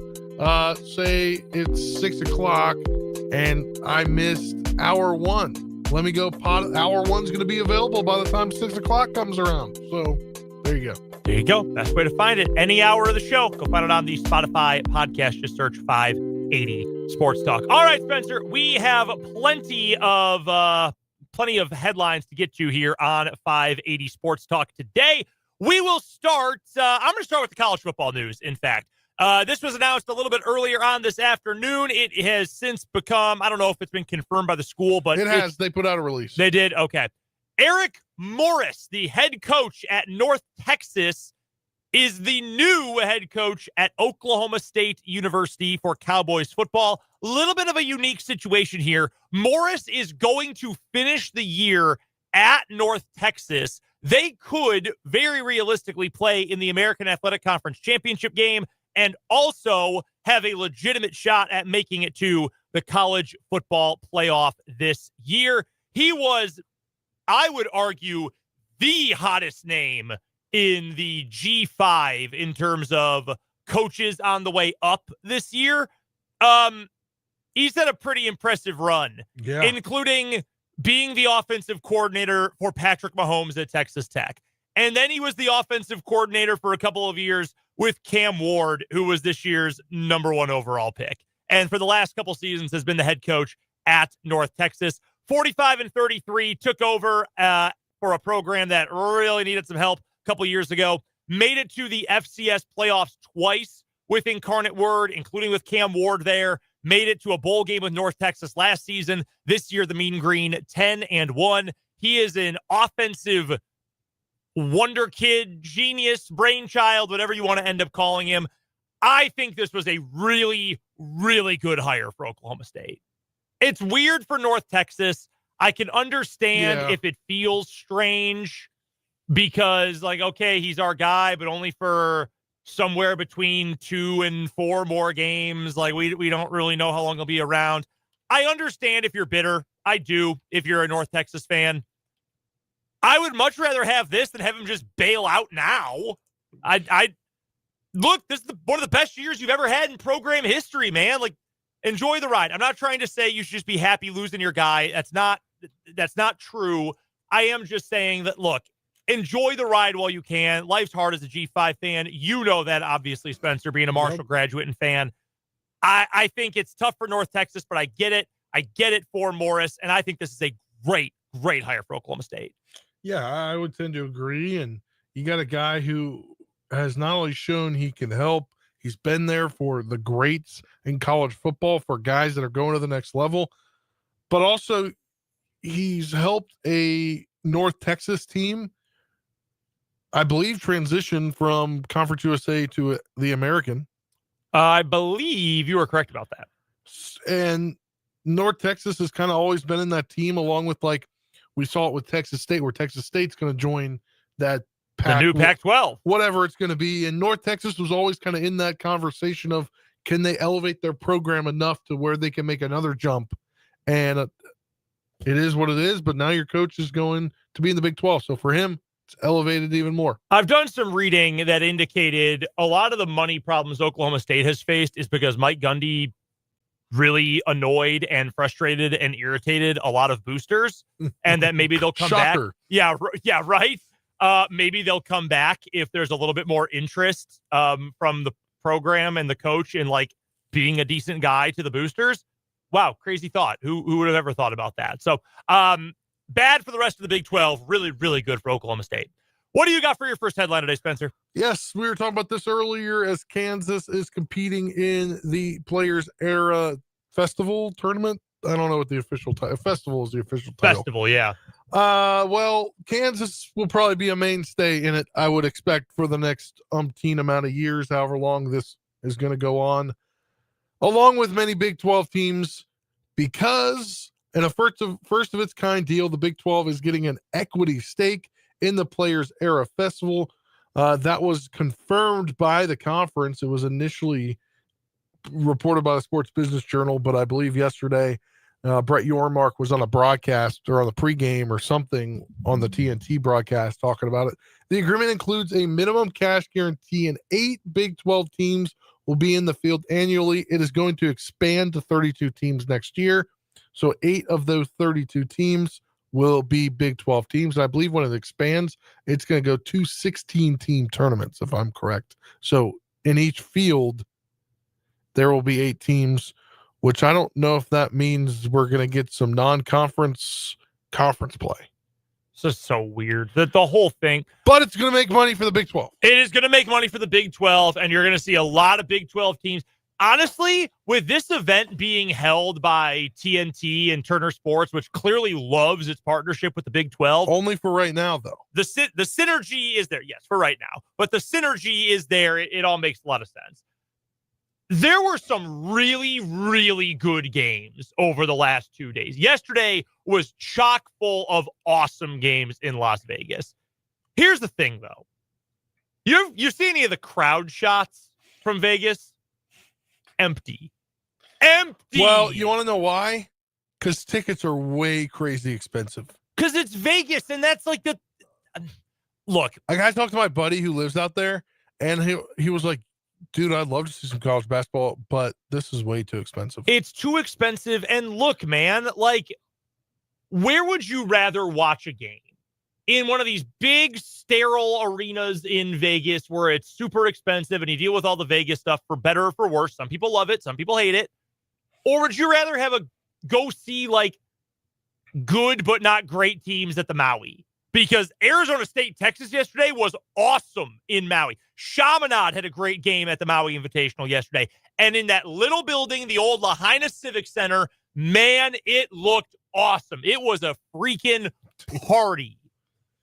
say it's 6 o'clock and I missed hour 1. Let me go, hour 1's going to be available by the time 6 o'clock comes around. So there you go. There you go. Best way to find it. Any hour of the show, go find it on the Spotify podcast. Just search 580 Sports Talk. All right, Spencer, we have plenty of headlines to get to here on 580 Sports Talk today. We will start. I'm going to start with the college football news, in fact. This was announced a little bit earlier on this afternoon. It has since become, I don't know if it's been confirmed by the school, but it has. They put out a release. They did? Okay. Eric Morris, the head coach at North Texas, is the new head coach at Oklahoma State University for Cowboys football. A little bit of a unique situation here. Morris is going to finish the year at North Texas. They could very realistically play in the American Athletic Conference championship game and also have a legitimate shot at making it to the college football playoff this year. He was, I would argue, the hottest name in the G5 in terms of coaches on the way up this year. He's had a pretty impressive run, including being the offensive coordinator for Patrick Mahomes at Texas Tech. And then he was the offensive coordinator for a couple of years with Cam Ward, who was this year's #1 overall pick. And for the last couple seasons has been the head coach at North Texas. 45-33, took over for a program that really needed some help a couple years ago. Made it to the FCS playoffs twice with Incarnate Word, including with Cam Ward there. Made it to a bowl game with North Texas last season. This year, the Mean Green, 10-1. He is an offensive wonder kid, genius, brainchild, whatever you want to end up calling him. I think this was a really, really good hire for Oklahoma State. It's weird for North Texas. I can understand if it feels strange because, like, okay, he's our guy, but only for somewhere between 2 and 4 more games. Like, we don't really know how long he'll be around. I understand if you're bitter. I do, if you're a North Texas fan. I would much rather have this than have him just bail out now. look, this is one of the best years you've ever had in program history, man. Like, enjoy the ride. I'm not trying to say you should just be happy losing your guy. That's not true. I am just saying that, look, enjoy the ride while you can. Life's hard as a G5 fan. You know that, obviously, Spencer, being a Marshall graduate and fan. I think it's tough for North Texas, but I get it. I get it for Morris, and I think this is a great, great hire for Oklahoma State. Yeah, I would tend to agree. And you got a guy who has not only shown he can help, he's been there for the greats in college football, for guys that are going to the next level, but also he's helped a North Texas team, I believe, transition from Conference USA to the American. I believe you were correct about that. And North Texas has kind of always been in that team, along with, like, we saw it with Texas State, where Texas State's going to join that the new Pac-12, whatever it's going to be. And North Texas was always kind of in that conversation of, can they elevate their program enough to where they can make another jump? And it is what it is, but now your coach is going to be in the Big 12. So for him, it's elevated even more. I've done some reading that indicated a lot of the money problems Oklahoma State has faced is because Mike Gundy really annoyed and frustrated and irritated a lot of boosters, and that maybe they'll come back. Yeah, right. Maybe they'll come back if there's a little bit more interest from the program and the coach in, like, being a decent guy to the boosters. Wow, crazy thought. Who would have ever thought about that? So bad for the rest of the Big 12. Really, really good for Oklahoma State. What do you got for your first headline today, Spencer? Yes, we were talking about this earlier, as Kansas is competing in the Players Era Festival tournament. I don't know what the official title. Festival is the official title. Festival, yeah. Well, Kansas will probably be a mainstay in it, I would expect, for the next umpteen amount of years, however long this is going to go on, along with many Big 12 teams, because in a first of its kind deal, the Big 12 is getting an equity stake in the Players Era Festival. That was confirmed by the conference. It was initially reported by the Sports Business Journal, but I believe yesterday Brett Yormark was on a broadcast or on the pregame or something on the TNT broadcast talking about it. The agreement includes a minimum cash guarantee, and 8 Big 12 teams will be in the field annually. It is going to expand to 32 teams next year. So 8 of those 32 teams will be Big 12 teams. And I believe when it expands, it's going to go to 16-team tournaments, if I'm correct. So in each field, there will be 8 teams, which I don't know if that means we're going to get some non-conference conference play. So weird, that the whole thing. But it's going to make money for the Big 12. It is going to make money for the Big 12, and you're going to see a lot of Big 12 teams. Honestly, with this event being held by TNT and Turner Sports, which clearly loves its partnership with the Big 12. Only for right now, though. The synergy is there. Yes, for right now. But the synergy is there. It all makes a lot of sense. There were some really, really good games over the last 2 days. Yesterday was chock full of awesome games in Las Vegas. Here's the thing, though. You see any of the crowd shots from Vegas? Empty. Well, you want to know why? Because tickets are way crazy expensive. Because it's Vegas, and that's like the... Look. I talked to my buddy who lives out there, and he was like, dude, I'd love to see some college basketball, but this is way too expensive. It's too expensive. And look, man, like, where would you rather watch a game? In one of these big, sterile arenas in Vegas where it's super expensive and you deal with all the Vegas stuff for better or for worse. Some people love it. Some people hate it. Or would you rather go see, like, good but not great teams at the Maui? Because Arizona State, Texas yesterday was awesome in Maui. Chaminade had a great game at the Maui Invitational yesterday. And in that little building, the old Lahaina Civic Center, man, it looked awesome. It was a freaking party.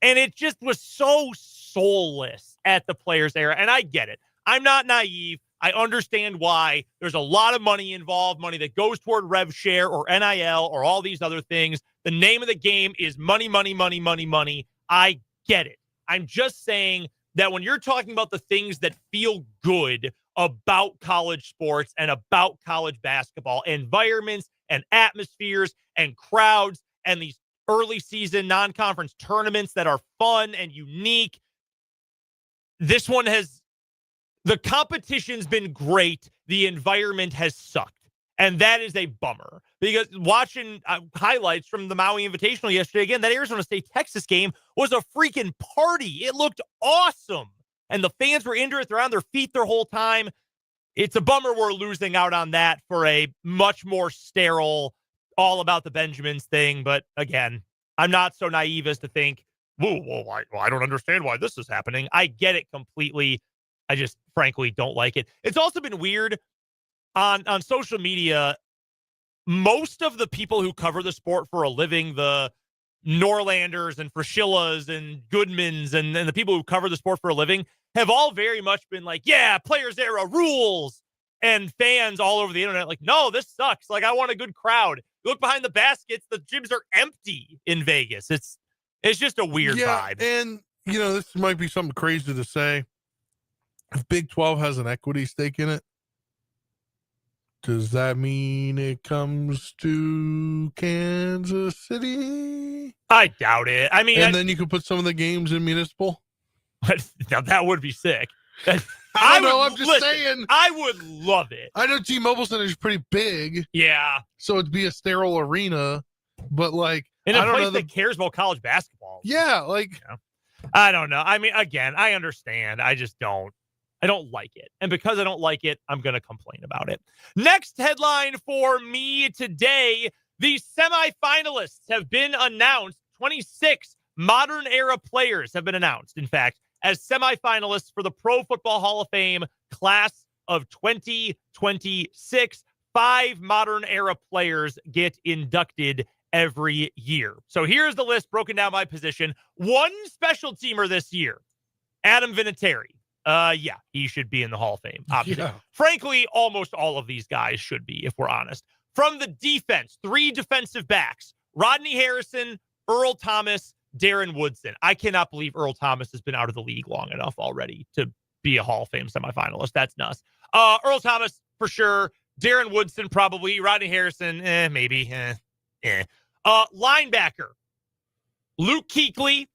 And it just was so soulless at the Players Era. And I get it. I'm not naive. I understand why. There's a lot of money involved, money that goes toward rev share or NIL or all these other things. The name of the game is money, money, money, money, money. I get it. I'm just saying that when you're talking about the things that feel good about college sports and about college basketball, environments and atmospheres and crowds and these early season non-conference tournaments that are fun and unique, this one has The competition's been great. The environment has sucked. And that is a bummer because watching highlights from the Maui Invitational yesterday, again, that Arizona State-Texas game was a freaking party. It looked awesome. And the fans were into it. They're on their feet their whole time. It's a bummer we're losing out on that for a much more sterile, all about the Benjamins thing. But again, I'm not so naive as to think, I don't understand why this is happening. I get it completely. I just frankly don't like it. It's also been weird on social media. Most of the people who cover the sport for a living, the Norlanders and Fraschillas and Goodmans and the people who cover the sport for a living have all very much been like, yeah, players era rules. And fans all over the internet like, no, this sucks. Like, I want a good crowd. You look behind the baskets, the gyms are empty in Vegas. It's just a weird vibe. And, this might be something crazy to say. If Big 12 has an equity stake in it, does that mean it comes to Kansas City? I doubt it. I mean, and then you could put some of the games in municipal. Now that would be sick. I don't know. I'm just saying. I would love it. I know T-Mobile Center is pretty big. Yeah. So it'd be a sterile arena, but like, in a place that cares about college basketball. Yeah. Like, I don't know. I mean, again, I understand. I just don't. I don't like it. And because I don't like it, I'm going to complain about it. Next headline for me today, the semifinalists have been announced. 26 modern era players have been announced, in fact, as semifinalists for the Pro Football Hall of Fame class of 2026. 5 modern era players get inducted every year. So here's the list broken down by position. One special teamer this year, Adam Vinatieri. Yeah, he should be in the Hall of Fame, obviously. Yeah. Frankly, almost all of these guys should be, if we're honest. From the defense, 3 defensive backs, Rodney Harrison, Earl Thomas, Darren Woodson. I cannot believe Earl Thomas has been out of the league long enough already to be a Hall of Fame semifinalist. That's nuts. Earl Thomas, for sure. Darren Woodson, probably. Rodney Harrison, maybe. Linebacker, Luke Kuechly,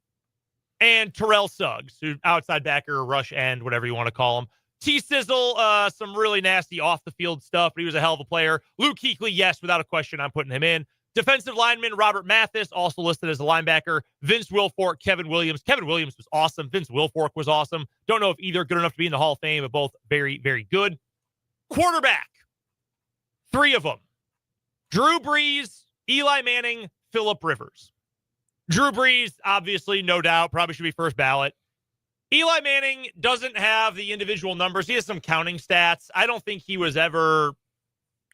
and Terrell Suggs, who outside backer, rush end, whatever you want to call him. T-Sizzle, some really nasty off-the-field stuff, but he was a hell of a player. Luke Kuechly, yes, without a question, I'm putting him in. Defensive lineman, Robert Mathis, also listed as a linebacker. Vince Wilfork, Kevin Williams. Kevin Williams was awesome. Vince Wilfork was awesome. Don't know if either good enough to be in the Hall of Fame, but both very, very good. Quarterback, 3 of them. Drew Brees, Eli Manning, Phillip Rivers. Drew Brees, obviously, no doubt, probably should be first ballot. Eli Manning doesn't have the individual numbers. He has some counting stats. I don't think he was ever,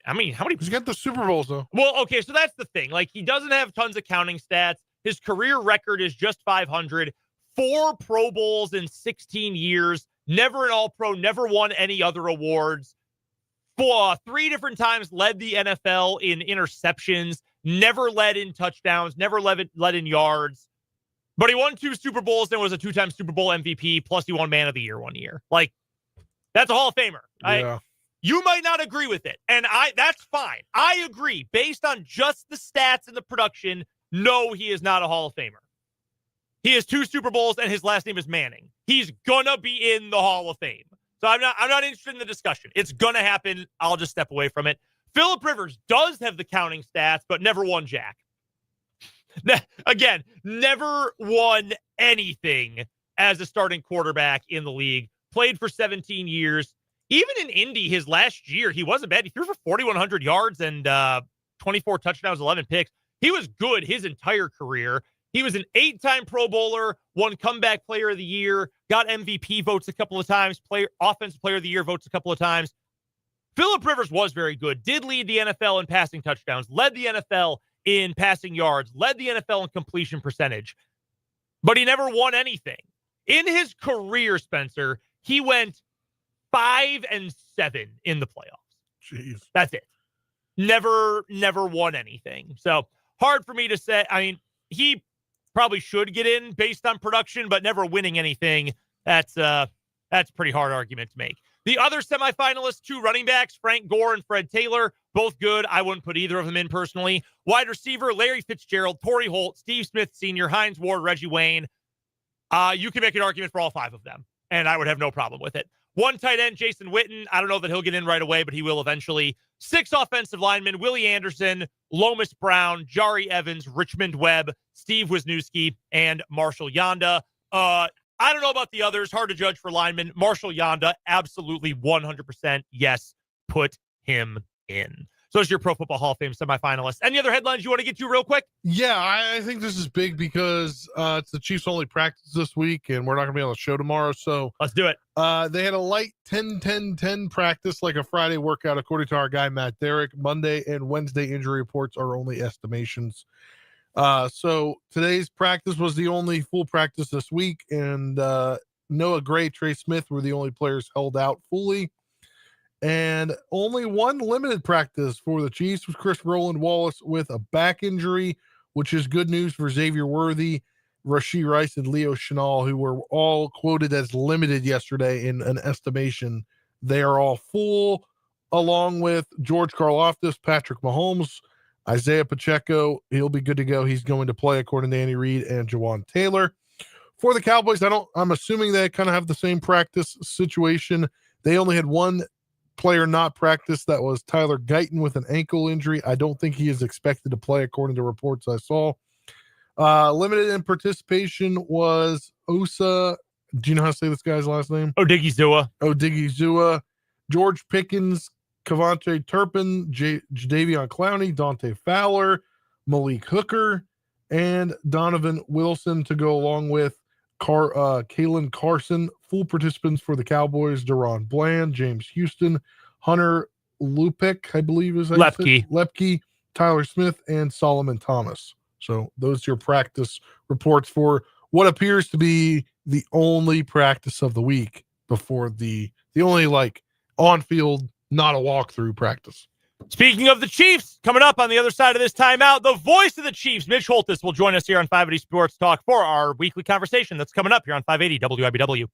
how many? He's got the Super Bowls, though. Well, okay, so that's the thing. Like, he doesn't have tons of counting stats. His career record is just 500. 4 Pro Bowls in 16 years. Never an All-Pro, never won any other awards. 3 different times led the NFL in interceptions. Never led in touchdowns, never led in yards. But he won 2 Super Bowls and was a 2-time Super Bowl MVP, plus he won Man of the Year one year. Like, that's a Hall of Famer. Yeah. You might not agree with it, and that's fine. I agree. Based on just the stats and the production, no, he is not a Hall of Famer. He has 2 Super Bowls, and his last name is Manning. He's gonna be in the Hall of Fame. So I'm not interested in the discussion. It's gonna happen. I'll just step away from it. Phillip Rivers does have the counting stats, but never won jack. Again, never won anything as a starting quarterback in the league. Played for 17 years. Even in Indy, his last year, he wasn't bad. He threw for 4,100 yards and 24 touchdowns, 11 picks. He was good his entire career. He was an 8-time Pro Bowler, won Comeback Player of the Year, got MVP votes a couple of times, Offensive Player of the Year votes a couple of times. Phillip Rivers was very good, did lead the NFL in passing touchdowns, led the NFL in passing yards, led the NFL in completion percentage, but he never won anything. In his career, Spencer, he went 5-7 in the playoffs. Jeez. That's it. Never won anything. So hard for me to say. I mean, he probably should get in based on production, but never winning anything. That's a pretty hard argument to make. The other semifinalists, 2 running backs, Frank Gore and Fred Taylor, both good. I wouldn't put either of them in personally. Wide receiver, Larry Fitzgerald, Torrey Holt, Steve Smith Sr., Hines Ward, Reggie Wayne. You can make an argument for all 5 of them, and I would have no problem with it. One tight end, Jason Witten. I don't know that he'll get in right away, but he will eventually. 6 offensive linemen, Willie Anderson, Lomas Brown, Jari Evans, Richmond Webb, Steve Wisniewski, and Marshall Yanda. I don't know about the others. Hard to judge for linemen. Marshall Yanda, absolutely 100% yes, put him in. So it's your Pro Football Hall of Fame semifinalist. Any other headlines you want to get to real quick? Yeah, I think this is big because it's the Chiefs' only practice this week, and we're not going to be on the show tomorrow. So let's do it. They had a light 10-10-10 practice, like a Friday workout, according to our guy, Matt Derrick. Monday and Wednesday injury reports are only estimations. So today's practice was the only full practice this week, and Noah Gray, Trey Smith were the only players held out fully. And only one limited practice for the Chiefs was Chris Roland Wallace with a back injury, which is good news for Xavier Worthy, Rashee Rice, and Leo Chenal, who were all quoted as limited yesterday in an estimation. They are all full, along with George Karlaftis, Patrick Mahomes, Isaiah Pacheco. He'll be good to go. He's going to play, according to Andy Reid and Jawan Taylor. For the Cowboys, I'm assuming they kind of have the same practice situation. They only had one player not practice. That was Tyler Guyton with an ankle injury. I don't think he is expected to play, according to reports I saw. Limited in participation was Osa. Do you know how to say this guy's last name? Odigizua. George Pickens, Kavontae Turpin, Jadeveon Clowney, Dante Fowler, Malik Hooker, and Donovan Wilson to go along with Kalen Carson. Full participants for the Cowboys: Deron Bland, James Houston, Hunter Lupick, I believe is Lepke, Tyler Smith, and Solomon Thomas. So those are your practice reports for what appears to be the only practice of the week before the only on-field, not a walkthrough practice. Speaking of the Chiefs, coming up on the other side of this timeout, the voice of the Chiefs, Mitch Holthus, will join us here on 580 Sports Talk for our weekly conversation that's coming up here on 580 WIBW.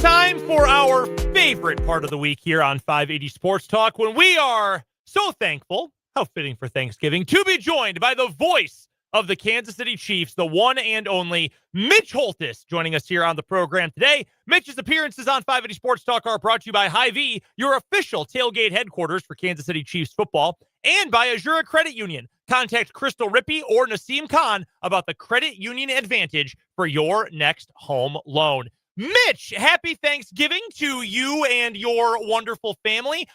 time for our favorite part of the week here on 580 Sports Talk, when we are so thankful, how fitting for Thanksgiving, to be joined by the voice of the Kansas City Chiefs, the one and only Mitch Holthus, joining us here on the program today. Mitch's appearances on 580 Sports Talk are brought to you by Hy-Vee, your official tailgate headquarters for Kansas City Chiefs football, and by Azura Credit Union. Contact Crystal Rippey or Naseem Khan about the credit union advantage for your next home loan. Mitch, happy Thanksgiving to you and your wonderful family.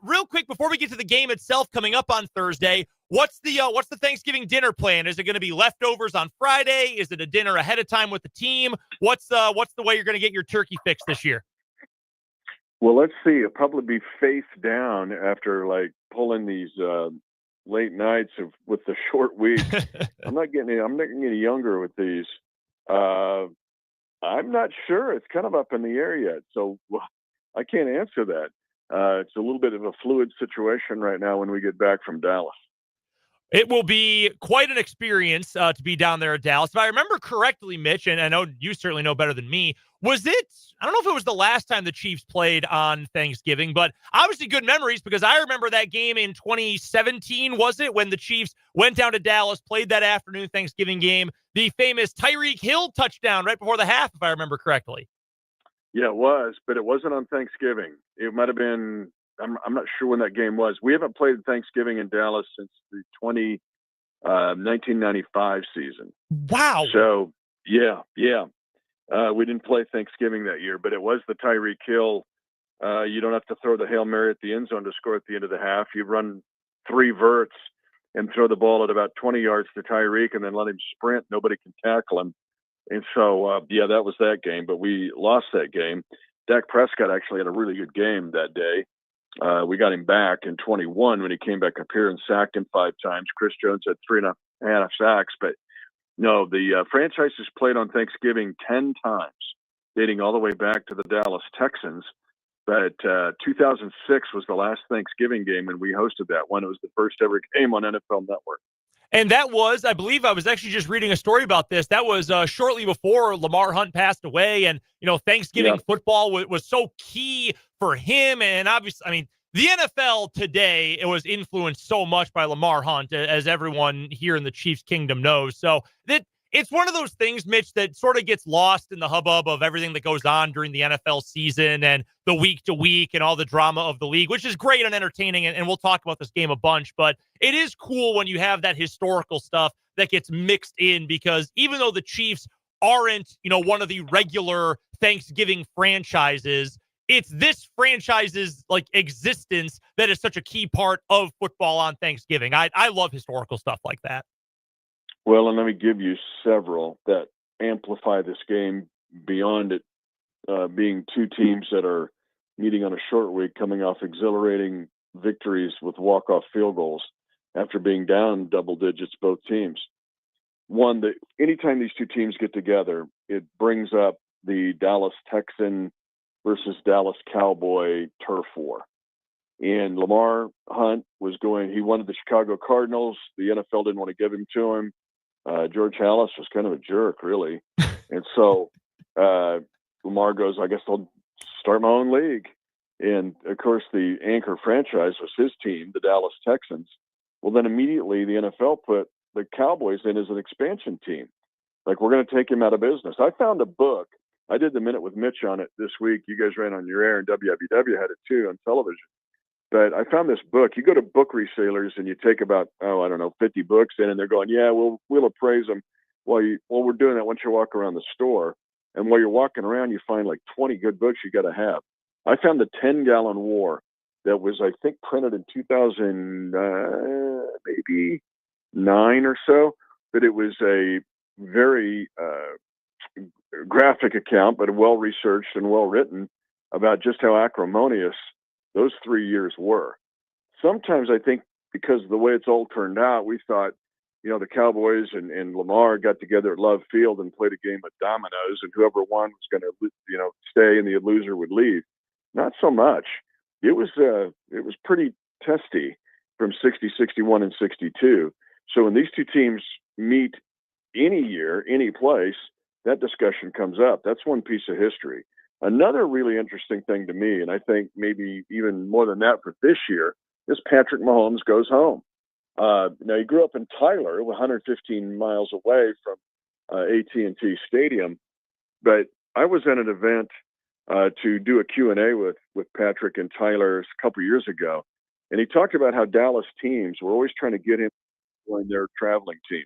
Real quick, before we get to the game itself coming up on Thursday, what's the Thanksgiving dinner plan? Is it going to be leftovers on Friday? Is it a dinner ahead of time with the team? What's the way you're going to get your turkey fix this year? Well, let's see. It'll probably be face down after pulling these late nights with the short week. I'm not getting any younger with these. I'm not sure. It's kind of up in the air yet, so I can't answer that. It's a little bit of a fluid situation right now when we get back from Dallas. It will be quite an experience to be down there at Dallas. If I remember correctly, Mitch, and I know you certainly know better than me, I don't know if it was the last time the Chiefs played on Thanksgiving, but obviously good memories, because I remember that game in 2017, was it, when the Chiefs went down to Dallas, played that afternoon Thanksgiving game, the famous Tyreek Hill touchdown right before the half, if I remember correctly. Yeah, it was, but it wasn't on Thanksgiving. It might have been, I'm not sure when that game was. We haven't played Thanksgiving in Dallas since the 1995 season. Wow. So, yeah. We didn't play Thanksgiving that year, but it was the Tyreek Hill. You don't have to throw the Hail Mary at the end zone to score at the end of the half. You run 3 verts and throw the ball at about 20 yards to Tyreek and then let him sprint. Nobody can tackle him. And so, that was that game, but we lost that game. Dak Prescott actually had a really good game that day. We got him back in 21 when he came back up here and sacked him 5 times. Chris Jones had 3.5 sacks, but no, the franchise has played on Thanksgiving 10 times, dating all the way back to the Dallas Texans. But 2006 was the last Thanksgiving game, and we hosted that one. It was the first ever game on NFL Network. And that was, I believe, I was actually just reading a story about this. That was shortly before Lamar Hunt passed away. And, Thanksgiving football was so key for him. And obviously, the NFL today, it was influenced so much by Lamar Hunt, as everyone here in the Chiefs kingdom knows. So it's one of those things, Mitch, that sort of gets lost in the hubbub of everything that goes on during the NFL season and the week to week and all the drama of the league, which is great and entertaining. And we'll talk about this game a bunch, but it is cool when you have that historical stuff that gets mixed in, because even though the Chiefs aren't, one of the regular Thanksgiving franchises, it's this franchise's existence that is such a key part of football on Thanksgiving. I love historical stuff like that. Well, and let me give you several that amplify this game beyond it being 2 teams that are meeting on a short week, coming off exhilarating victories with walk-off field goals after being down double digits, both teams. One, that anytime these 2 teams get together, it brings up the Dallas Texan versus Dallas Cowboy turf war. And Lamar Hunt he wanted the Chicago Cardinals. The NFL didn't want to give him to him. George Halas was kind of a jerk, really. And so Lamar goes, I guess I'll start my own league. And, of course, the anchor franchise was his team, the Dallas Texans. Well, then immediately the NFL put the Cowboys in as an expansion team. We're going to take him out of business. I found a book. I did the Minute with Mitch on it this week. You guys ran on your air, and WWW had it too on television. But I found this book. You go to book resellers and you take about, 50 books in, and they're going, yeah, we'll appraise them. Well, we're doing that once you walk around the store. And while you're walking around, you find 20 good books you got to have. I found the 10-Gallon War that was, I think, printed in 2000, maybe 9 or so. But it was a very graphic account, but well-researched and well-written about just how acrimonious those 3 years were. Sometimes I think because of the way it's all turned out, we thought, the Cowboys and Lamar got together at Love Field and played a game of dominoes, and whoever won was going to, stay and the loser would leave. Not so much. It was pretty testy from 60, 61, and 62. So when these 2 teams meet any year, any place, that discussion comes up. That's one piece of history. Another really interesting thing to me, and I think maybe even more than that for this year, is Patrick Mahomes goes home. Now, he grew up in Tyler, 115 miles away from AT&T Stadium, but I was at an event to do a Q&A with Patrick and Tyler a couple years ago, and he talked about how Dallas teams were always trying to get him to join their traveling team,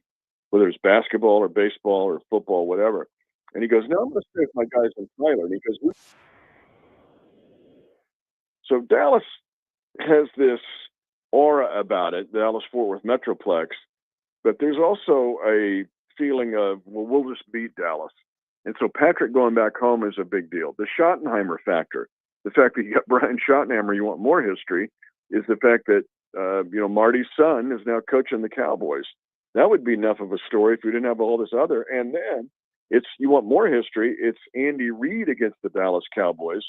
whether it's basketball or baseball or football, whatever. And he goes, "No, I'm going to stay with my guys in Tyler." And he goes, so Dallas has this aura about it, Dallas-Fort Worth Metroplex, but there's also a feeling of, well, we'll just beat Dallas. And so Patrick going back home is a big deal. The Schottenheimer factor, the fact that you got Brian Schottenheimer, you want more history, is the fact that, Marty's son is now coaching the Cowboys. That would be enough of a story if we didn't have all this other. And then you want more history, it's Andy Reid against the Dallas Cowboys,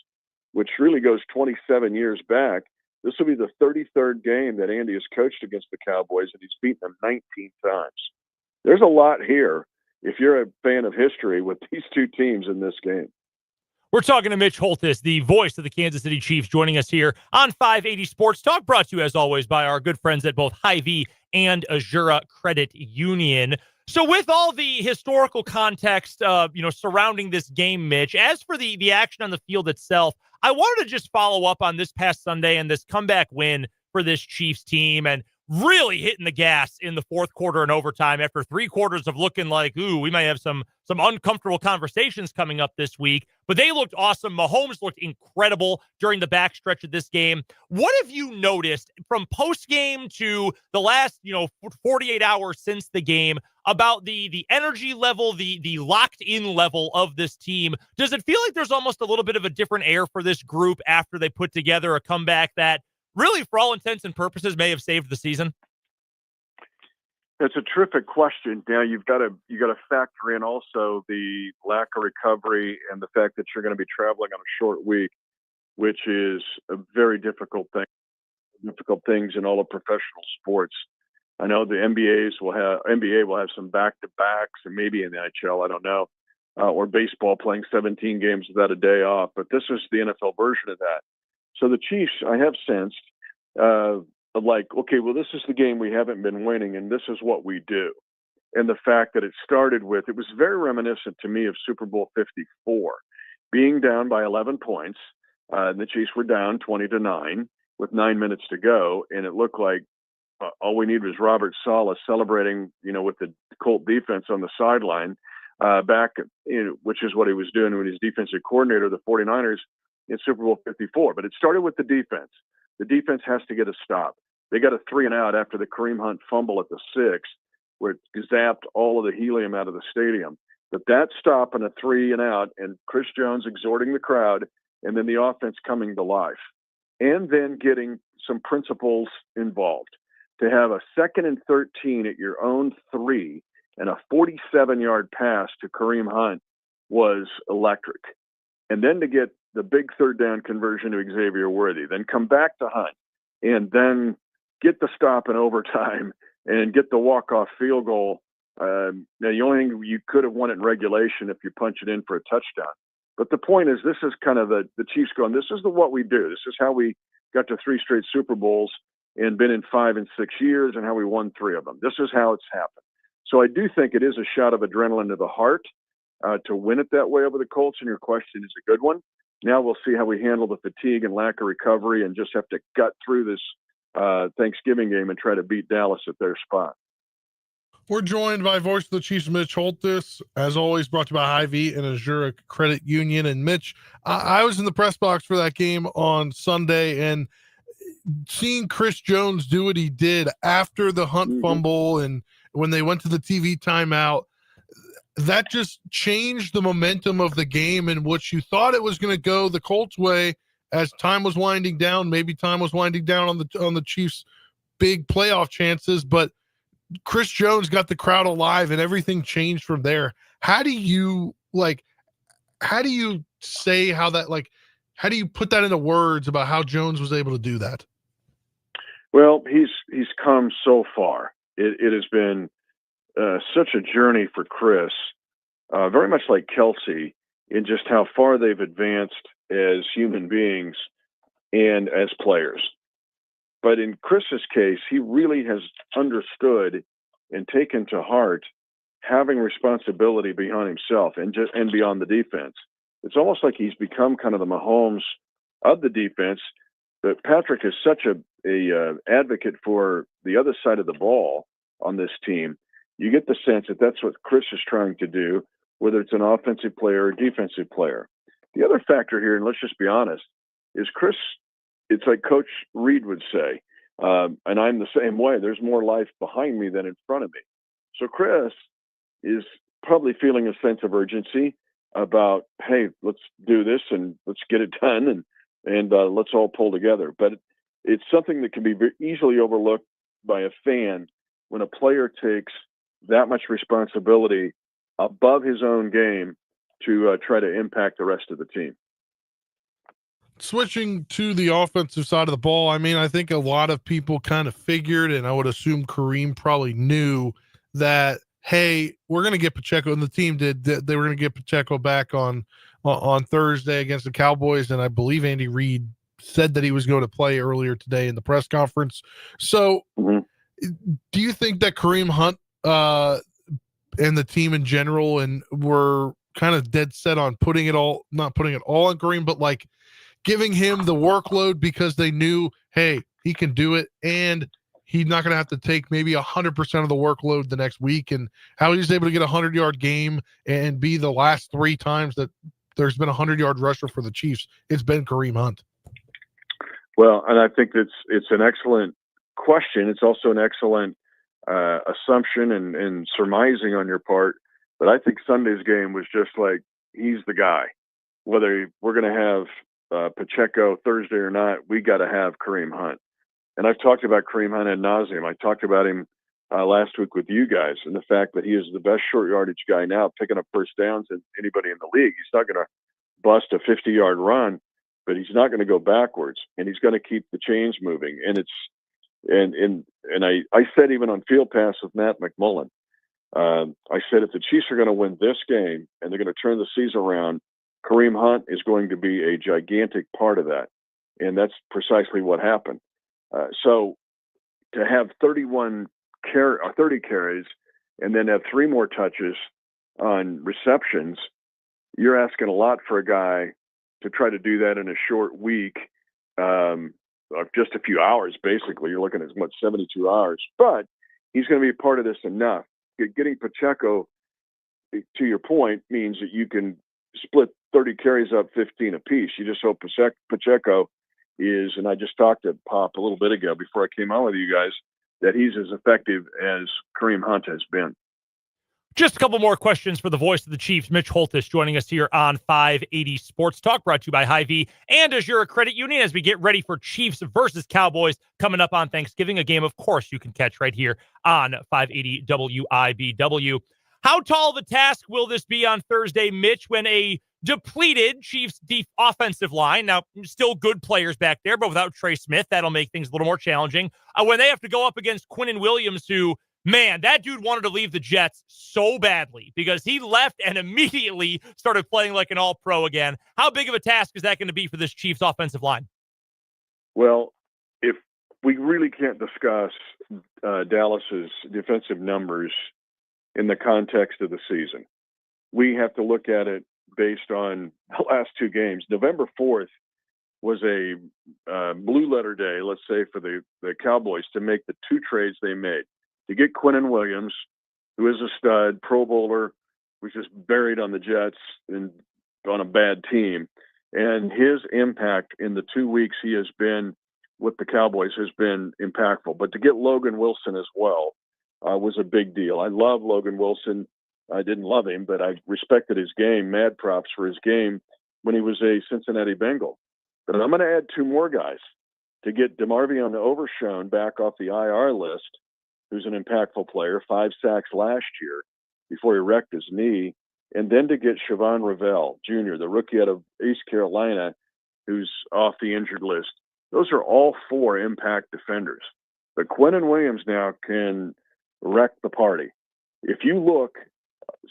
which really goes 27 years back. This will be the 33rd game that Andy has coached against the Cowboys, and he's beaten them 19 times. There's a lot here if you're a fan of history with these two teams in this game. We're talking to Mitch Holthus, the voice of the Kansas City Chiefs, joining us here on 580 Sports Talk, brought to you, as always, by our good friends at both Hy-Vee and Azura Credit Union. So with all the historical context, surrounding this game, Mitch, as for the action on the field itself, I wanted to just follow up on this past Sunday and this comeback win for this Chiefs team, and really hitting the gas in the fourth quarter and overtime after 3 quarters of looking like, we may have some uncomfortable conversations coming up this week. But they looked awesome. Mahomes looked incredible during the backstretch of this game. What have you noticed from post-game to the last, 48 hours since the game about the energy level, the locked-in level of this team? Does it feel like there's almost a little bit of a different air for this group after they put together a comeback that really, for all intents and purposes, may have saved the season? That's a terrific question. Now you got to factor in also the lack of recovery and the fact that you're going to be traveling on a short week, which is a very difficult thing. Difficult things in all of professional sports. I know the NBA will have some back-to-backs, and maybe in the NHL, I don't know, or baseball playing 17 games without a day off. But this is the NFL version of that. So the Chiefs, I have sensed, okay, well, this is the game we haven't been winning, and this is what we do. And the fact that it started with, it was very reminiscent to me of Super Bowl 54, being down by 11 points. And the Chiefs were down 20-9 with 9 minutes to go, and it looked like all we needed was Robert Saleh celebrating, with the Colt defense on the sideline which is what he was doing when he was defensive coordinator of the 49ers in Super Bowl 54. But it started with the defense. The defense has to get a stop. They got a 3-and-out after the Kareem Hunt fumble at the 6, where it zapped all of the helium out of the stadium. But that stop and a 3-and-out, and Chris Jones exhorting the crowd, and then the offense coming to life, and then getting some principles involved. To have a 2nd and 13 at your own 3 and a 47-yard pass to Kareem Hunt was electric. And then to get the big 3rd down conversion to Xavier Worthy, then come back to Hunt, and then get the stop in overtime and get the walk-off field goal. Now, the only thing you could have won it in regulation if you punch it in for a touchdown. But the point is, this is kind of the Chiefs going, this is what we do. This is how we got to 3 straight Super Bowls and been in 5 and 6 years, and how we won 3 of them. This is how it's happened. So I do think it is a shot of adrenaline to the heart to win it that way over the Colts, and your question is a good one. Now we'll see how we handle the fatigue and lack of recovery and just have to gut through this Thanksgiving game and try to beat Dallas at their spot. We're joined by voice of the Chiefs, Mitch Holthus, as always, brought to you by Hy-Vee and Azura Credit Union. And Mitch, I was in the press box for that game on Sunday, and seeing Chris Jones do what he did after the Hunt fumble and when they went to the TV timeout, that just changed the momentum of the game, in which you thought it was going to go the Colts' way as time was winding down. Maybe time was winding down on the Chiefs' big playoff chances, but Chris Jones got the crowd alive and everything changed from there. How do you say how do you put that into words about how Jones was able to do that? Well, he's come so far. It has been such a journey for Chris, very much like Kelsey in just how far they've advanced as human beings and as players. But in Chris's case, he really has understood and taken to heart having responsibility beyond himself and beyond the defense. It's almost like he's become kind of the Mahomes of the defense. But Patrick is such a advocate for the other side of the ball on this team. You get the sense that that's what Chris is trying to do, whether it's an offensive player or defensive player. The other factor here, and let's just be honest, is Chris. It's like Coach Reed would say, and I'm the same way. There's more life behind me than in front of me. So Chris is probably feeling a sense of urgency about, hey, let's do this and let's get it done and let's all pull together. But it's something that can be very easily overlooked by a fan when a player takes that much responsibility above his own game to try to impact the rest of the team. Switching to the offensive side of the ball, I mean, I think a lot of people kind of figured, and I would assume Kareem probably knew that, hey, we're going to get Pacheco, and the team did. They were going to get Pacheco back on Thursday against the Cowboys, and I believe Andy Reid said that he was going to play earlier today in the press conference. So do you think that Kareem Hunt and the team in general and were kind of dead set on not putting it all on Kareem, but like giving him the workload because they knew, hey, he can do it, and he's not going to have to take maybe 100% of the workload the next week, and how he's able to get a 100-yard game and be the last 3 times that there's been a 100-yard rusher for the Chiefs, it's been Kareem Hunt. Well, and I think it's an excellent question. It's also an excellent assumption and surmising on your part. But I think Sunday's game was just like, he's the guy. Whether we're going to have Pacheco Thursday or not, we got to have Kareem Hunt. And I've talked about Kareem Hunt ad nauseum. I talked about him last week with you guys, and the fact that he is the best short yardage guy now, picking up first downs than anybody in the league. He's not going to bust a 50-yard run, but he's not going to go backwards, and he's going to keep the chains moving. And I said, even on Field Pass with Matt McMullen, I said, if the Chiefs are going to win this game and they're going to turn the season around, Kareem Hunt is going to be a gigantic part of that. And that's precisely what happened. So to have 30 carries and then have 3 more touches on receptions, you're asking a lot for a guy to try to do that in a short week, of just a few hours, basically. You're looking at as much 72 hours. But he's going to be a part of this enough. Getting Pacheco, to your point, means that you can split 30 carries up 15 apiece. You just hope Pacheco is, and I just talked to Pop a little bit ago before I came on with you guys, that he's as effective as Kareem Hunt has been. Just a couple more questions for the voice of the Chiefs, Mitch Holthus, joining us here on 580 Sports Talk, brought to you by Hy-Vee and Azure Credit Union as we get ready for Chiefs versus Cowboys coming up on Thanksgiving, a game, of course, you can catch right here on 580 WIBW. How tall of a task will this be on Thursday, Mitch, when a depleted Chiefs offensive line, now still good players back there, but without Trey Smith, that'll make things a little more challenging, when they have to go up against Quinnen Williams, who, man, that dude wanted to leave the Jets so badly because he left and immediately started playing like an all-pro again. How big of a task is that going to be for this Chiefs offensive line? Well, if we really can't discuss Dallas's defensive numbers in the context of the season, we have to look at it based on the last 2 games. November 4th was a blue letter day, let's say, for the Cowboys to make the 2 trades they made. To get Quinnen Williams, who is a stud, Pro Bowler, was just buried on the Jets and on a bad team. And his impact in the 2 weeks he has been with the Cowboys has been impactful. But to get Logan Wilson as well was a big deal. I love Logan Wilson. I didn't love him, but I respected his game. Mad props for his game when he was a Cincinnati Bengal. But I'm going to add 2 more guys to get DeMarvion Overshown back off the IR list, who's an impactful player, 5 sacks last year before he wrecked his knee, and then to get Siobhan Ravel Jr., the rookie out of East Carolina, who's off the injured list. Those are all 4 impact defenders. But Quinnen Williams now can wreck the party. If you look,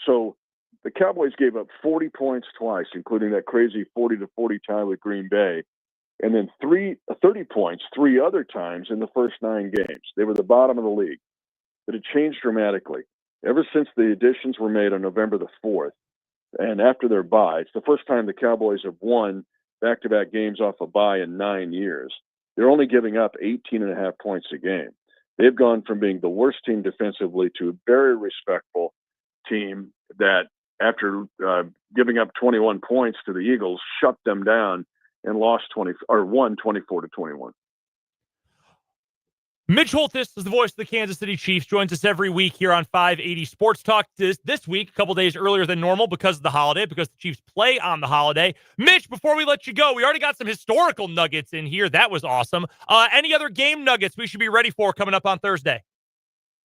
so the Cowboys gave up 40 points twice, including that crazy 40-40 tie with Green Bay, and then 30 points 3 other times in the first 9 games. They were the bottom of the league. But it changed dramatically. Ever since the additions were made on November the 4th, and after their bye, it's the first time the Cowboys have won back-to-back games off a bye in 9 years. They're only giving up 18.5 points a game. They've gone from being the worst team defensively to a very respectful team that, after giving up 21 points to the Eagles, shut them down and won 24-21. Mitch Holthus is the voice of the Kansas City Chiefs, joins us every week here on 580 Sports Talk. This week, a couple days earlier than normal because of the holiday, because the Chiefs play on the holiday. Mitch, before we let you go, we already got some historical nuggets in here. That was awesome. Any other game nuggets we should be ready for coming up on Thursday?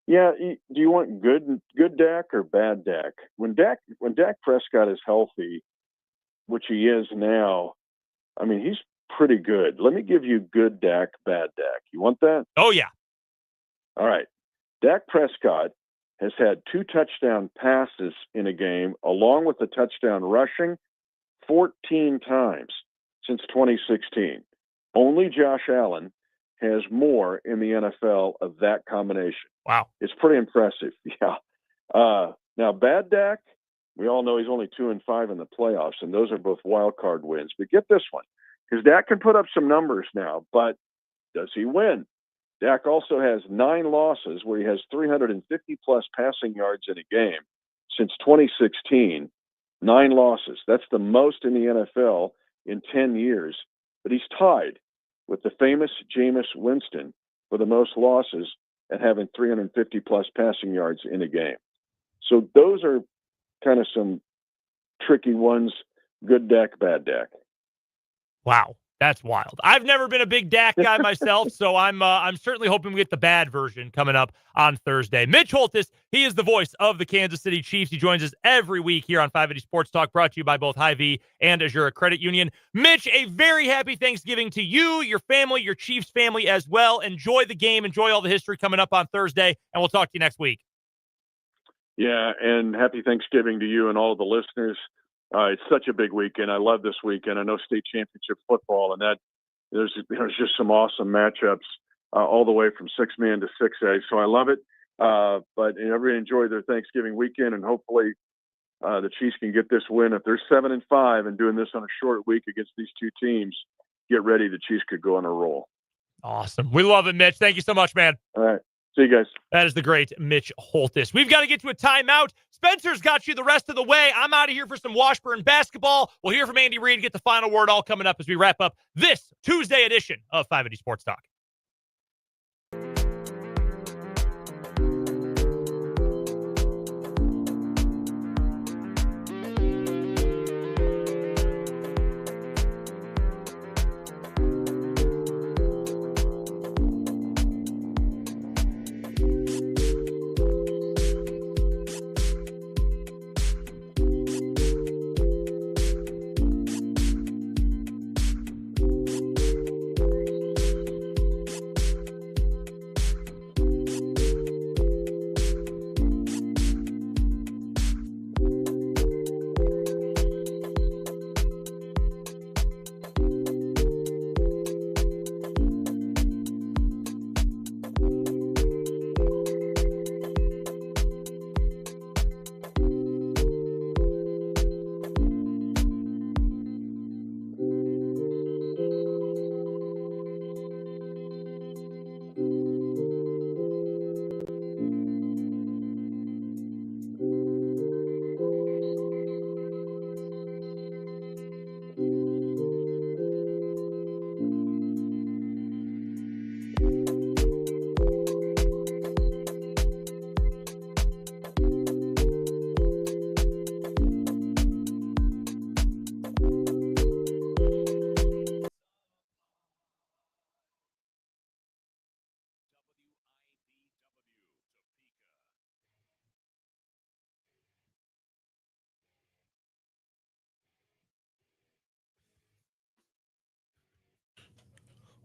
Yeah, do you want good Dak or bad Dak? When Dak Prescott is healthy, which he is now, I mean, he's pretty good. Let me give you good Dak, bad Dak. You want that? Oh, yeah. All right. Dak Prescott has had 2 touchdown passes in a game, along with a touchdown rushing, 14 times since 2016. Only Josh Allen has more in the NFL of that combination. Wow. It's pretty impressive. Yeah. Now, bad Dak, we all know he's only 2-5 in the playoffs, and those are both wild card wins. But get this one, because Dak can put up some numbers now, but does he win? Dak also has 9 losses where he has 350-plus passing yards in a game since 2016. 9 losses. That's the most in the NFL in 10 years. But he's tied with the famous Jameis Winston for the most losses at having 350-plus passing yards in a game. So those are kind of some tricky ones. Good Dak, bad Dak. Wow, that's wild. I've never been a big Dak guy myself, so I'm certainly hoping we get the bad version coming up on Thursday. Mitch Holthus, he is the voice of the Kansas City Chiefs. He joins us every week here on 580 Sports Talk, brought to you by both Hy-Vee and Azura Credit Union. Mitch, a very happy Thanksgiving to you, your family, your Chiefs family as well. Enjoy the game. Enjoy all the history coming up on Thursday, and we'll talk to you next week. Yeah, and happy Thanksgiving to you and all the listeners. It's such a big weekend. I love this weekend. I know state championship football, and that there's just some awesome matchups all the way from 6-man to 6A. So I love it. But everybody enjoy their Thanksgiving weekend, and hopefully the Chiefs can get this win. If they're 7-5 and doing this on a short week against these two teams, get ready. The Chiefs could go on a roll. Awesome. We love it, Mitch. Thank you so much, man. All right. See you guys. That is the great Mitch Holthus. We've got to get to a timeout. Spencer's got you the rest of the way. I'm out of here for some Washburn basketball. We'll hear from Andy Reid, get the final word all coming up as we wrap up this Tuesday edition of 580 Sports Talk.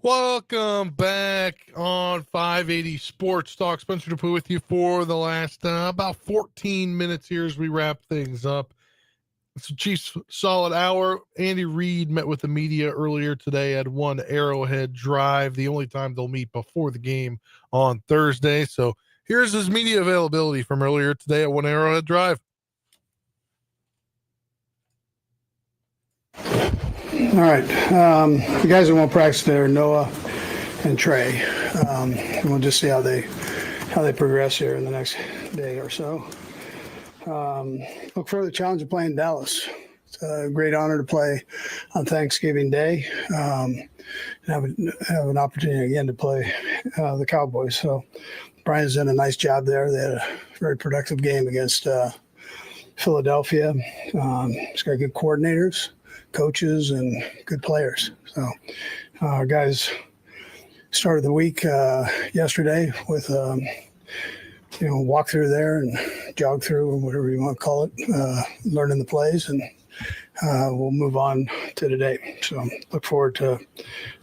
Welcome back on 580 Sports Talk. Spencer DePoo with you for the last about 14 minutes here as we wrap things up. It's the Chiefs' solid hour. Andy Reid met with the media earlier today at One Arrowhead Drive, the only time they'll meet before the game on Thursday. So here's his media availability from earlier today at One Arrowhead Drive. All right. The guys that won't practice there, Noah and Trey. We'll just see how they progress here in the next day or so. Look for the challenge of playing Dallas. It's a great honor to play on Thanksgiving Day and have an opportunity again to play the Cowboys. So Brian's done a nice job there. They had a very productive game against Philadelphia. He's got good coordinators, coaches, and good players. So our guys started the week yesterday with walk through there and jog through, or whatever you want to call it, learning the plays, and we'll move on to today. So look forward to,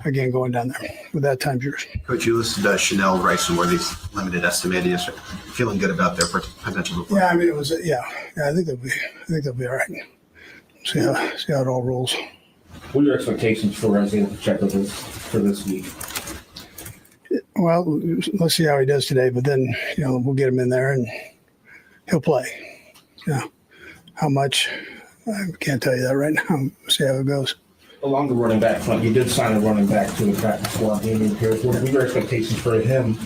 again, going down there. With that, time's yours. Coach, you listed Chanel, Rice, and Worthy's limited estimated. Is feeling good about their potential? Yeah, I mean, it was, I think they'll be all right. See how it all rolls. What are your expectations for Isaiah Pacheco for this week? Well, let's see how he does today, but then, we'll get him in there and he'll play. Yeah. How much? I can't tell you that right now. We'll see how it goes. Along the running back front, you did sign a running back to the practice squad. What are your expectations for him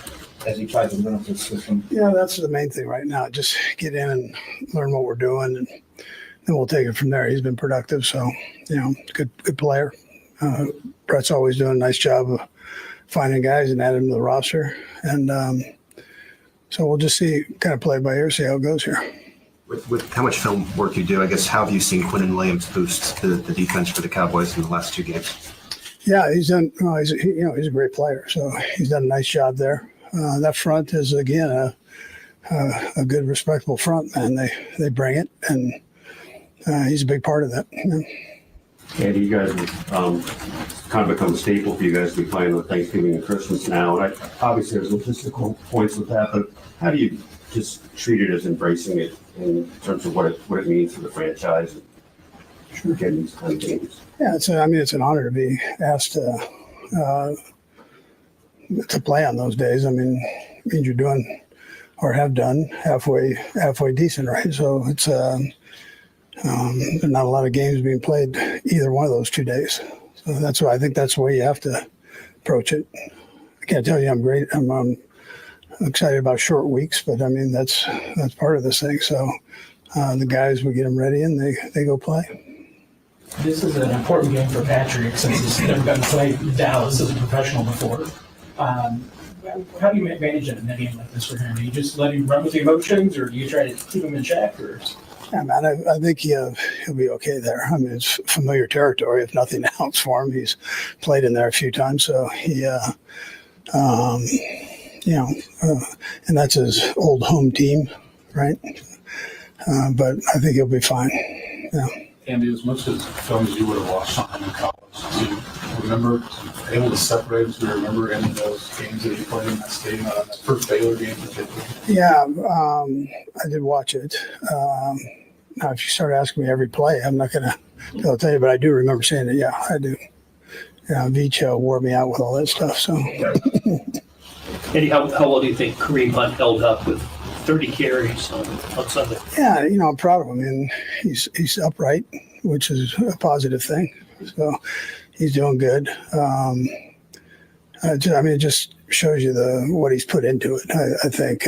as he tries to learn the system? Yeah, that's the main thing right now. Just get in and learn what we're doing, and then we'll take it from there. He's been productive, so, good player. Brett's always doing a nice job of finding guys and adding them to the roster. And so we'll just see, kind of play by ear, see how it goes here. With how much film work you do, I guess, how have you seen Quinnen Williams boost the defense for the Cowboys in the last two games? Yeah, he's done. He's a great player, so he's done a nice job there. That front is, again, a good, respectable front, man. They bring it, and he's a big part of that. Andy, you guys have kind of become a staple for you guys to be playing with Thanksgiving and Christmas now. And obviously, there's logistical points with that, but how do you just treat it as embracing it in terms of what it means for the franchise and getting these kind of games? Yeah, it's an honor to be asked to play on those days. I mean, it means you're doing or have done halfway decent, right? So it's there's not a lot of games being played either one of those 2 days. So that's why I think that's the way you have to approach it. I can't tell you I'm great. I'm excited about short weeks, but I mean, that's part of this thing. So the guys, we get them ready and they go play. This is an important game for Patrick since he's never gotten to play Dallas as a professional before. How do you manage it in a game like this for him? Do you just let him run with the emotions, or do you try to keep him in check? Or yeah, man, I think he'll be okay there. I mean, it's familiar territory, if nothing else, for him. He's played in there a few times, so he, and that's his old home team, right? But I think he'll be fine. Yeah. Andy, as much as film as you would have watched on him in college, do you remember, able to separate, do you remember any of those games that you played in that stadium, that first Baylor game in particular? Yeah, I did watch it. Now, if you start asking me every play, I'm not going to be able to tell you, but I do remember saying it. Yeah, I do. Yeah, Vicho wore me out with all that stuff. So, Eddie, how well do you think Kareem Hunt held up with 30 carries on Sunday? Yeah, I'm proud of him. And he's upright, which is a positive thing. So he's doing good. It just shows you what he's put into it. I think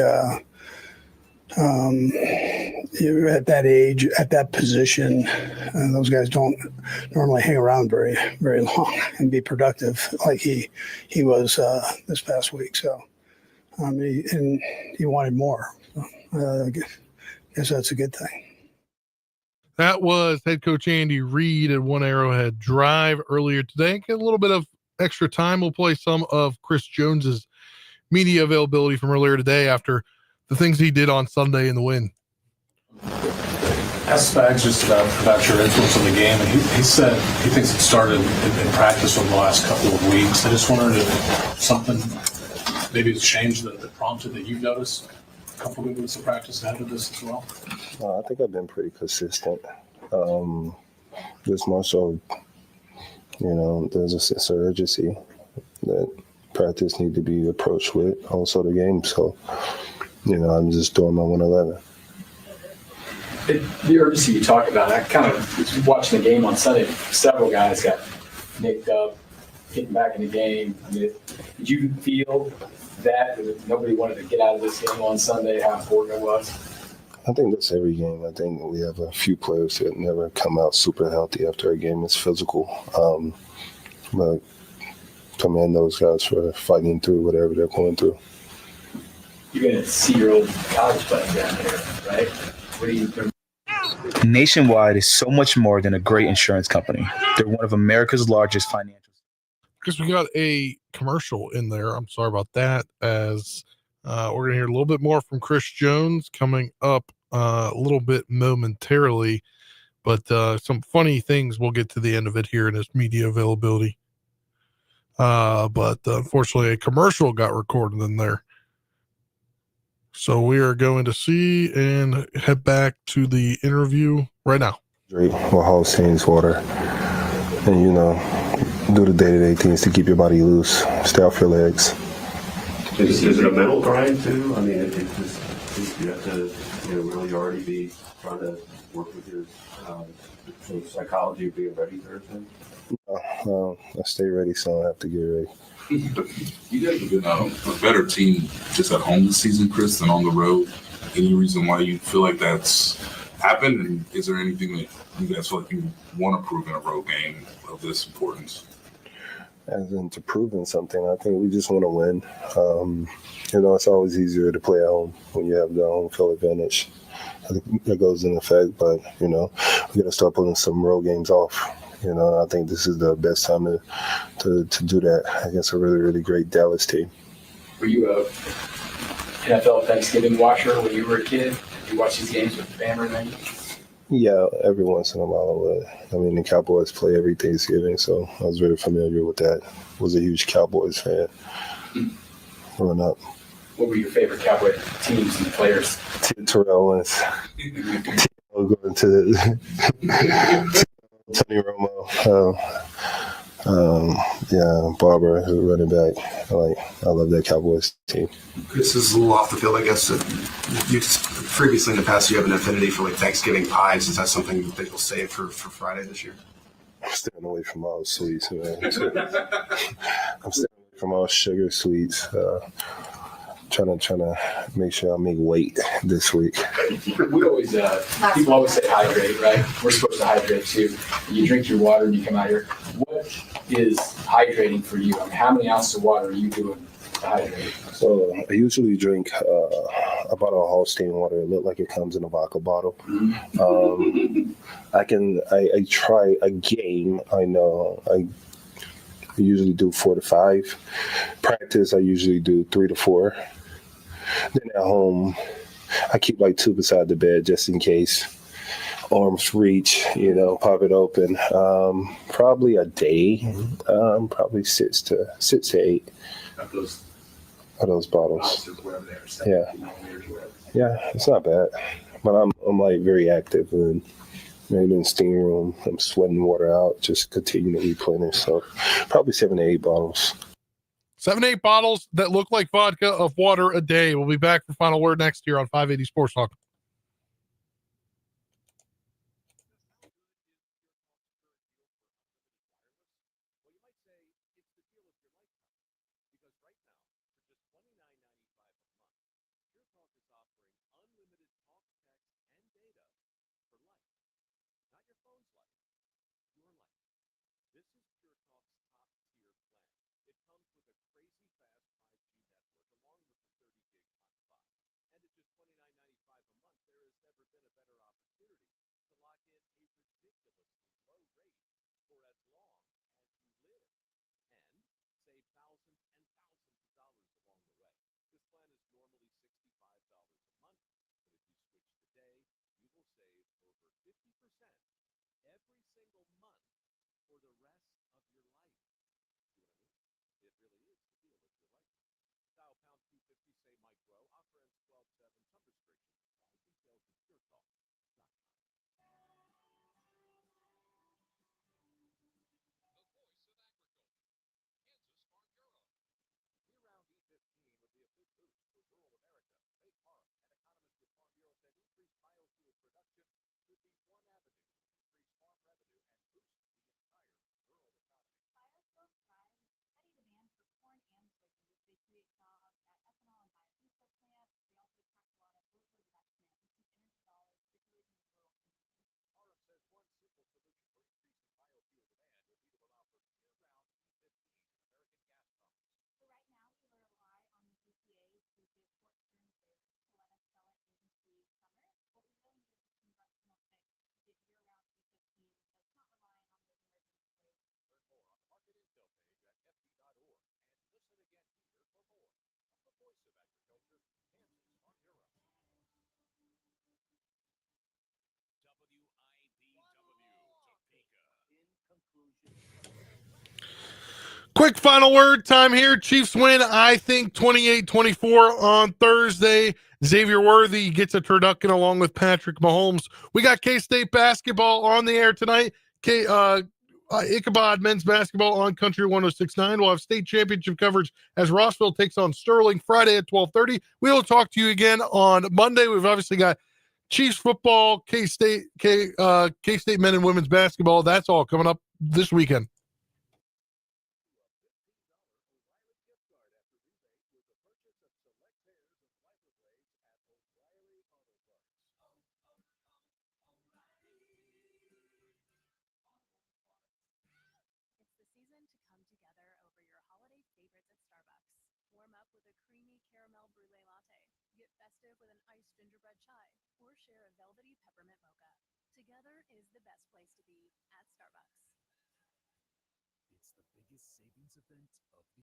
you're at that age, at that position, those guys don't normally hang around very, very long and be productive like he was this past week. So, he wanted more. I guess that's a good thing. That was head coach Andy Reid at One Arrowhead Drive earlier today. Get a little bit of extra time. We'll play some of Chris Jones's media availability from earlier today after the things he did on Sunday in the win. Asked Spags just about your influence on the game, and he said he thinks it started in practice over the last couple of weeks. I just wondered if something maybe has changed that prompted that you've noticed a couple of weeks of practice ahead of this as well. I think I've been pretty consistent. Just more so, there's a sense of urgency that practice need to be approached with, also the game. So, I'm just doing my 111. The urgency you talk about, I kind of was watching the game on Sunday. Several guys got nicked up, getting back in the game. I mean, did you feel that nobody wanted to get out of this game on Sunday, how important it was? I think that's every game. I think we have a few players that never come out super healthy after a game. It's physical. But commend those guys for fighting through whatever they're going through. You're going to see your old college buddy down here, right? What do you think? Nationwide is so much more than a great insurance company. They're one of America's largest financial. Because we got a commercial in there. I'm sorry about that. As we're going to hear a little bit more from Chris Jones coming up a little bit momentarily. But some funny things we'll get to the end of it here in his media availability. But unfortunately, a commercial got recorded in there. So we are going to see and head back to the interview right now. Drink with whole team's water. And, do the day-to-day things to keep your body loose. Stay off your legs. Is it a mental grind, too? I mean, it just you have to really already be trying to work with your psychology of being ready for everything? I stay ready, so I don't have to get ready. You guys have been a better team just at home this season, Chris, than on the road. Any reason why you feel like that's happened? And is there anything that you guys feel like you want to prove in a road game of this importance? As into proving something, I think we just want to win. It's always easier to play at home when you have the home field advantage. That goes in effect, but, we got to start pulling some road games off. I think this is the best time to do that against a really, really great Dallas team. Were you a NFL Thanksgiving watcher when you were a kid? Did you watch these games with the family then? Yeah, every once in a while. The Cowboys play every Thanksgiving, so I was very familiar with that. Was a huge Cowboys fan growing up. What were your favorite Cowboy teams and players? Terrell Owens. Going to Tony Romo. Barber, who's running back. I love that Cowboys team. This is a little off the field, I guess. You previously in the past, you have an affinity for Thanksgiving pies. Is that something that you'll save for Friday this year? I'm staying away from all sweets, man. I'm staying away from all sugar sweets. Trying to make sure I make weight this week. We always people always say hydrate, right? We're supposed to hydrate too. You drink your water and you come out here. What is hydrating for you? How many ounces of water are you doing to hydrate? So I usually drink a bottle of Holstein water. It looks like it comes in a vodka bottle. I try a game. I know I usually do 4 to 5. Practice, I usually do 3 to 4. Then at home, I keep 2 beside the bed just in case. Arms reach, pop it open. Probably a day, probably 6 to 8 of those bottles. Yeah, it's not bad. But I'm very active and maybe in the steam room. I'm sweating water out, just continue to replenish. So probably 7 to 8 bottles. 7 to 8 bottles that look like vodka of water a day. We'll be back for final word next year on 580 Sports Talk. Quick final word time here. Chiefs win, I think, 28-24 on Thursday. Xavier Worthy gets a turducken along with Patrick Mahomes. We got K-State basketball on the air tonight. Ichabod men's basketball on Country 106.9. We'll have state championship coverage as Rossville takes on Sterling Friday at 12:30. We will talk to you again on Monday. We've obviously got Chiefs football, K-State men and women's basketball. That's all coming up this weekend.